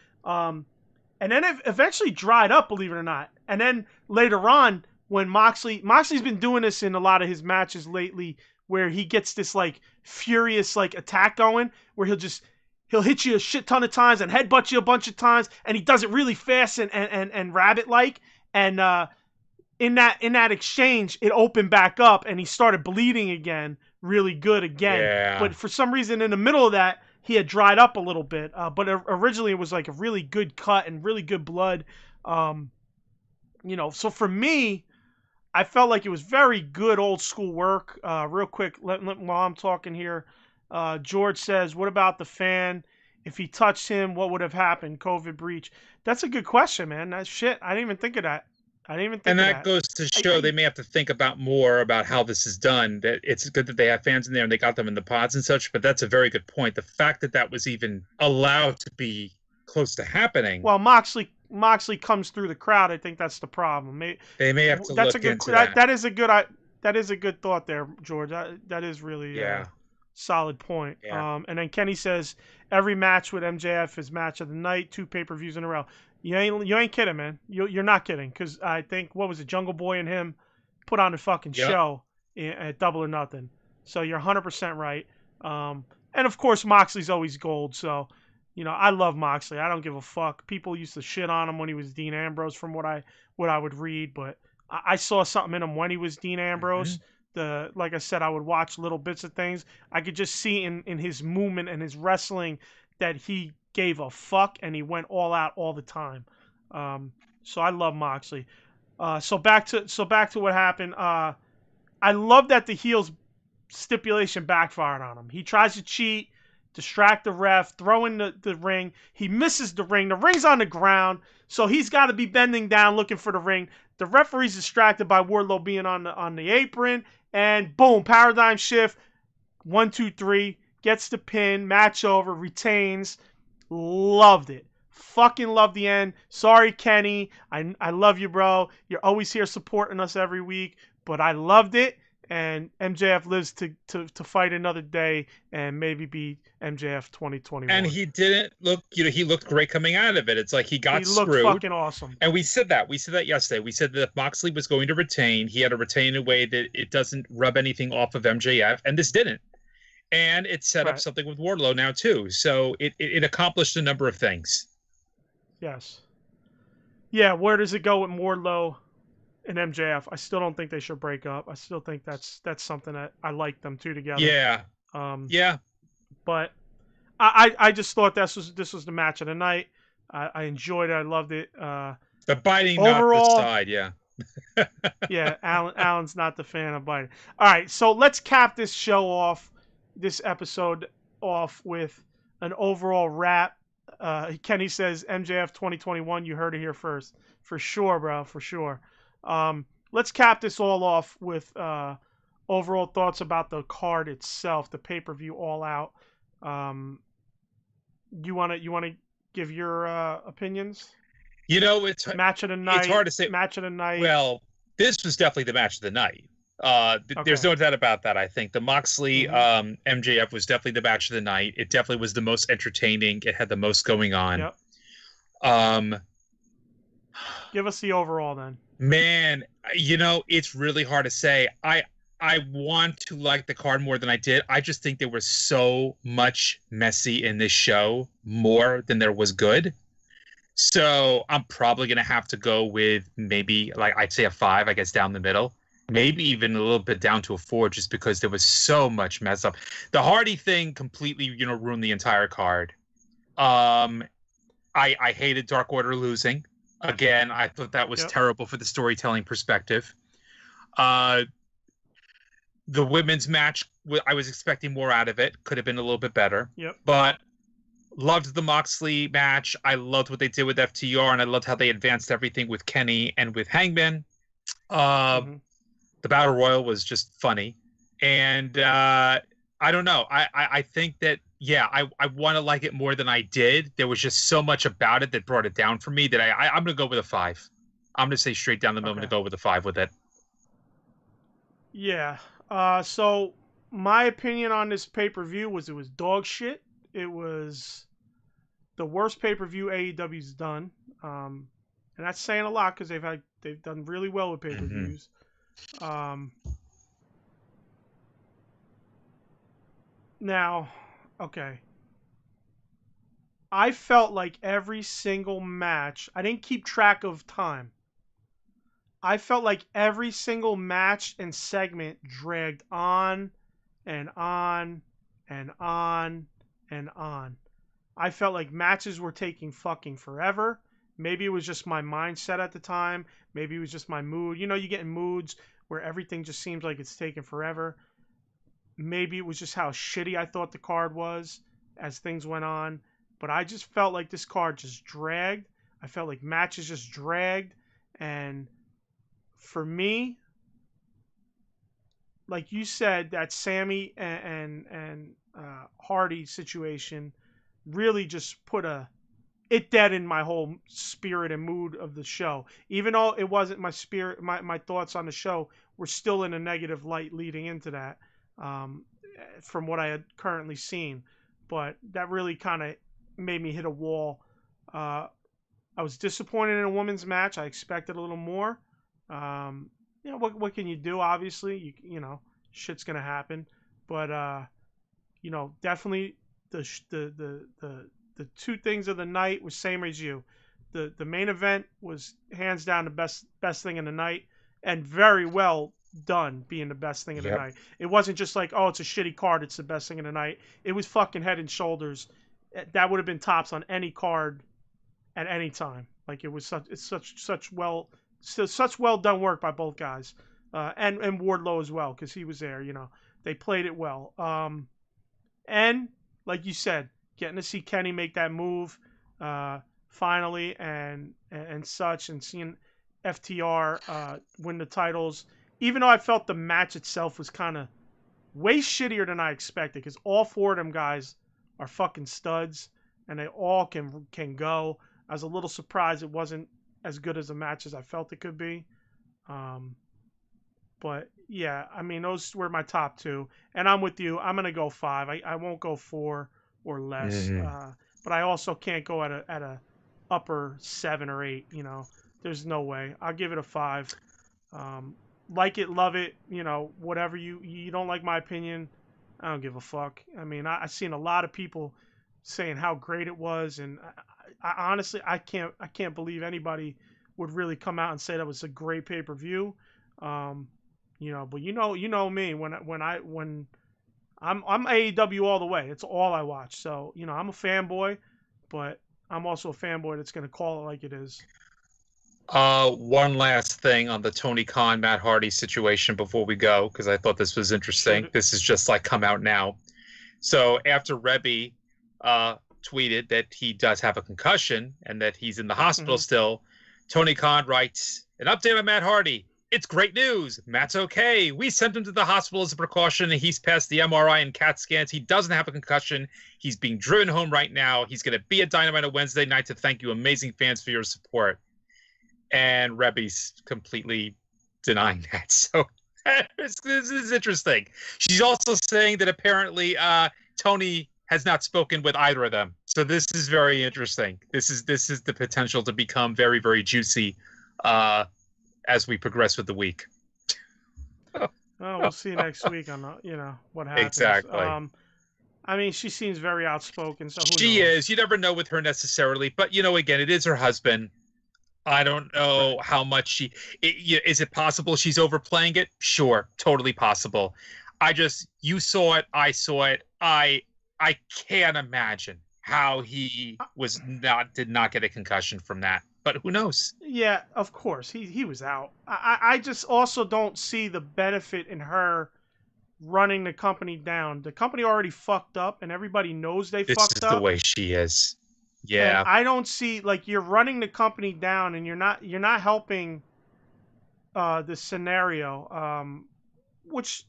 And then it eventually dried up, believe it or not. And then later on, when Moxley's been doing this in a lot of his matches lately, where he gets this furious attack going, where he'll hit you a shit ton of times and headbutt you a bunch of times, and he does it really fast and rabbit-like. And in that exchange, it opened back up, and he started bleeding again, really good again. Yeah. But for some reason, in the middle of that, he had dried up a little bit, but originally it was a really good cut and really good blood. So for me, I felt like it was very good old school work. Real quick, while I'm talking here, George says, what about the fan? If he touched him, what would have happened? COVID breach. That's a good question, man. That's shit. I didn't even think of that. And that goes to show they may have to think about more about how this is done. That it's good that they have fans in there and they got them in the pods and such, but that's a very good point. The fact that was even allowed to be close to happening. Well, Moxley comes through the crowd. I think that's the problem. They may have to look into that. That is a good thought there, George. That is really solid point. Yeah. And then Kenny says every match with MJF is match of the night, 2 pay-per-views in a row. You ain't kidding, man. You're not kidding, because I think, what was it, Jungle Boy and him put on a fucking show at Double or Nothing. So you're 100% right. And of course, Moxley's always gold. So, I love Moxley. I don't give a fuck. People used to shit on him when he was Dean Ambrose, from what I would read, but I saw something in him when he was Dean Ambrose. Mm-hmm. Like I said, I would watch little bits of things. I could just see in his movement and his wrestling that he gave a fuck and he went all out all the time. So I love Moxley. So back to what happened. I love that the heels stipulation backfired on him. He tries to cheat, distract the ref, throw in the ring. He misses the ring. The ring's on the ground, so he's got to be bending down looking for the ring. The referee's distracted by Wardlow being on the apron, and boom, paradigm shift. 1, 2, 3, gets the pin, match over, retains. Loved it. Fucking love the end. Sorry, Kenny. I love you, bro. You're always here supporting us every week, but I loved it. And MJF lives to fight another day and maybe be MJF 2021. And he didn't look, he looked great coming out of it. It's like he screwed. Looked fucking awesome. And we said that yesterday. We said that if Moxley was going to retain, he had to retain in a way that it doesn't rub anything off of MJF, and this didn't. And it set up something with Wardlow now too. So it accomplished a number of things. Yes. Yeah, where does it go with Wardlow and MJF? I still don't think they should break up. I still think that's something that I like them two together. Yeah. Yeah. But I just thought this was the match of the night. I enjoyed it. I loved it. The biting overall, not the side, yeah. Yeah, Alan's not the fan of biting. All right, so let's cap this episode off with an overall wrap. Kenny says MJF 2021. You heard it here first. For sure, bro. For sure. Let's cap this all off with overall thoughts about the card itself, the pay-per-view All Out. You wanna give your opinions? It's match of the night. It's hard to say. Match of the night. Well, this was definitely the match of the night. There's no doubt about that. I think the Moxley MJF was definitely the match of the night. It definitely was the most entertaining. It had the most going on. Yep. Give us the overall then. Man, it's really hard to say. I want to like the card more than I did. I just think there was so much messy in this show, more than there was good. So I'm probably going to have to go with maybe, I'd say a 5, I guess, down the middle. Maybe even a little bit down to a 4, just because there was so much mess up. The Hardy thing completely, ruined the entire card. I hated Dark Order losing. Again, I thought that was terrible for the storytelling perspective. The women's match, I was expecting more out of it. Could have been a little bit better. Yep. But loved the Moxley match. I loved what they did with FTR, and I loved how they advanced everything with Kenny and with Hangman. The Battle Royal was just funny. And I don't know. I think that, I want to like it more than I did. There was just so much about it that brought it down for me that I'm going to go with a 5. I'm going to say straight down the middle. I'm going to go with a 5 with it. Yeah. So my opinion on this pay-per-view was it was dog shit. It was the worst pay-per-view AEW's done. And that's saying a lot because they've done really well with pay-per-views. Now, okay. I felt like every single match, I didn't keep track of time. I felt like every single match and segment dragged on and on and on and on. I felt like matches were taking fucking forever. Maybe it was just my mindset at the time. Maybe it was just my mood. You get in moods where everything just seems like it's taking forever. Maybe it was just how shitty I thought the card was as things went on. But I just felt like this card just dragged. I felt like matches just dragged. And for me, like you said, that Sammy and Hardy situation really just put it deadened my whole spirit and mood of the show. Even though it wasn't my spirit, my thoughts on the show were still in a negative light leading into that, from what I had currently seen. But that really kind of made me hit a wall. I was disappointed in a women's match. I expected a little more. What can you do? Obviously, shit's gonna happen. But definitely the two things of the night was same as you. The main event was hands down the best thing in the night, and very well done being the best thing of the night. It wasn't just like, oh, it's a shitty card, it's the best thing of the night. It was fucking head and shoulders that would have been tops on any card at any time. Like it was such well done work by both guys, and Wardlow as well because he was there. You know, they played it well. And like you said, getting to see Kenny make that move finally and such, and seeing FTR win the titles, even though I felt the match itself was kind of way shittier than I expected because all four of them guys are fucking studs and they all can go. I was a little surprised it wasn't as good as a match as I felt it could be. But yeah, I mean, those were my top two. And I'm with you. I'm going to go 5. I won't go 4 or less. But I also can't go at a upper 7 or 8, you know. There's no way. I'll give it a 5. Like it, love it, you know, whatever you don't like my opinion, I don't give a fuck. I mean, I've seen a lot of people saying how great it was, and I honestly I can't believe anybody would really come out and say that was a great pay-per-view. You know, but you know me when I'm AEW all the way. It's all I watch. So, you know, I'm a fanboy, but I'm also a fanboy that's going to call it like it is. One last thing on the Tony Khan, Matt Hardy situation before we go, because I thought this was interesting. This is just like come out now. So after Rebby tweeted that he does have a concussion and that he's in the hospital still, Tony Khan writes, an update on Matt Hardy. It's great news. Matt's okay. We sent him to the hospital as a precaution, and he's passed the MRI and CAT scans. He doesn't have a concussion. He's being driven home right now. He's going to be at Dynamite on Wednesday night to thank you amazing fans for your support. And Rebby's completely denying that. So this is interesting. She's also saying that apparently Tony has not spoken with either of them. So this is very interesting. This is the potential to become very, very juicy as we progress with the week. Well, we'll see next week on what happens. Exactly. I mean, she seems very outspoken. So she is. You never know with her necessarily, but again, it is her husband. I don't know how much is it possible she's overplaying it? Sure, totally possible. You saw it, I saw it. I can't imagine how he did not get a concussion from that. But who knows? Yeah, of course. He was out. I just also don't see the benefit in her running the company down. The company already fucked up and everybody knows they fucked up. This is the way she is. Yeah. And I don't see, like, you're running the company down and you're not helping the scenario, which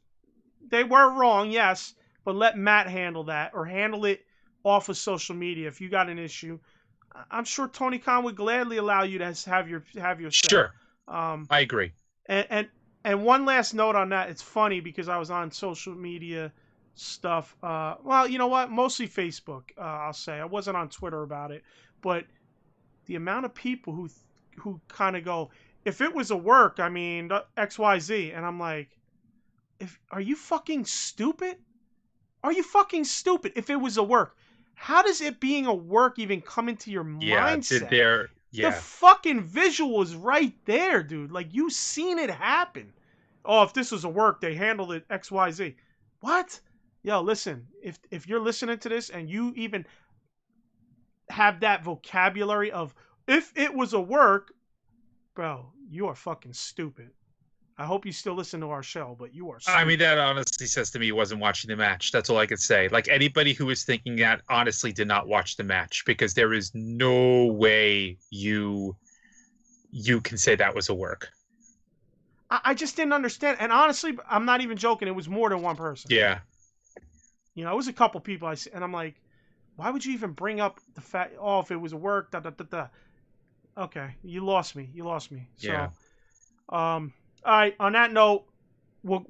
they were wrong, yes, but let Matt handle that or handle it off of social media. If you got an issue, I'm sure Tony Khan would gladly allow you to have your say. Sure. I agree. And one last note on that. It's funny because I was on social media stuff. Well, you know what? Mostly Facebook, I'll say. I wasn't on Twitter about it. But the amount of people who kind of go, if it was a work, I mean, XYZ. And I'm like, are you fucking stupid? Are you fucking stupid? If it was a work, how does it being a work even come into your mindset? The fucking visual is right there, dude. Like, you seen it happen. Oh, if this was a work, they handled it XYZ. What? Yo, listen, if you're listening to this and you even have that vocabulary of, if it was a work, bro, you are fucking stupid. I hope you still listen to our show, but you are stupid. I mean, that honestly says to me he wasn't watching the match. That's all I could say. Like, anybody who is thinking that honestly did not watch the match, because there is no way you can say that was a work. I just didn't understand. And honestly, I'm not even joking. It was more than one person. Yeah. It was a couple people and I'm like, why would you even bring up the fact, if it was a work, Okay, you lost me. So, yeah. All right, on that note, we'll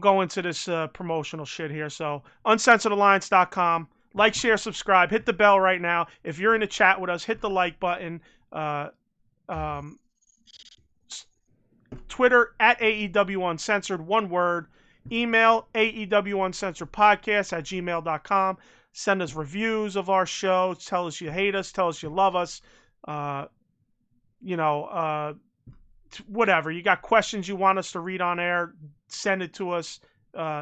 go into this promotional shit here. So, uncensoredalliance.com. Like, share, subscribe. Hit the bell right now. If you're in the chat with us, hit the like button. Twitter at AEW Uncensored, one word. Email AEW Uncensored Podcast at gmail.com. Send us reviews of our show. Tell us you hate us. Tell us you love us. Whatever. You got questions you want us to read on air, send it to us.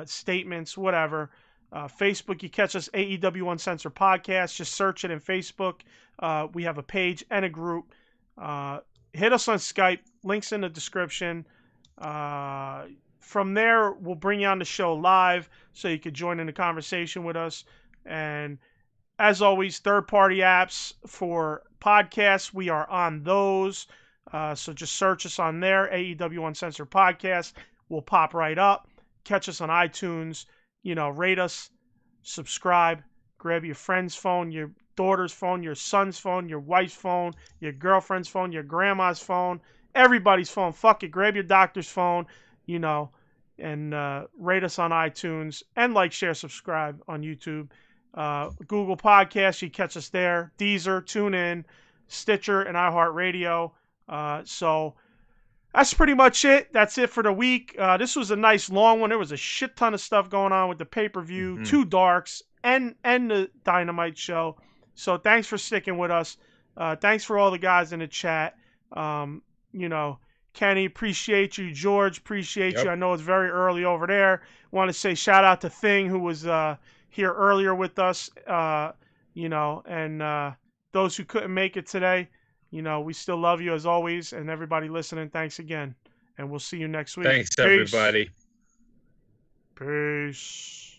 Statements, whatever. Facebook, you catch us AEW Uncensored Podcast. Just search it in Facebook. We have a page and a group. Hit us on Skype. Links in the description. From there, we'll bring you on the show live so you can join in the conversation with us. And as always, third-party apps for podcasts, we are on those. So just search us on there, AEW Uncensored Podcast. We'll pop right up. Catch us on iTunes. Rate us, subscribe, grab your friend's phone, your daughter's phone, your son's phone, your wife's phone, your girlfriend's phone, your grandma's phone, everybody's phone. Fuck it. Grab your doctor's phone, and rate us on iTunes, and like, share, subscribe on YouTube. Google Podcasts, you catch us there. Deezer, TuneIn, Stitcher, and iHeart Radio. So that's pretty much it. That's it for the week. This was a nice long one. There was a shit ton of stuff going on with the pay-per-view, 2 Darks, and the Dynamite show. So thanks for sticking with us. Thanks for all the guys in the chat. Kenny, appreciate you. George, appreciate you. I know it's very early over there. Want to say shout out to Thing, who was here earlier with us, and those who couldn't make it today. We still love you as always, and everybody listening, thanks again. And we'll see you next week. Thanks, everybody. Peace.